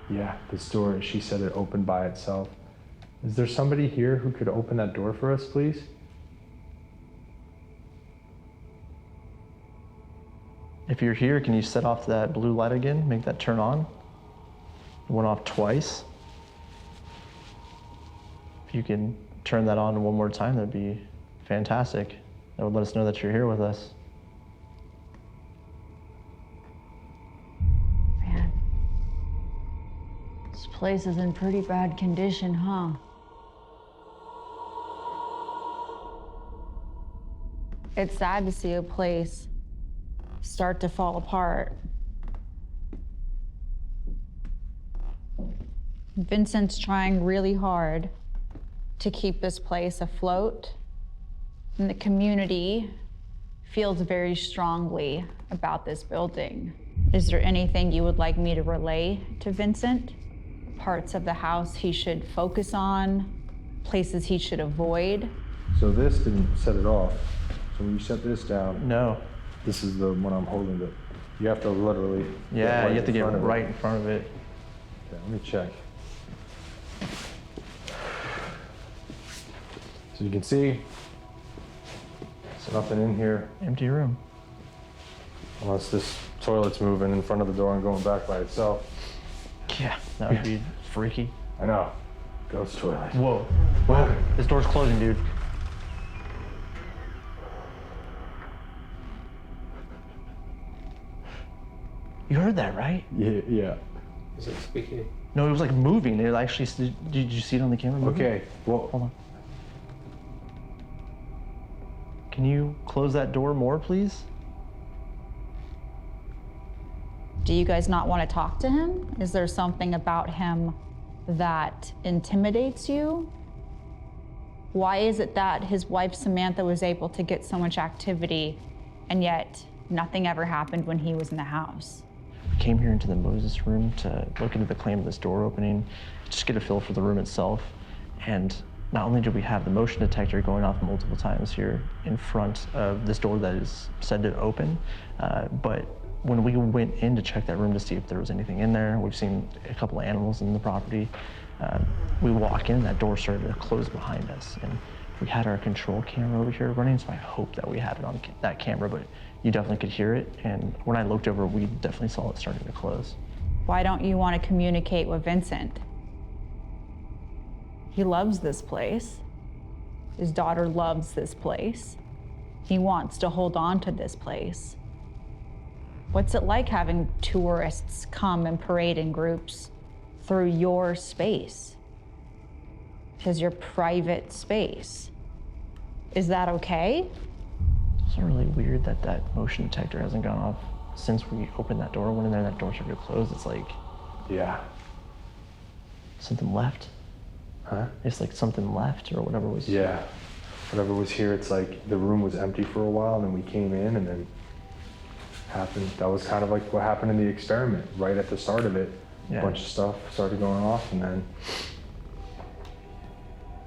S6: Yeah, this door, she said it opened by itself. Is there somebody here who could open that door for us, please?
S4: If you're here, can you set off that blue light again? Make that turn on? It went off twice. If you can turn that on one more time, that'd be fantastic. That would let us know that you're here with us.
S2: Man, this place is in pretty bad condition, huh? It's sad to see a place start to fall apart. Vincent's trying really hard to keep this place afloat, and the community
S5: feels very strongly about this building. Is there anything you would like me to relay to Vincent? Parts of the house he should focus on, places he should avoid?
S6: So this didn't set it off. So when you set this down,
S4: No.
S6: this is the one I'm holding. But you have to literally.
S4: Yeah, you have to get
S6: in front of it.
S4: right in front of it.
S6: Okay, let me check. So you can see, there's nothing in here.
S4: Empty room.
S6: Unless this toilet's moving in front of the door and going back by itself.
S4: Yeah, that would be freaky.
S6: I know. Ghost toilet.
S4: Whoa. Whoa. This door's closing, dude. You heard that, right?
S6: Yeah.
S1: Is it squeaky?
S4: No, it was like moving. It actually, did you see it on the camera moving?
S6: Okay, well.
S4: Hold on. Can you close that door more, please?
S5: Do you guys not want to talk to him? Is there something about him that intimidates you? Why is it that his wife Samantha was able to get so much activity and yet nothing ever happened when he was in the house?
S4: We came here into the Moses room to look into the claim of this door opening, just get a feel for the room itself. And not only did we have the motion detector going off multiple times here in front of this door that is said to open, but when we went in to check that room to see if there was anything in there, we've seen a couple of animals in the property. We walk in, that door started to close behind us. And we had our control camera over here running, so I hope that we had it on that camera, but you definitely could hear it. And when I looked over, we definitely saw it starting to close.
S5: Why don't you want to communicate with Vincent? He loves this place. His daughter loves this place. He wants to hold on to this place. What's it like having tourists come and parade in groups through your space? Because your private space. Is that okay?
S4: It's really weird that that motion detector hasn't gone off since we opened that door. Went in there, that door started to close. It's like,
S6: yeah,
S4: something left.
S6: Huh?
S4: It's like something left or whatever was.
S6: Yeah, whatever was here. It's like the room was empty for a while, and then we came in, and then happened. That was kind of like what happened in the experiment right at the start of it.
S4: Yeah.
S6: A bunch of stuff started going off, and then.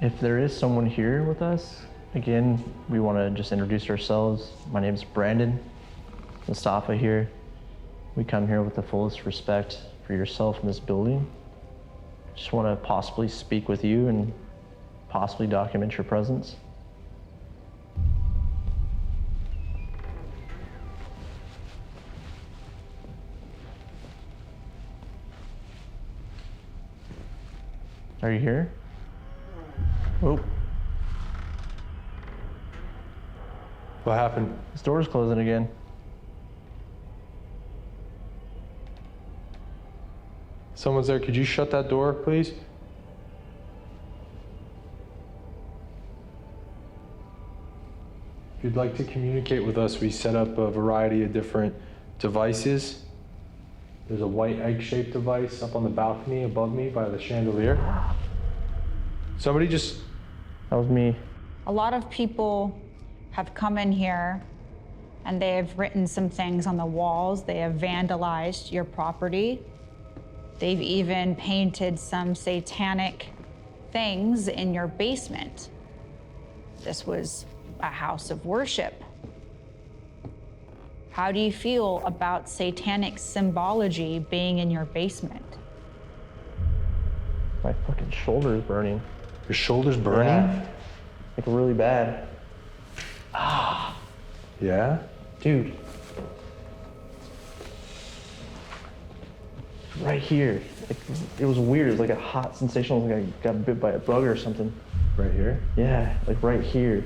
S4: If there is someone here with us, again, we want to just introduce ourselves. My name is Brandon. Mustafa here. We come here with the fullest respect for yourself in this building. Just want to possibly speak with you and possibly document your presence. Are you here? Oh.
S6: What happened?
S4: This door's closing again.
S6: Someone's there. Could you shut that door, please? If you'd like to communicate with us, we set up a variety of different devices. There's a white egg-shaped device up on the balcony above me by the chandelier. Somebody just...
S4: That was me.
S5: A lot of people have come in here and they have written some things on the walls. They have vandalized your property. They've even painted some satanic things in your basement. This was a house of worship. How do you feel about satanic symbology being in your basement?
S4: My fucking shoulder is burning.
S6: Your shoulder's burning?
S4: Yeah. Like really bad. Ah.
S6: Yeah?
S4: Dude. Right here. Like, it was weird. It was like a hot sensation. It was like I got bit by a bug or something.
S6: Right here?
S4: Yeah, like right here.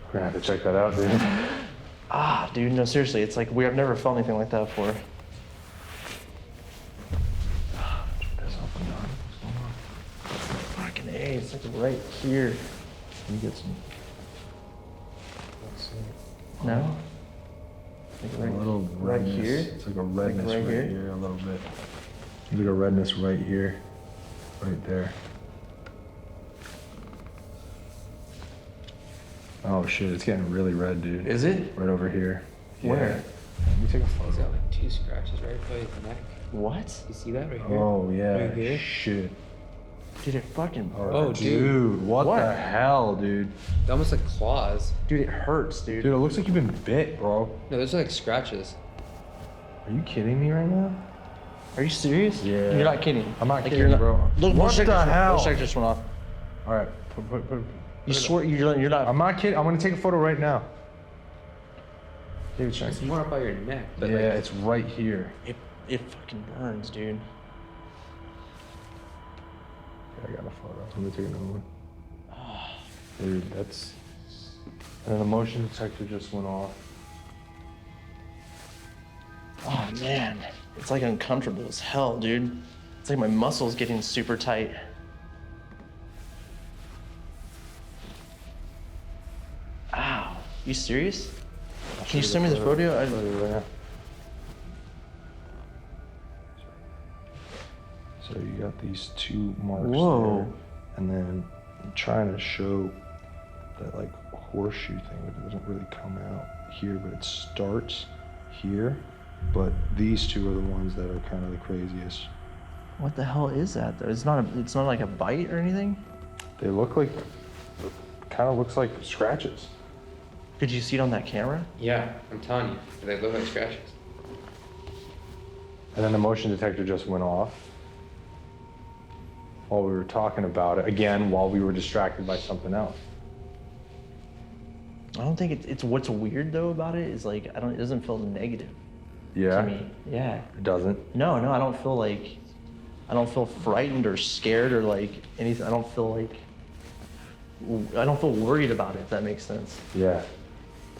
S6: We're gonna have to check that out, dude.
S4: Ah, dude, no, seriously. It's like I've never felt anything like that before. Fucking A, it's like right here.
S6: Can you get some?
S4: No? Like
S6: a little
S4: right
S6: redness.
S4: here?
S6: It's like a redness
S4: Like
S6: right,
S4: right
S6: here?
S4: here?
S6: A little bit. There's like a redness right here, right there. I Oh shit, it's getting really red, dude.
S1: Is it?
S6: Right over here.
S1: Where?
S6: Let me take a photo.
S1: He's got like 2 scratches right by his neck.
S4: What?
S1: You see that right here?
S6: Oh yeah.
S1: Right here?
S6: Shit.
S4: Dude, it fucking.
S1: Oh,
S6: dude. What the hell, dude?
S1: They're almost like claws.
S4: Dude, it hurts, dude.
S6: Dude, it looks like you've been bit, bro.
S1: No, those are like scratches.
S6: Are you kidding me right now?
S4: Are you serious?
S6: Yeah.
S4: You're not kidding.
S6: I'm not
S4: Like,
S6: kidding,
S4: you're not-
S6: bro.
S4: Look,
S6: What the hell?
S4: Let's check this one off.
S6: All right.
S4: You swear you're not.
S6: I'm not kidding. I'm gonna take a photo right now. David,
S1: It's more up by your neck. But
S6: yeah,
S1: like,
S6: it's right here.
S4: It fucking burns, dude.
S6: I got a photo. Let me take another one. Dude, that's. And the motion detector just went off.
S4: Oh man, it's like uncomfortable as hell, dude. It's like my muscles getting super tight. Ow, you serious? Can you send me the photo?
S6: So you got these 2 marks
S4: Whoa.
S6: there, and then I'm trying to show that like horseshoe thing, but it doesn't really come out here, but it starts here. But these 2 are the ones that are kind of the craziest.
S4: What the hell is that though? It's not like a bite or anything?
S6: They look like, kind of looks like scratches.
S4: Could you see it on that camera?
S1: yeah, I'm telling you, they look like scratches.
S6: And then the motion detector just went off while we were talking about it, again, while we were distracted by something else.
S4: I don't think it's what's weird though about it is like it doesn't feel negative
S6: Yeah?
S4: to me. Yeah.
S6: It doesn't?
S4: No, I don't feel frightened or scared or like anything. I don't feel worried about it, if that makes sense.
S6: Yeah.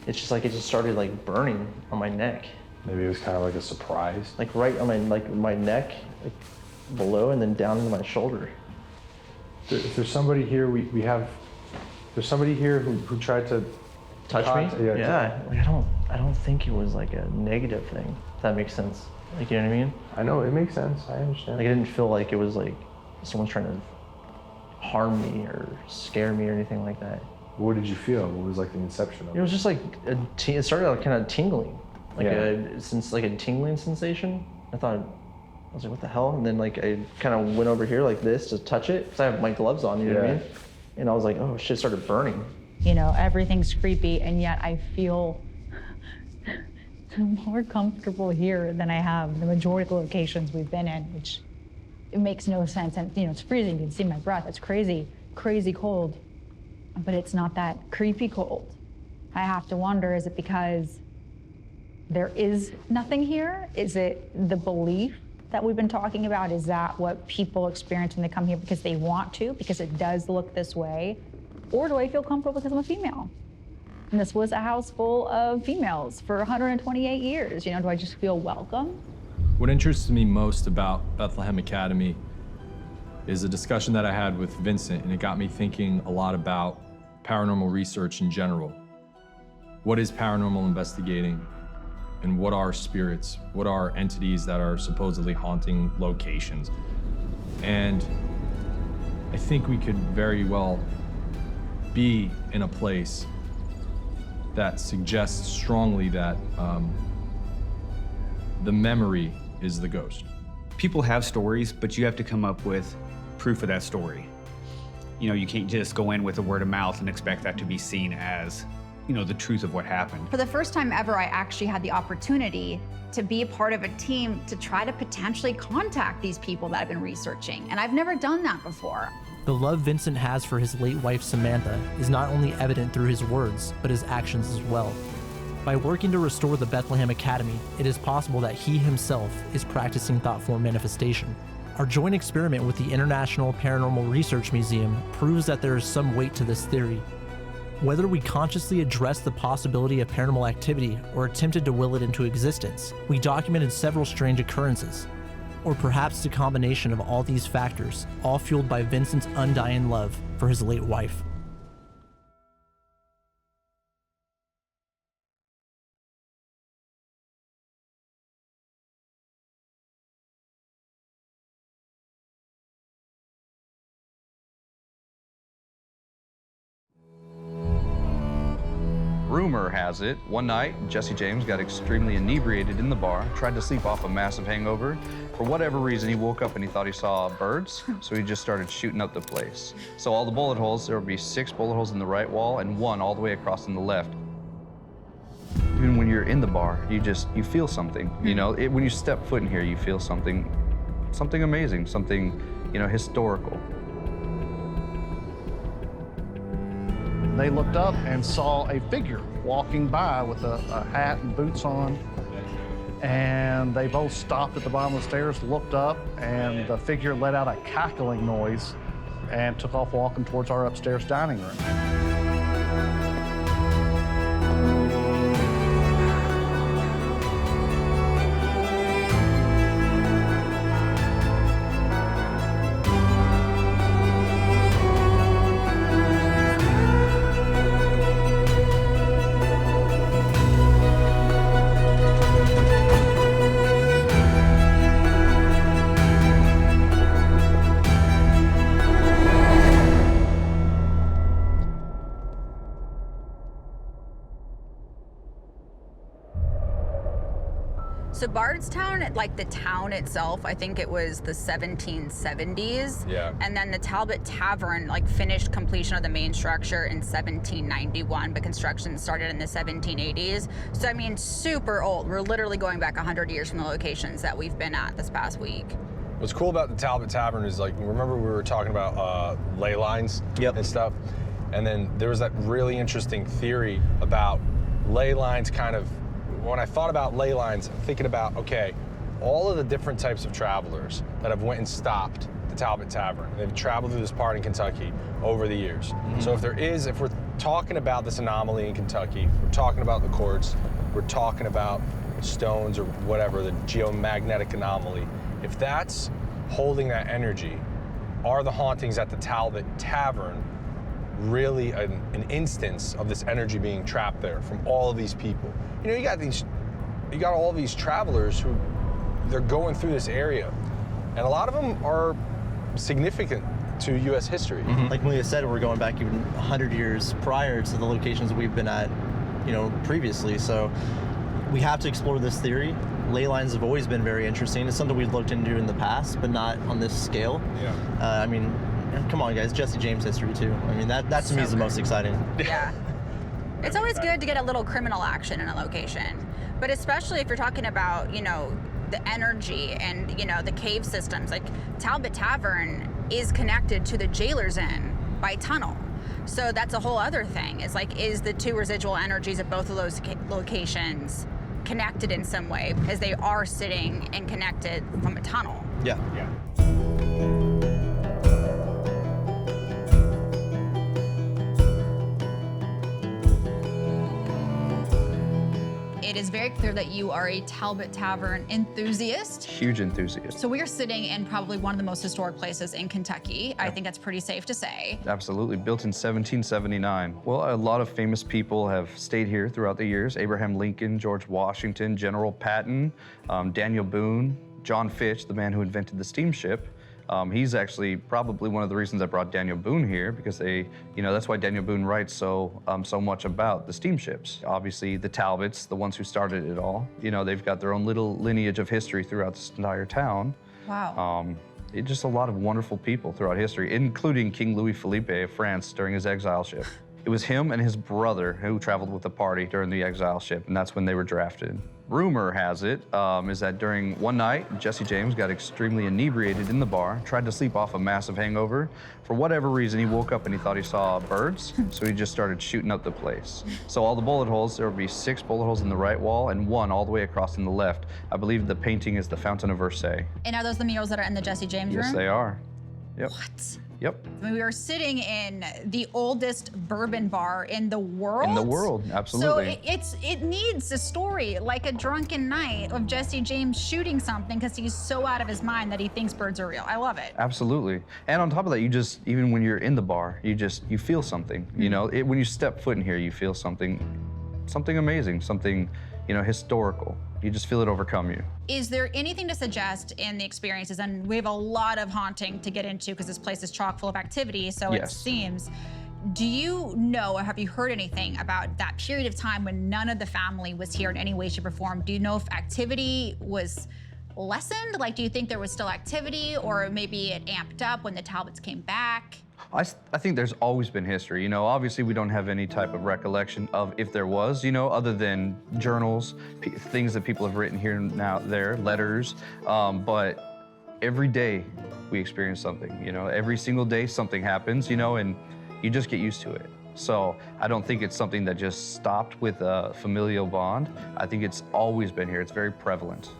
S4: It's just like it just started like burning on my neck.
S6: Maybe it was kind of like a surprise.
S4: Like right on my neck, like below and then down into my shoulder.
S6: If there's somebody here, there's somebody here who tried to
S4: Touch me?
S6: Yeah.
S4: Yeah. Like I don't think it was like a negative thing, if that makes sense. Like, you know what I mean?
S6: I know, it makes sense. I understand.
S4: Like I didn't feel like it was like someone trying to harm me or scare me or anything like that.
S6: What did you feel? What was like the inception of it?
S4: It was just like it started out kind of tingling, like
S6: Yeah.
S4: a tingling sensation. I was like, what the hell? And then like I kind of went over here like this to touch it because I have my gloves on, you know what I mean? And I was like, oh shit, it started burning.
S22: You know, everything's creepy, and yet I feel more comfortable here than I have the majority of the locations we've been in, which it makes no sense. And you know, it's freezing. You can see my breath. It's crazy, crazy cold. But it's not that creepy cold. I have to wonder, is it because there is nothing here? Is it the belief that we've been talking about? Is that what people experience when they come here because they want to, because it does look this way? Or do I feel comfortable because I'm a female? And this was a house full of females for 128 years. You know, do I just feel welcome?
S23: What interests me most about Bethlehem Academy is a discussion that I had with Vincent, and it got me thinking a lot about paranormal research in general. What is paranormal investigating? And what are spirits? What are entities that are supposedly haunting locations? And I think we could very well be in a place that suggests strongly that the memory is the ghost.
S11: People have stories, but you have to come up with proof of that story. You know, you can't just go in with a word of mouth and expect that to be seen as, you know, the truth of what happened.
S5: For the first time ever, I actually had the opportunity to be a part of a team to try to potentially contact these people that I've been researching. And I've never done that before.
S16: The love Vincent has for his late wife Samantha is not only evident through his words, but his actions as well. By working to restore the Bethlehem Academy, it is possible that he himself is practicing thought form manifestation. Our joint experiment with the International Paranormal Research Museum proves that there is some weight to this theory. Whether we consciously addressed the possibility of paranormal activity or attempted to will it into existence, we documented several strange occurrences. Or perhaps the combination of all these factors, all fueled by Vincent's undying love for his late wife.
S12: Rumor has it, one night, Jesse James got extremely inebriated in the bar, tried to sleep off a massive hangover. For whatever reason, he woke up and he thought he saw birds, so he just started shooting up the place. So all the bullet holes, there would be 6 bullet holes in the right wall and 1 all the way across in the left. Even when you're in the bar, you feel something, you know? When you step foot in here, you feel something amazing, something, you know, historical.
S14: They looked up and saw a figure walking by with a hat and boots on. And they both stopped at the bottom of the stairs, looked up, and the figure let out a cackling noise and took off walking towards our upstairs dining room.
S2: So Bardstown, like the town itself, I think it was the 1770s.
S23: Yeah.
S2: And then the Talbot Tavern, like finished completion of the main structure in 1791, but construction started in the 1780s. So I mean, super old. We're literally going back 100 years from the locations that we've been at this past week.
S6: What's cool about the Talbot Tavern is, like, remember we were talking about ley lines and stuff? And then there was that really interesting theory about ley lines kind of, when I thought about ley lines, I'm thinking about, okay, all of the different types of travelers that have went and stopped the Talbot Tavern. They've traveled through this part in Kentucky over the years. So if we're talking about this anomaly in Kentucky, we're talking about the courts, we're talking about stones or whatever, the geomagnetic anomaly, if that's holding that energy, are the hauntings at the Talbot Tavern really an instance of this energy being trapped there from all of these people? You know, you got all these travelers who, they're going through this area, and a lot of them are significant to U.S. history.
S4: Like Malia said, we're going back even 100 years prior to the locations we've been at, you know, previously. So we have to explore this theory. Ley lines have always been very interesting. It's something we've looked into in the past, but not on this scale.
S6: Yeah.
S4: I mean, come on, guys, Jesse James history too. I mean, that to me is the most exciting.
S2: Yeah. It's always good to get a little criminal action in a location, but especially if you're talking about, you know, the energy and, you know, the cave systems. Like Talbot Tavern is connected to the Jailer's Inn by tunnel. So that's a whole other thing. Is like, is the 2 residual energies of both of those locations connected in some way, because they are sitting and connected from a tunnel?
S4: Yeah.
S5: It is very clear that you are a Talbot Tavern enthusiast.
S12: Huge enthusiast.
S5: So we are sitting in probably one of the most historic places in Kentucky. I think that's pretty safe to say.
S12: Absolutely, built in 1779. Well, a lot of famous people have stayed here throughout the years. Abraham Lincoln, George Washington, General Patton, Daniel Boone, John Fitch, the man who invented the steamship. He's actually probably one of the reasons I brought Daniel Boone here, because that's why Daniel Boone writes so much about the steamships. Obviously, the Talbots, the ones who started it all, you know, they've got their own little lineage of history throughout this entire town.
S5: Wow.
S12: Just a lot of wonderful people throughout history, including King Louis Philippe of France during his exile ship. It was him and his brother who traveled with the party during the exile ship, and that's when they were drafted. Rumor has it is that during one night, Jesse James got extremely inebriated in the bar, tried to sleep off a massive hangover. For whatever reason, he woke up and he thought he saw birds, so he just started shooting up the place. So all the bullet holes, there would be 6 bullet holes in the right wall and 1 all the way across in the left. I believe the painting is the Fountain of Versailles.
S5: And are those the murals that are in the Jesse James room?
S12: Yes, they are. Yep.
S5: What?
S12: Yep.
S5: I mean, we were sitting in the oldest bourbon bar in the world.
S12: In the world, absolutely.
S5: So it needs a story, like a drunken night of Jesse James shooting something because he's so out of his mind that he thinks birds are real. I love it.
S12: Absolutely. And on top of that, even when you're in the bar, you feel something. You know, when you step foot in here, you feel something amazing, something, you know, historical. You just feel it overcome you.
S5: Is there anything to suggest in the experiences? And we have a lot of haunting to get into because this place is chock full of activity, so
S12: Yes.
S5: it seems. do you know, or have you heard anything about that period of time when none of the family was here in any way, shape, or form? Do you know if activity was lessened? Like, do you think there was still activity, or maybe it amped up when the Talbots came back?
S12: I think there's always been history. You know, obviously we don't have any type of recollection of if there was, you know, other than journals, things that people have written here and now there, letters. But every day we experience something, you know, every single day something happens, you know, and you just get used to it. So I don't think it's something that just stopped with a familial bond. I think it's always been here. It's very prevalent.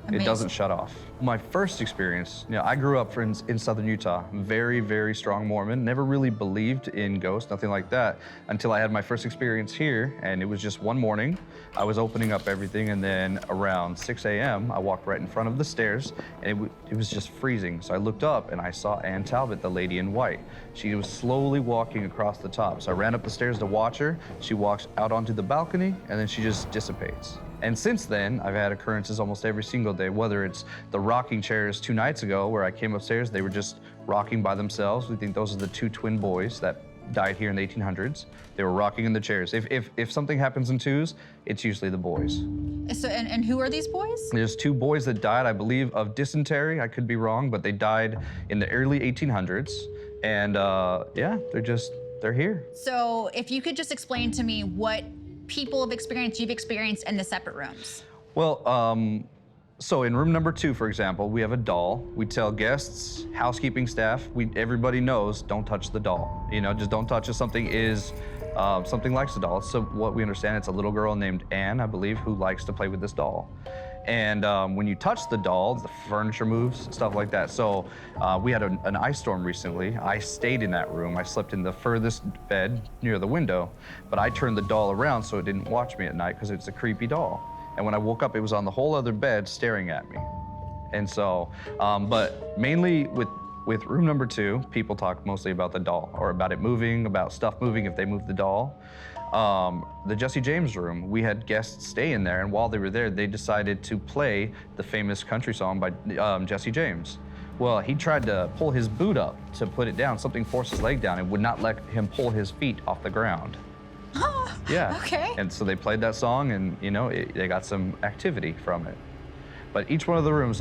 S5: Amazing.
S12: It doesn't shut off. My first experience, you know, I grew up in southern Utah, very, very strong Mormon, never really believed in ghosts, nothing like that, until I had my first experience here, and it was just one morning. I was opening up everything, and then around 6 a.m., I walked right in front of the stairs, and it was just freezing. So I looked up, and I saw Ann Talbot, the lady in white. She was slowly walking across the top. So I ran up the stairs to watch her. She walks out onto the balcony, and then she just dissipates. And since then, I've had occurrences almost every single day, whether it's the rocking chairs 2 nights ago where I came upstairs, they were just rocking by themselves. We think those are the 2 twin boys that died here in the 1800s. They were rocking in the chairs. If something happens in 2s, it's usually the boys.
S5: So, and who are these boys?
S12: There's 2 boys that died, I believe, of dysentery. I could be wrong, but they died in the early 1800s. And yeah, they're here.
S5: So if you could just explain to me what people have experienced, you've experienced in the separate rooms.
S12: Well, so in room number 2, for example, we have a doll. We tell guests, housekeeping staff, everybody knows, don't touch the doll. You know, just don't touch it. Something likes the doll. So what we understand, it's a little girl named Anne, I believe, who likes to play with this doll. And when you touch the doll, the furniture moves, stuff like that. So we had an ice storm recently. I stayed in that room. I slept in the furthest bed near the window, but I turned the doll around so it didn't watch me at night because it's a creepy doll. And when I woke up, it was on the whole other bed staring at me. And so, but mainly with room number 2, people talk mostly about the doll or about it moving, about stuff moving if they move the doll. The Jesse James room, we had guests stay in there, and while they were there, they decided to play the famous country song by Jesse James. Well, he tried to pull his boot up to put it down. Something forced his leg down and would not let him pull his feet off the ground. Yeah.
S5: Okay.
S12: And so they played that song, and you know, they got some activity from it. But each one of the rooms,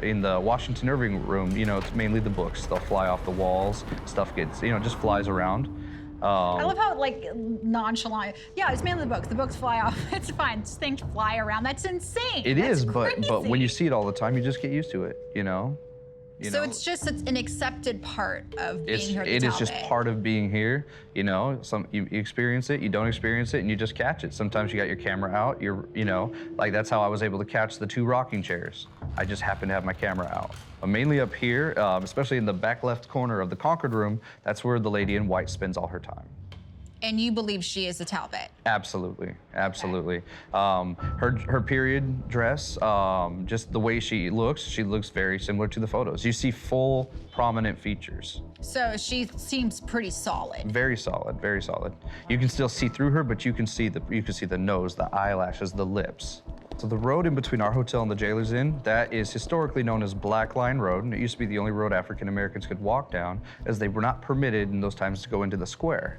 S12: in the Washington Irving room, you know, it's mainly the books. They'll fly off the walls. Stuff gets, you know, just flies around.
S5: I love how like nonchalant. Yeah, it's mainly the books. The books fly off. It's fine. Just things fly around. That's insane.
S12: It
S5: That's
S12: is, but
S5: crazy.
S12: when you see it all the time, you just get used to it. You know.
S5: So it's an accepted part of being here at the
S12: It is just
S5: Talbot.
S12: part of being here. You know, you experience it, you don't experience it, and you just catch it. Sometimes you got your camera out. You know, like that's how I was able to catch the 2 rocking chairs. I just happened to have my camera out. But mainly up here, especially in the back left corner of the Concord room, that's where the lady in white spends all her time.
S5: And you believe she is a Talbot?
S12: Absolutely, absolutely. Her period dress, just the way she looks very similar to the photos. You see full, prominent features.
S5: So she seems pretty solid.
S12: Very solid, very solid. You can still see through her, but you can see the nose, the eyelashes, the lips. So the road in between our hotel and the Jailer's Inn, that is historically known as Black Line Road, and it used to be the only road African Americans could walk down, as they were not permitted in those times to go into the square.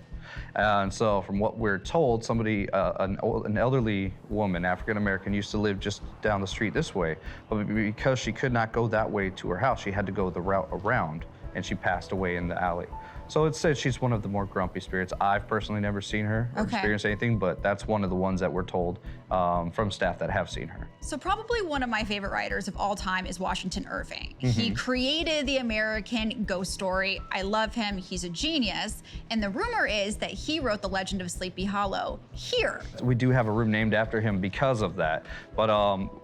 S12: And so from what we're told, an elderly woman, African American, used to live just down the street this way, but because she could not go that way to her house, she had to go the route around, and she passed away in the alley. So it says she's one of the more grumpy spirits. I've personally never seen her or experienced anything, but that's one of the ones that we're told from staff that have seen her.
S5: So probably one of my favorite writers of all time is Washington Irving. He created the American ghost story. I love him. He's a genius. And the rumor is that he wrote The Legend of Sleepy Hollow here.
S12: We do have a room named after him because of that. But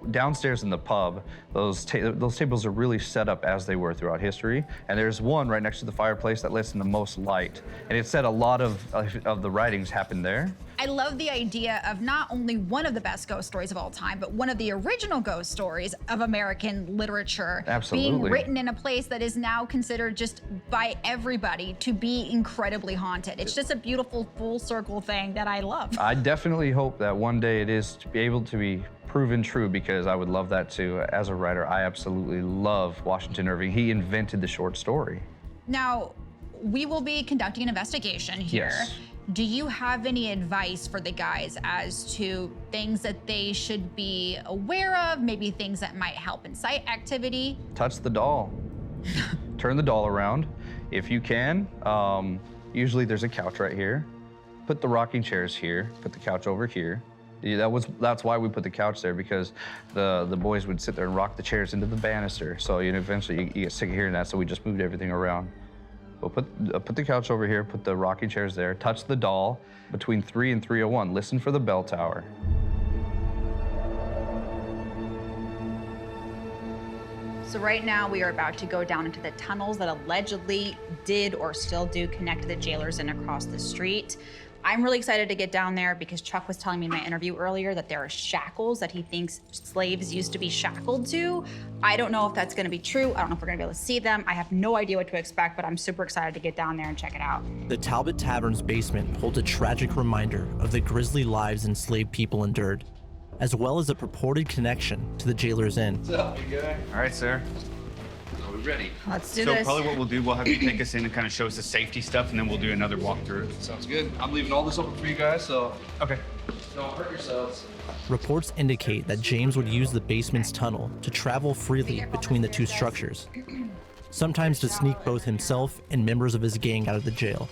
S12: downstairs in the pub, those tables are really set up as they were throughout history. And there's one right next to the fireplace that lets in the most light. And it said a lot of the writings happened there.
S5: I love the idea of not only one of the best ghost stories of all time, but one of the original ghost stories of American literature.
S12: Absolutely.
S5: Being written in a place that is now considered just by everybody to be incredibly haunted. It's just a beautiful full circle thing that I love.
S12: I definitely hope that one day it is to be able to be proven true, because I would love that too. As a writer, I absolutely love Washington Irving. He invented the short story.
S5: Now, we will be conducting an investigation here.
S12: Yes.
S5: Do you have any advice for the guys as to things that they should be aware of, maybe things that might help incite activity?
S12: Touch the doll. Turn the doll around. If you can, usually there's a couch right here. Put the rocking chairs here, put the couch over here. Yeah, that's why we put the couch there, because the boys would sit there and rock the chairs into the banister. So eventually you get sick of hearing that, so we just moved everything around. But put the couch over here, put the rocking chairs there, touch the doll between 3 and 301. Listen for the bell tower.
S2: So right now we are about to go down into the tunnels that allegedly did or still do connect to the jailers and across the street. I'm really excited to get down there because Chuck was telling me in my interview earlier that there are shackles that he thinks slaves used to be shackled to. I don't know if that's gonna be true. I don't know if we're gonna be able to see them. I have no idea what to expect, but I'm super excited to get down there and check it out.
S16: The Talbot Tavern's basement holds a tragic reminder of the grisly lives enslaved people endured, as well as a purported connection to the Jailer's Inn.
S11: What's up, big guy? All right, sir. Are we ready?
S2: Let's do
S11: so
S2: this.
S11: probably what we'll do, we'll have you take us in and kind of show us the safety stuff, and then we'll do another walkthrough.
S12: Sounds good. I'm leaving all this open for you guys, so
S11: okay.
S12: Don't hurt yourselves.
S16: Reports indicate that James would use the basement's tunnel to travel freely between the two structures, sometimes to sneak both himself and members of his gang out of the jail,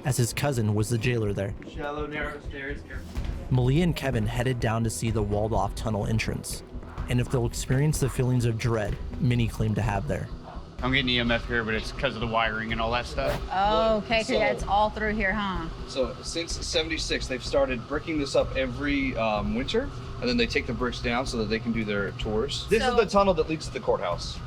S16: as his cousin was the jailer there.
S9: Shallow, narrow stairs, careful.
S16: Malia and Kevin headed down to see the walled-off tunnel entrance, and if they'll experience the feelings of dread many claim to have there.
S11: I'm getting EMF here, but it's because of the wiring and all that stuff.
S2: Oh, okay, so yeah, it's all through here, huh?
S12: So since '76, they've started bricking this up every winter, and then they take the bricks down so that they can do their tours. This is the tunnel that leads to the courthouse.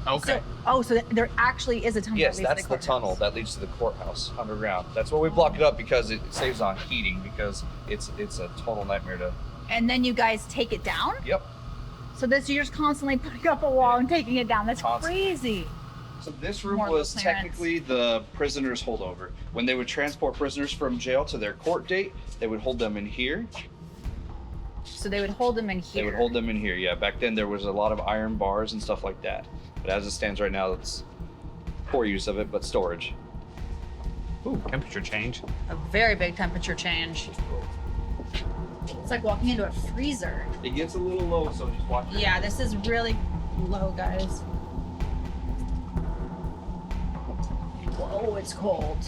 S11: Okay.
S2: So there actually is a tunnel.
S12: Yes,
S2: that leads
S12: that's
S2: to
S12: the
S2: courthouse.
S12: tunnel that leads to the courthouse underground. That's why we block it up, because it saves on heating, because it's a total nightmare to.
S2: And then you guys take it down?
S12: Yep.
S2: So this, you're just constantly putting up a wall and taking it down. That's crazy.
S12: So this room
S2: More
S12: was
S2: clearance.
S12: technically the prisoners' holdover. When they would transport prisoners from jail to their court date, they would hold them in here.
S2: So they would hold them in here.
S12: They would hold them in here, yeah. Back then there was a lot of iron bars and stuff like that. But as it stands right now, it's poor use of it, but storage.
S11: Ooh, temperature change.
S2: A very big temperature change. It's like walking into a freezer.
S12: It gets a little low, so just watch it.
S2: Yeah, this is really low, guys. Whoa, it's cold.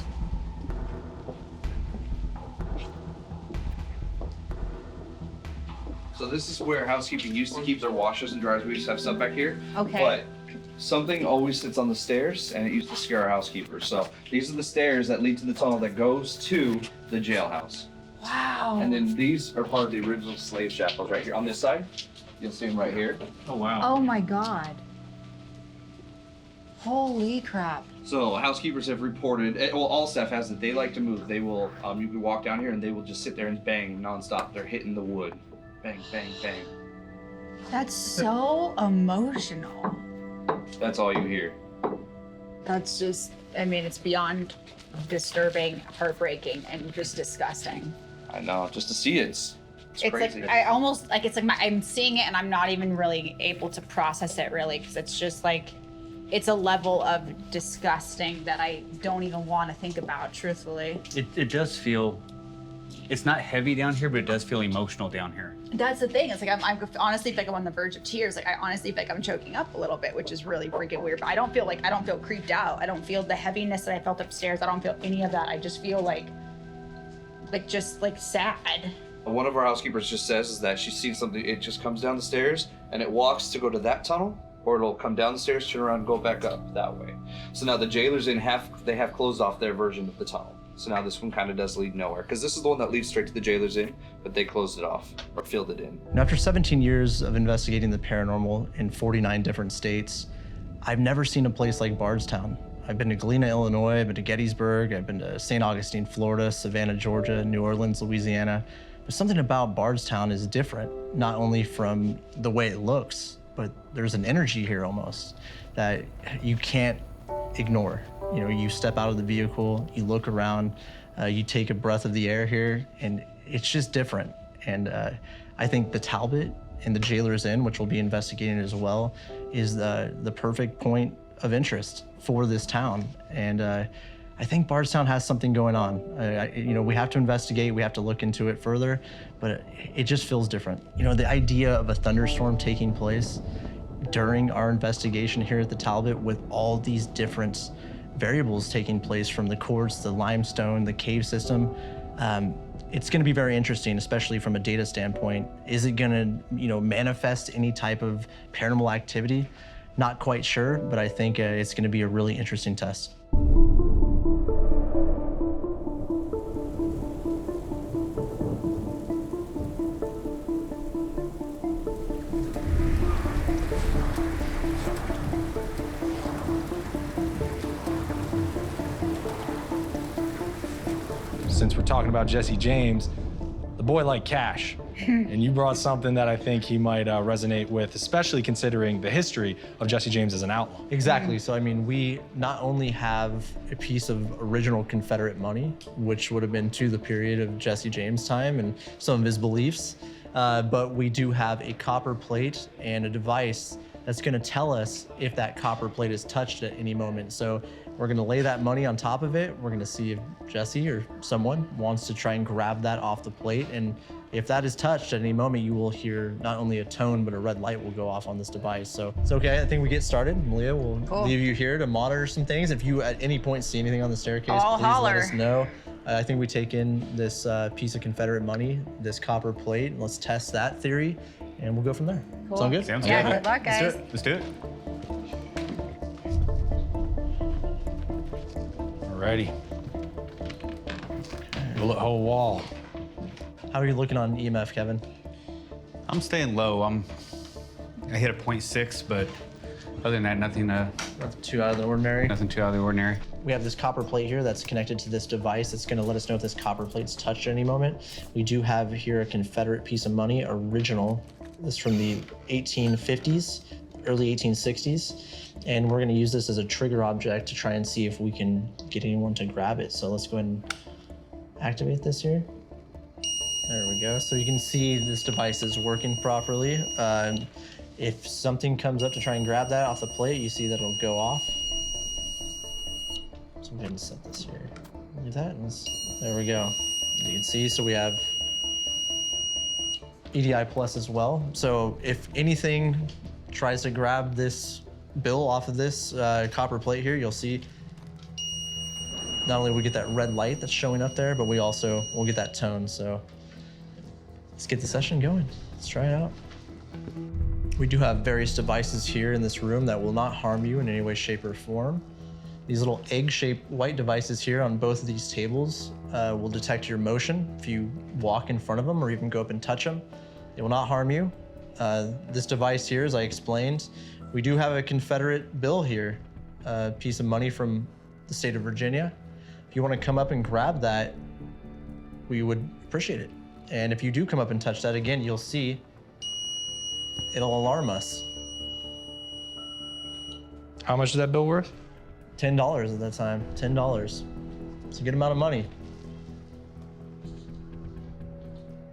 S12: So this is where housekeeping used to keep their washers and dryers. We used to have stuff back here.
S2: Okay.
S12: But something always sits on the stairs, and it used to scare our housekeepers. So these are the stairs that lead to the tunnel that goes to the jailhouse.
S2: Wow.
S12: And then these are part of the original slave shackles right here. On this side, you'll see them right here.
S11: Oh, wow.
S2: Oh my God. Holy crap.
S12: So housekeepers have reported, well, all staff has it. They like to move. They will, you can walk down here and they will just sit there and bang nonstop. They're hitting the wood. Bang, bang, bang.
S2: That's so emotional.
S12: That's all you hear.
S2: That's just, I mean, it's beyond disturbing, heartbreaking, and just disgusting.
S12: I know, just to see it, it's crazy.
S2: like, I almost, like, it's like I'm seeing it and I'm not even really able to process it really, because it's just like, it's a level of disgusting that I don't even want to think about, truthfully.
S9: It does feel, it's not heavy down here, but it does feel emotional down here.
S2: That's the thing. It's like I honestly feel like I'm on the verge of tears. Like I honestly feel like I'm choking up a little bit, which is really freaking weird. But I don't feel creeped out. I don't feel the heaviness that I felt upstairs. I don't feel any of that. I just feel like sad.
S12: One of our housekeepers just says is that she's seen something. It just comes down the stairs and it walks to go to that tunnel, or it'll come down the stairs, turn around, and go back up that way. So now the jailers they have closed off their version of the tunnel. So now this one kind of does lead nowhere, because this is the one that leads straight to the Jailers Inn, but they closed it off or filled it in.
S4: And after 17 years of investigating the paranormal in 49 different states, I've never seen a place like Bardstown. I've been to Galena, Illinois, I've been to Gettysburg, I've been to St. Augustine, Florida, Savannah, Georgia, New Orleans, Louisiana. But something about Bardstown is different, not only from the way it looks, but there's an energy here almost that you can't ignore. You know, you step out of the vehicle, you look around, you take a breath of the air here, and it's just different. And I think the Talbot and the Jailer's Inn, which we'll be investigating as well, is the perfect point of interest for this town. And I think Bardstown has something going on. You know, we have to investigate, we have to look into it further, but it just feels different. You know, the idea of a thunderstorm taking place during our investigation here at the Talbot with all these different variables taking place from the quartz, the limestone, the cave system, it's going to be very interesting, especially from a data standpoint. Is it going to, you know, manifest any type of paranormal activity? Not quite sure, but I think it's going to be a really interesting test.
S6: Since we're talking about Jesse James, the boy liked cash. And you brought something that I think he might resonate with, especially considering the history of Jesse James as an outlaw.
S4: Exactly. So, I mean, we not only have a piece of original Confederate money, which would have been to the period of Jesse James' time and some of his beliefs, but we do have a copper plate and a device that's going to tell us if that copper plate is touched at any moment. So we're going to lay that money on top of it. We're going to see if Jesse or someone wants to try and grab that off the plate. And if that is touched at any moment, you will hear not only a tone, but a red light will go off on this device. So it's okay. I think we get started. Malia will leave you here to monitor some things. If you at any point see anything on the staircase,
S2: I'll
S4: please
S2: holler.
S4: let us know. I think we take in this piece of Confederate money, this copper plate. Let's test that theory, and we'll go from there.
S2: Cool.
S4: Sound good?
S11: Sounds
S2: Yeah,
S11: good.
S2: good luck, guys.
S11: Let's do it.
S6: Alrighty. Bullet hole wall.
S4: How are you looking on EMF, Kevin?
S11: I'm staying low. I hit a 0.6, but other than that, nothing
S4: too out of the ordinary.
S11: Nothing too out of the ordinary.
S4: We have this copper plate here that's connected to this device. It's going to let us know if this copper plate's touched at any moment. We do have here a Confederate piece of money, original. This is from the 1850s, early 1860s. And we're going to use this as a trigger object to try and see if we can get anyone to grab it. So let's go ahead and activate this here. There we go. So you can see this device is working properly. If something comes up to try and grab that off the plate, you see that it'll go off. So I'm going to set this here. Do that. There we go. You can see, so we have EDI plus as well. So if anything tries to grab this bill off of this copper plate here, you'll see not only we get that red light that's showing up there, but we'll get that tone. So let's get the session going. Let's try it out. We do have various devices here in this room that will not harm you in any way, shape, or form. These little egg-shaped white devices here on both of these tables will detect your motion if you walk in front of them or even go up and touch them. It will not harm you. This device here, as I explained, we do have a Confederate bill here, a piece of money from the state of Virginia. If you want to come up and grab that, we would appreciate it. And if you do come up and touch that again, you'll see it'll alarm us.
S6: How much is that bill worth?
S4: $10 at that time, $10. It's a good amount of money.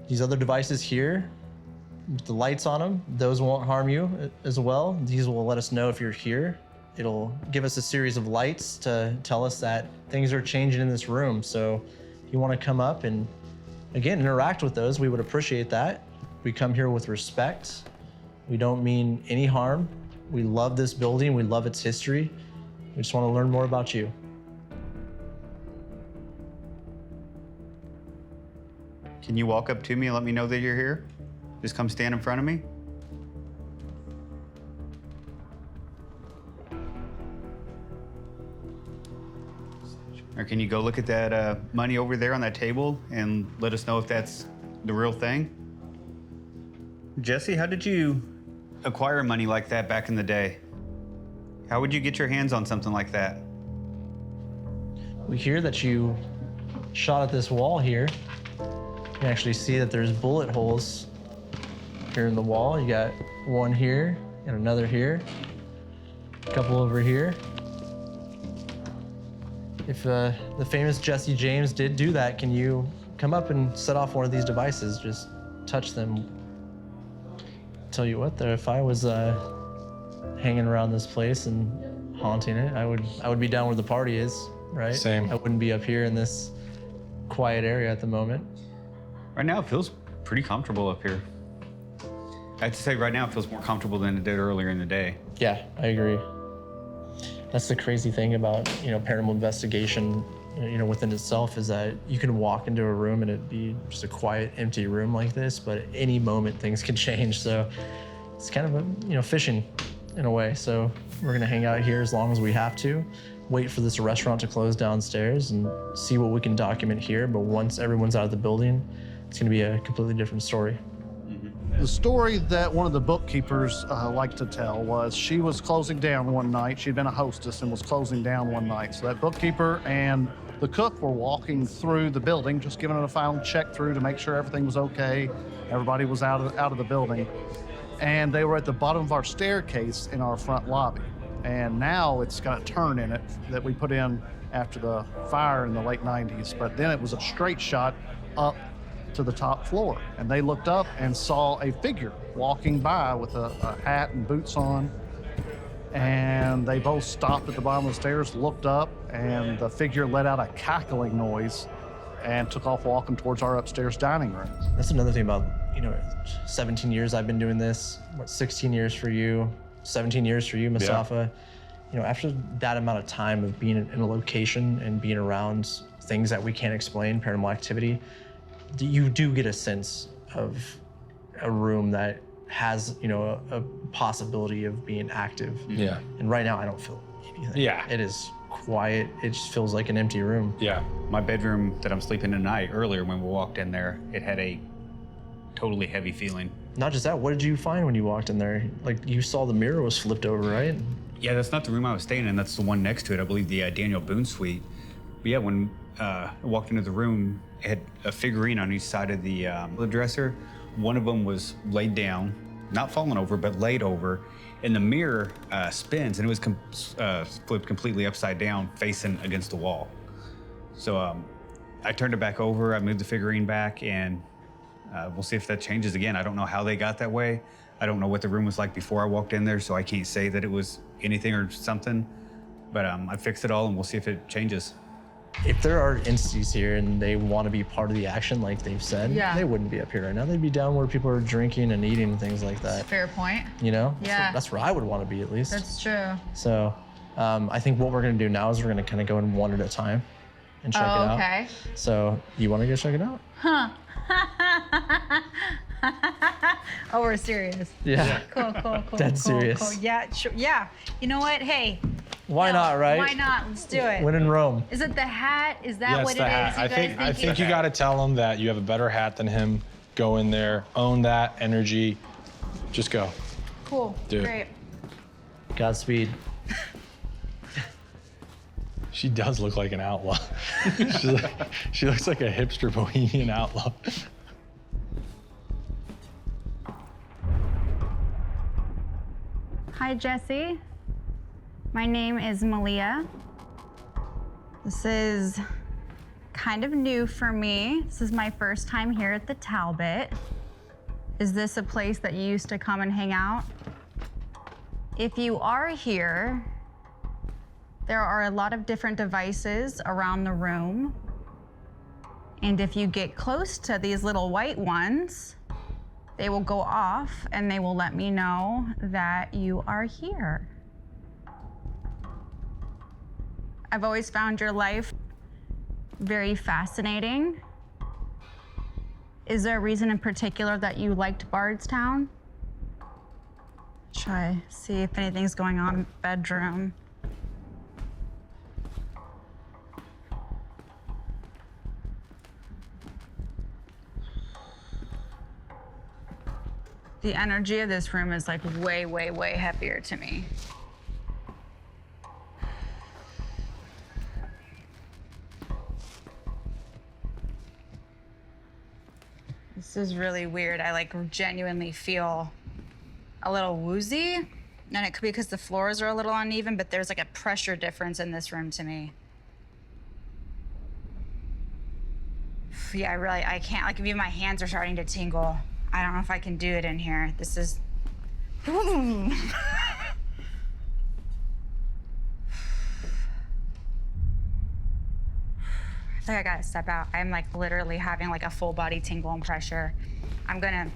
S4: These other devices here, with the lights on them, those won't harm you as well. These will let us know if you're here. It'll give us a series of lights to tell us that things are changing in this room. So if you want to come up and, again, interact with those, we would appreciate that. We come here with respect. We don't mean any harm. We love this building. We love its history. We just want to learn more about you.
S11: Can you walk up to me and let me know that you're here? Just come stand in front of me? Or can you go look at that money over there on that table and let us know if that's the real thing? Jesse, how did you acquire money like that back in the day? How would you get your hands on something like that?
S4: We hear that you shot at this wall here. You can actually see that there's bullet holes here in the wall. You got one here and another here, a couple over here. If the famous Jesse James did do that, can you come up and set off one of these devices? Just touch them. Tell you what, though, if I was hanging around this place and haunting it, I would be down where the party is. right?
S6: Same.
S4: I wouldn't be up here in this quiet area at the moment.
S11: Right now, it feels pretty comfortable up here. I have to say, right now, it feels more comfortable than it did earlier in the day.
S4: Yeah, I agree. That's the crazy thing about, paranormal investigation, within itself, is that you can walk into a room and it'd be just a quiet, empty room like this, but at any moment things can change. So it's kind of fishing in a way. So we're gonna hang out here as long as we have to, wait for this restaurant to close downstairs and see what we can document here. But once everyone's out of the building, it's gonna be a completely different story.
S14: The story that one of the bookkeepers liked to tell was she was closing down one night. She'd been a hostess and was closing down one night. So that bookkeeper and the cook were walking through the building, just giving it a final check through to make sure everything was okay. Everybody was out of the building. And they were at the bottom of our staircase in our front lobby. And now it's got a turn in it that we put in after the fire in the late 90s. But then it was a straight shot up to the top floor. And they looked up and saw a figure walking by with a hat and boots on. And they both stopped at the bottom of the stairs, looked up, and the figure let out a cackling noise and took off walking towards our upstairs dining room.
S4: That's another thing about, 17 years I've been doing this, 16 years for you, 17 years for you, Mustafa. After that amount of time of being in a location and being around things that we can't explain, paranormal activity, you do get a sense of a room that has, a possibility of being active.
S6: Yeah.
S4: And right now I don't feel anything.
S6: Yeah.
S4: It is quiet. It just feels like an empty room.
S6: Yeah.
S11: My bedroom that I'm sleeping tonight, earlier when we walked in there, it had a totally heavy feeling.
S4: Not just that, what did you find when you walked in there? Like, you saw the mirror was flipped over, right?
S11: Yeah, that's not the room I was staying in. That's the one next to it. I believe the Daniel Boone suite. But yeah, when I walked into the room, it had a figurine on each side of the dresser. One of them was laid down, not fallen over, but laid over. And the mirror spins, and it was flipped completely upside down, facing against the wall. So I turned it back over. I moved the figurine back, and we'll see if that changes again. I don't know how they got that way. I don't know what the room was like before I walked in there, so I can't say that it was anything or something. But I fixed it all, and we'll see if it changes.
S4: If there are entities here and they want to be part of the action, like they've said,
S5: Yeah.
S4: they wouldn't be up here right now. They'd be down where people are drinking and eating and things like that.
S5: Fair point.
S4: Yeah. That's where I would want to be, at least.
S5: That's true.
S4: So I think what we're going to do now is we're going to kind of go in one at a time and check it out.
S5: Okay.
S4: So you want to go check it out?
S5: Huh. Oh, we're serious.
S4: Yeah.
S5: Cool.
S4: Dead
S5: cool,
S4: serious.
S5: Cool. Yeah, sure. Yeah. You know what? Hey.
S4: Why not, right?
S5: Why not? Let's do it.
S4: When in Rome.
S5: Is it the hat? Is that
S6: Yes,
S5: what
S6: the
S5: it
S6: hat.
S5: is?
S6: I think you got to tell him that you have a better hat than him. Go in there, own that energy. Just go.
S5: Cool.
S6: Do it.
S5: Great.
S4: Godspeed.
S6: She does look like an outlaw. She looks like a hipster bohemian outlaw.
S15: Hi, Jesse. My name is Malia. This is kind of new for me. This is my first time here at the Talbot. Is this a place that you used to come and hang out? If you are here, there are a lot of different devices around the room. And if you get close to these little white ones, they will go off and they will let me know that you are here. I've always found your life very fascinating. Is there a reason in particular that you liked Bardstown? Try, see if anything's going on in the bedroom. The energy of this room is like way, way, way heavier to me. This is really weird. I like genuinely feel a little woozy. And it could be because the floors are a little uneven, but there's like a pressure difference in this room to me. Yeah, I can't, like even my hands are starting to tingle. I don't know if I can do it in here. This is,
S5: feel like I gotta step out. I'm like literally having like a full body tingle and pressure. I'm gonna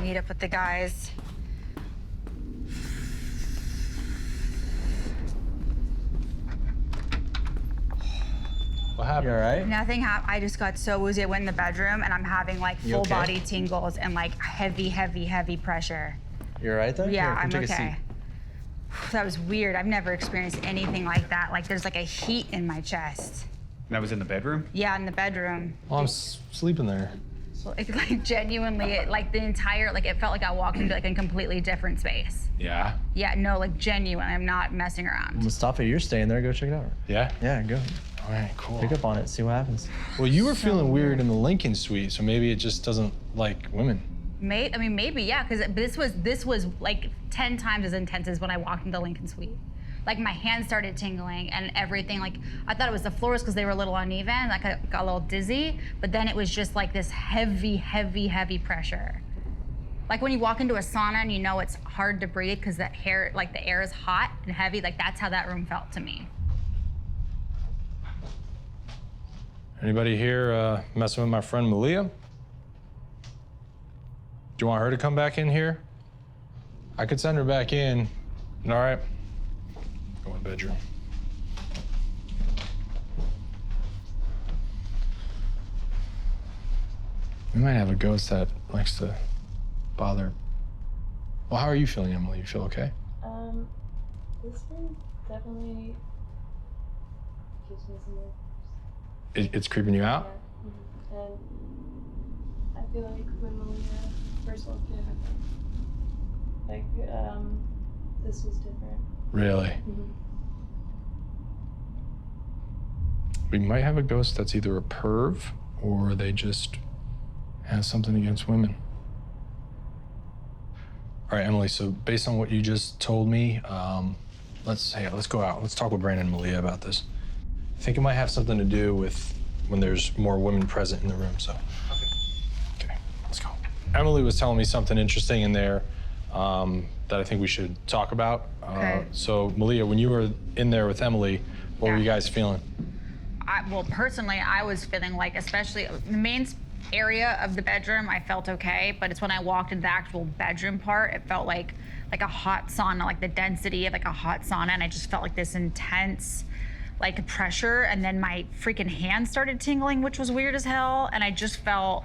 S5: meet up with the guys.
S6: What happened?
S4: You all right?
S5: Nothing happened. I just got so woozy. I went in the bedroom and I'm having like
S4: You
S5: full
S4: okay?
S5: body tingles and like heavy pressure.
S4: You all right though?
S5: Yeah,
S4: Here,
S5: I'm
S4: come take a
S5: okay.
S4: seat.
S5: That was weird. I've never experienced anything like that. Like there's like a heat in my chest.
S11: That was in the bedroom?
S5: Yeah, in the bedroom.
S6: Well, I'm sleeping there.
S5: So it's like genuinely, like the entire, like it felt like I walked into like a completely different space.
S6: Yeah?
S5: Yeah, no, like genuine. I'm not messing around.
S4: Mustafa, you're staying there. Go check it out.
S6: Yeah?
S4: Yeah, go.
S6: All right, cool.
S4: Pick up on it. See what happens.
S6: Well, you were feeling weird in the Lincoln suite, so maybe it just doesn't like women.
S5: Maybe, yeah, because this was like 10 times as intense as when I walked into the Lincoln suite. Like my hands started tingling and everything. Like I thought it was the floors because they were a little uneven. Like I got a little dizzy, but then it was just like this heavy pressure. Like when you walk into a sauna and you know it's hard to breathe because the air is hot and heavy. Like that's how that room felt to me.
S6: Anybody here messing with my friend Malia? Do you want her to come back in here? I could send her back in. All right. Go in the bedroom. We might have a ghost that likes to bother. Well, how are you feeling, Emily? You feel okay?
S13: This one definitely gives me some nerves.
S6: It's creeping you out?
S13: Yeah. And I feel like when Malia first walked in, like, this was different.
S6: Really?
S13: Mhm.
S6: We might have a ghost that's either a perv or they just have something against women. All right, Emily, so based on what you just told me, let's go out. Let's talk with Brandon and Malia about this. I think it might have something to do with when there's more women present in the room, so. Okay, let's go. Emily was telling me something interesting in there that I think we should talk about.
S5: Okay.
S6: So, Malia, when you were in there with Emily, what were you guys feeling?
S5: Well, personally, I was feeling like, especially the main area of the bedroom, I felt okay, but it's when I walked into the actual bedroom part, it felt like a hot sauna, like the density of like a hot sauna, and I just felt like this intense like pressure, and then my freaking hands started tingling, which was weird as hell, and I just felt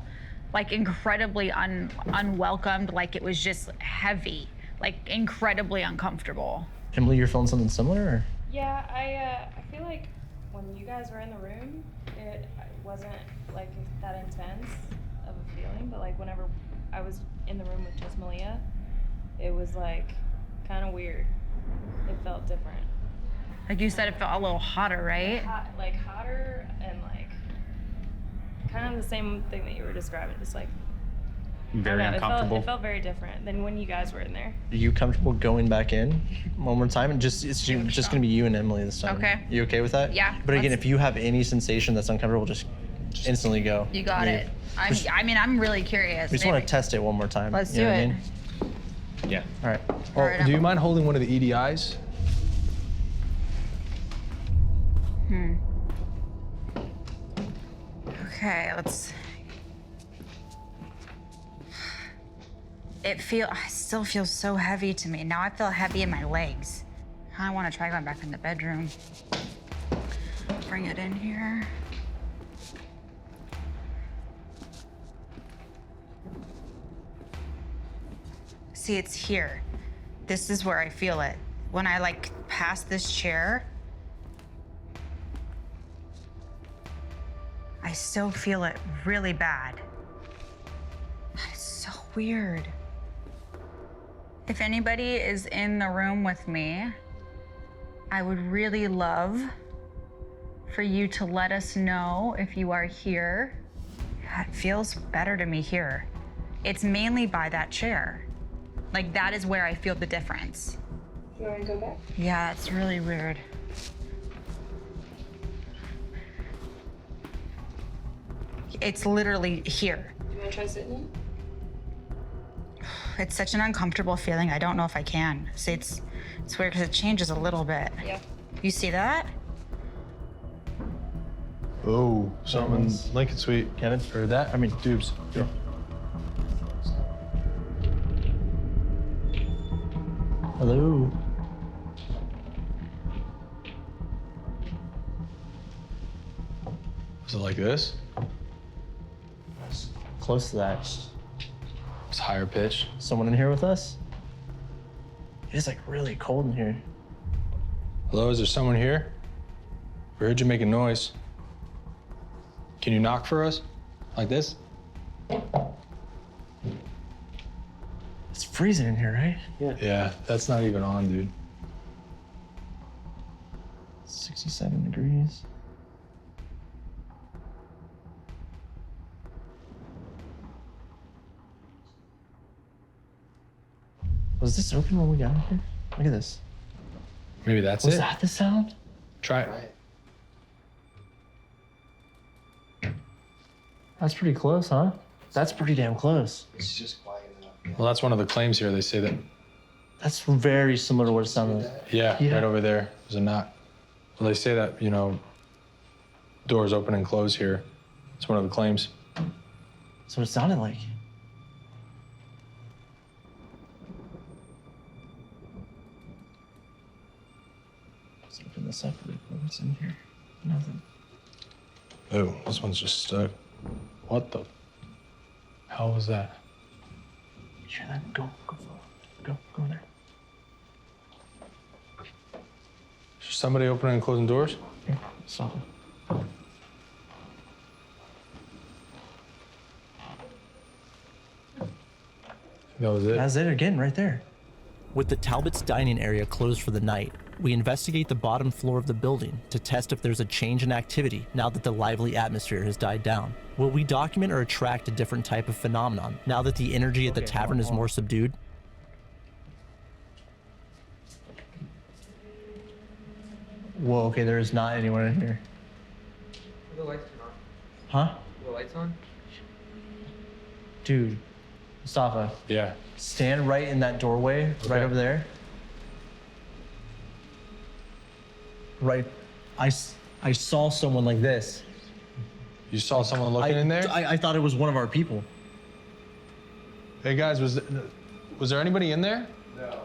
S5: like incredibly unwelcomed, like it was just heavy, like incredibly uncomfortable.
S4: Emily, you're feeling something similar? Or?
S13: Yeah, I feel like when you guys were in the room, it wasn't like that intense of a feeling, but like whenever I was in the room with just Malia, it was like kind of weird. It felt different.
S5: Like you said, it felt a little hotter, right?
S13: Like hotter and like kind of the same thing that you were describing, just like
S11: Very
S13: I don't know,
S11: uncomfortable.
S13: It felt very different than when you guys were in there.
S4: Are you comfortable going back in one more time? And it's just gonna be you and Emily this time.
S5: Okay.
S4: You okay with that?
S5: Yeah,
S4: But again,
S5: let's-
S4: if you have any sensation that's uncomfortable, just instantly go.
S5: You got
S4: Leave.
S5: it. I mean, I'm really curious.
S4: We just want to test it one more time.
S5: Let's
S4: you know
S5: do
S4: what I
S5: it.
S4: mean? Yeah. All right.
S6: Well,
S5: right,
S6: do you mind holding one of the EDIs?
S5: Okay, let's. I still feel so heavy to me. Now I feel heavy in my legs. I want to try going back in the bedroom. Bring it in here. See, it's here. This is where I feel it. When I like pass this chair, I still feel it really bad. It's so weird. If anybody is in the room with me, I would really love for you to let us know if you are here. It feels better to me here. It's mainly by that chair. Like that is where I feel the difference.
S13: You want to go back?
S5: Yeah, it's really weird. It's literally here.
S13: Do you want to try sitting in?
S5: It's such an uncomfortable feeling. I don't know if I can. See, it's weird because it changes a little bit.
S13: Yeah.
S5: You see that?
S6: Oh, something. Lincoln Suite.
S4: Kevin?
S6: Or that? I mean, Dubes. Go.
S4: Hello.
S6: Was it like this?
S4: Close to that.
S6: It's higher pitch.
S4: Someone in here with us? It is like really cold in here.
S6: Hello, is there someone here? We heard you making noise. Can you knock for us? Like this?
S4: It's freezing in here, right?
S6: Yeah, that's not even on, dude.
S4: 67 degrees. Was this open when we got in here? Look at this.
S6: Maybe that's
S4: Was
S6: it.
S4: that the sound?
S6: Try it.
S4: That's pretty close, huh? That's pretty damn close.
S1: It's just quiet enough.
S6: Well, that's one of the claims here. They say that.
S4: That's very similar to what it sounded like.
S6: Yeah,
S4: Yeah.
S6: right over there. There's a knock. Well, they say that, you know, doors open and close here. It's one of the claims.
S4: That's what it sounded like. Let's open this up really quick. What's in here? Nothing.
S6: Oh, this one's just stuck. What the hell was that?
S4: You hear that? Go forward. Go in there.
S6: Is somebody opening and closing doors?
S4: Here, stop it.
S6: That was it.
S4: That's it again, right there.
S16: With the Talbot's dining area closed for the night, we investigate the bottom floor of the building to test if there's a change in activity now that the lively atmosphere has died down. Will we document or attract a different type of phenomenon now that the energy at the tavern is more subdued?
S4: Whoa, okay, there is not anyone in here.
S1: Are the lights on?
S4: Huh?
S1: Are the lights on?
S4: Dude, Mustafa.
S6: Yeah.
S4: Stand right in that doorway, right over there. Right. I saw someone like this.
S6: You saw someone looking in there?
S4: I thought it was one of our people.
S6: Hey guys, was there anybody in there?
S1: No.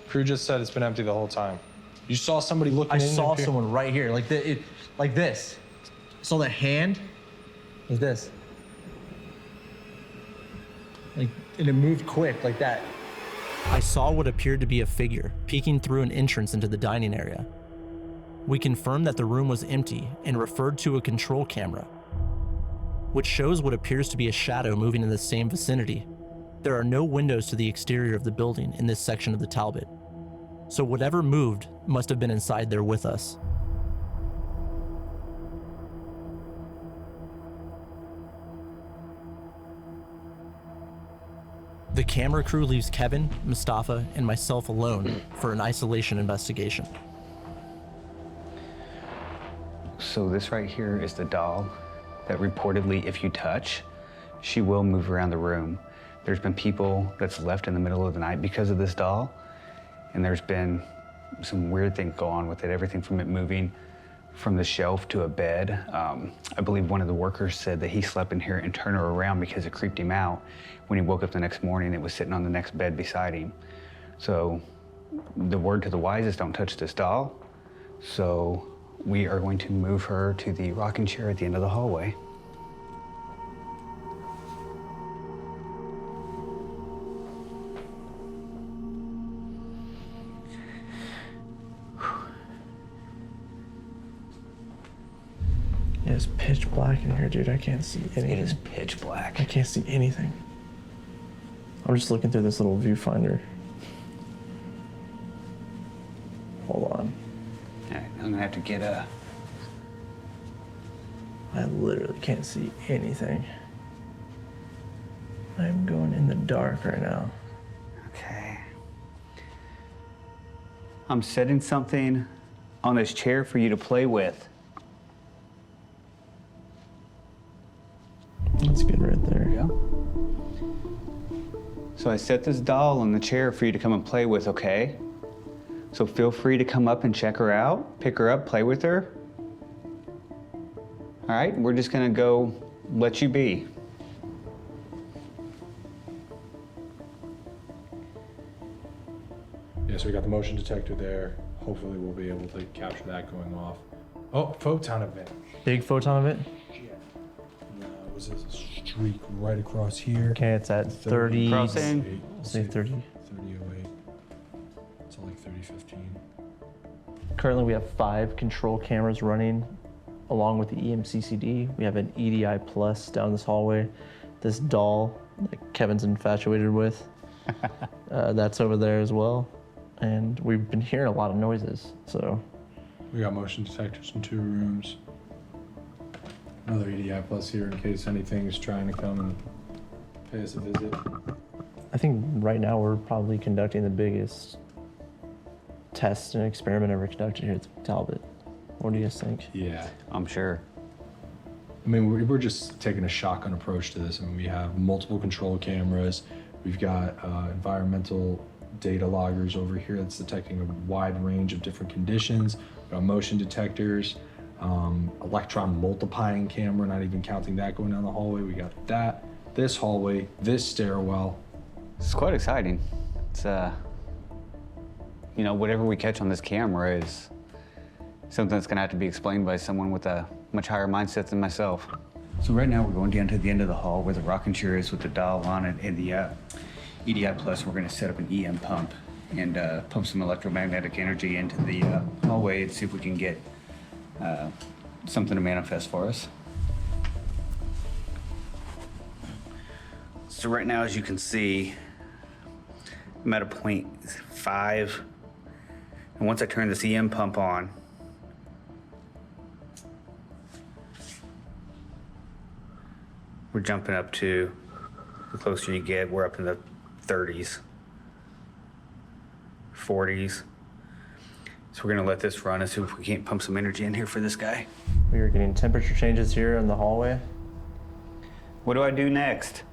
S6: Crew just said it's been empty the whole time. You saw somebody looking
S4: I
S6: in
S4: saw
S6: there?
S4: someone right here, like like this. I saw the hand, like this. Like, and it moved quick, like that.
S16: I saw what appeared to be a figure peeking through an entrance into the dining area. We confirmed that the room was empty and referred to a control camera, which shows what appears to be a shadow moving in the same vicinity. There are no windows to the exterior of the building in this section of the Talbot, so whatever moved must have been inside there with us. The camera crew leaves Kevin, Mustafa, and myself alone for an isolation investigation.
S11: So this right here is the doll that reportedly, if you touch, she will move around the room. There's been people that's left in the middle of the night because of this doll, and there's been some weird things go on with it, everything from it moving from the shelf to a bed. I believe one of the workers said that he slept in here and turned her around because it creeped him out. When he woke up the next morning, it was sitting on the next bed beside him. So the word to the wise is don't touch this doll. So we are going to move her to the rocking chair at the end of the hallway.
S4: Yeah, it's pitch black in here, dude. I can't see anything.
S11: It is pitch black.
S4: I can't see anything. I'm just looking through this little viewfinder. Hold on.
S11: All right, I'm gonna have to get a...
S4: I literally can't see anything. I'm going in the dark right now.
S11: Okay. I'm setting something on this chair for you to play with.
S4: That's good right there.
S11: Yeah. So I set this doll on the chair for you to come and play with, okay? So feel free to come up and check her out, pick her up, play with her. All right, we're just gonna go let you be.
S6: Yeah, so we got the motion detector there. Hopefully we'll be able to capture that going off.
S17: Oh, photon event.
S4: Big photon event?
S17: No, it was a streak right across here.
S4: Okay, it's at 30.
S11: Crossing.
S4: Say 30.
S17: 3008. It's like 3015.
S4: Currently, we have 5 control cameras running along with the EMCCD. We have an EDI Plus down this hallway. This doll that Kevin's infatuated with, that's over there as well. And we've been hearing a lot of noises, so.
S17: We got motion detectors in 2 rooms. Another EDI Plus here in case anything's trying to come and pay us a visit.
S4: I think right now we're probably conducting the biggest test and experiment ever conducted here at Talbot. What do you guys think?
S17: Yeah.
S11: I'm sure.
S17: I mean, we're just taking a shotgun approach to this. I mean, we have multiple control cameras. We've got environmental data loggers over here that's detecting a wide range of different conditions. We've got motion detectors, electron multiplying camera, not even counting that going down the hallway. We got that, this hallway, this stairwell.
S11: It's quite exciting. It's, you know, whatever we catch on this camera is something that's gonna have to be explained by someone with a much higher mindset than myself. So right now we're going down to the end of the hall where the rocking chair is with the dial on it and the EDI Plus. We're gonna set up an EM pump and pump some electromagnetic energy into the hallway and see if we can get something to manifest for us. So right now, as you can see, I'm at a 0.5. And once I turn this EM pump on, we're jumping up to, the closer you get, we're up in the 30s, 40s. So we're gonna let this run and see if we can't pump some energy in here for this guy.
S4: We are getting temperature changes here in the hallway.
S11: What do I do next?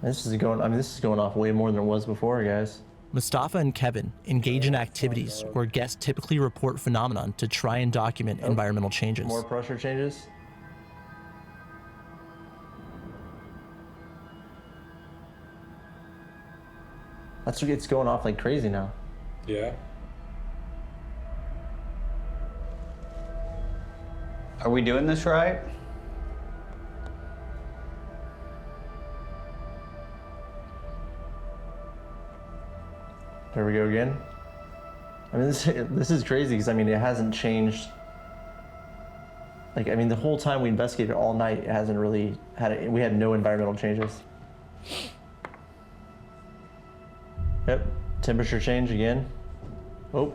S4: This is going off way more than it was before, guys.
S16: Mustafa and Kevin engage in activities where guests typically report phenomenon to try and document environmental changes.
S4: More pressure changes. It's going off like crazy now.
S17: Yeah.
S11: Are we doing this right?
S4: There we go again. I mean, this is crazy because I mean, it hasn't changed. Like, I mean, the whole time we investigated all night, it hasn't really we had no environmental changes. Yep, temperature change again. Oh,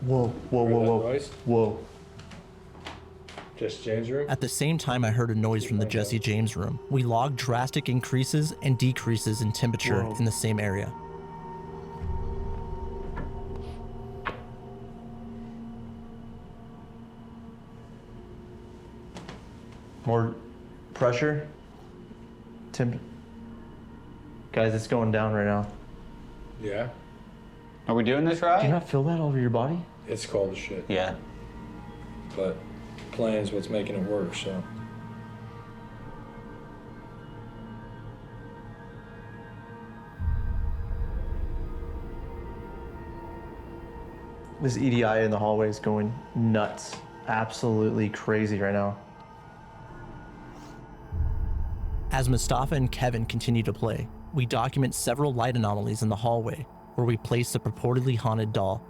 S4: whoa, whoa, whoa, whoa, whoa.
S17: Just James' room?
S16: At the same time I heard a noise from the Jesse James room, we logged drastic increases and decreases in temperature in the same area.
S4: More pressure. Guys, it's going down right now.
S17: Yeah.
S11: Are we doing this right?
S4: Do you not feel that all over your body?
S17: It's cold as shit.
S11: Yeah.
S17: But plan's what's making it work, so.
S4: This EDI in the hallway is going nuts. Absolutely crazy right now.
S16: As Mustafa and Kevin continue to play, we document several light anomalies in the hallway where we place the purportedly haunted doll.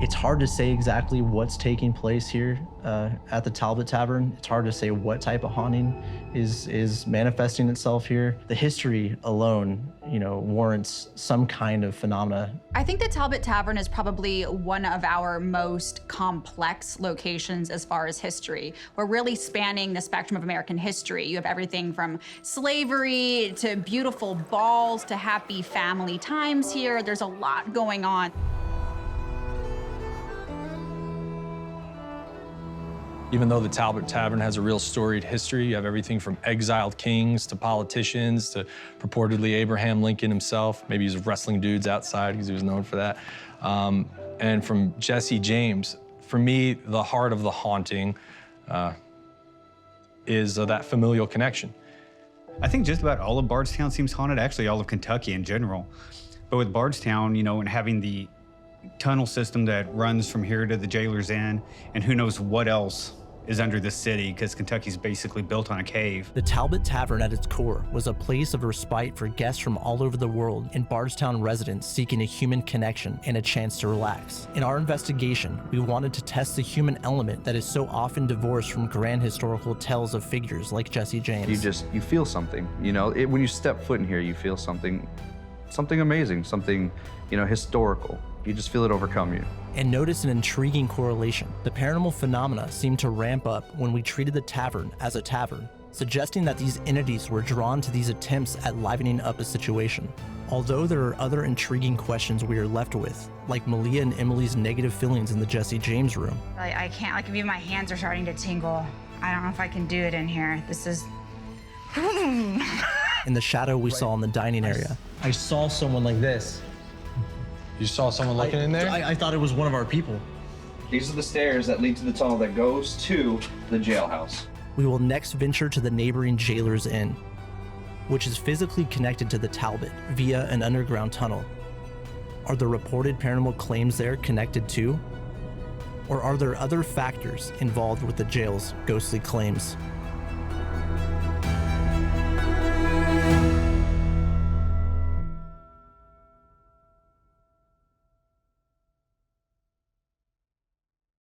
S16: It's hard to say exactly what's taking place here at the Talbot Tavern. It's hard to say what type of haunting is manifesting itself here. The history alone, you know, warrants some kind of phenomena.
S2: I think the Talbot Tavern is probably one of our most complex locations as far as history. We're really spanning the spectrum of American history. You have everything from slavery to beautiful balls to happy family times here. There's a lot going on.
S6: Even though the Talbot Tavern has a real storied history, you have everything from exiled kings to politicians to purportedly Abraham Lincoln himself. Maybe he's wrestling dudes outside because he was known for that. And from Jesse James, for me, the heart of the haunting is that familial connection.
S9: I think just about all of Bardstown seems haunted, actually all of Kentucky in general. But with Bardstown, you know, and having the tunnel system that runs from here to the Jailer's Inn, and who knows what else is under the city, because Kentucky's basically built on a cave.
S16: The Talbot Tavern at its core was a place of respite for guests from all over the world and Bardstown residents seeking a human connection and a chance to relax. In our investigation, we wanted to test the human element that is so often divorced from grand historical tales of figures like Jesse James.
S12: You feel something, you know, when you step foot in here, you feel something amazing, something, you know, historical. You just feel it overcome you.
S16: And notice an intriguing correlation. The paranormal phenomena seemed to ramp up when we treated the tavern as a tavern, suggesting that these entities were drawn to these attempts at livening up a situation. Although there are other intriguing questions we are left with, like Malia and Emily's negative feelings in the Jesse James room.
S2: I can't, like, even my hands are starting to tingle. I don't know if I can do it in here. This is...
S16: In the shadow we saw in the dining area.
S4: I saw someone like this.
S6: You saw someone looking in there?
S4: I thought it was one of our people.
S12: These are the stairs that lead to the tunnel that goes to the jailhouse.
S16: We will next venture to the neighboring Jailer's Inn, which is physically connected to the Talbot via an underground tunnel. Are the reported paranormal claims there connected too? Or are there other factors involved with the jail's ghostly claims?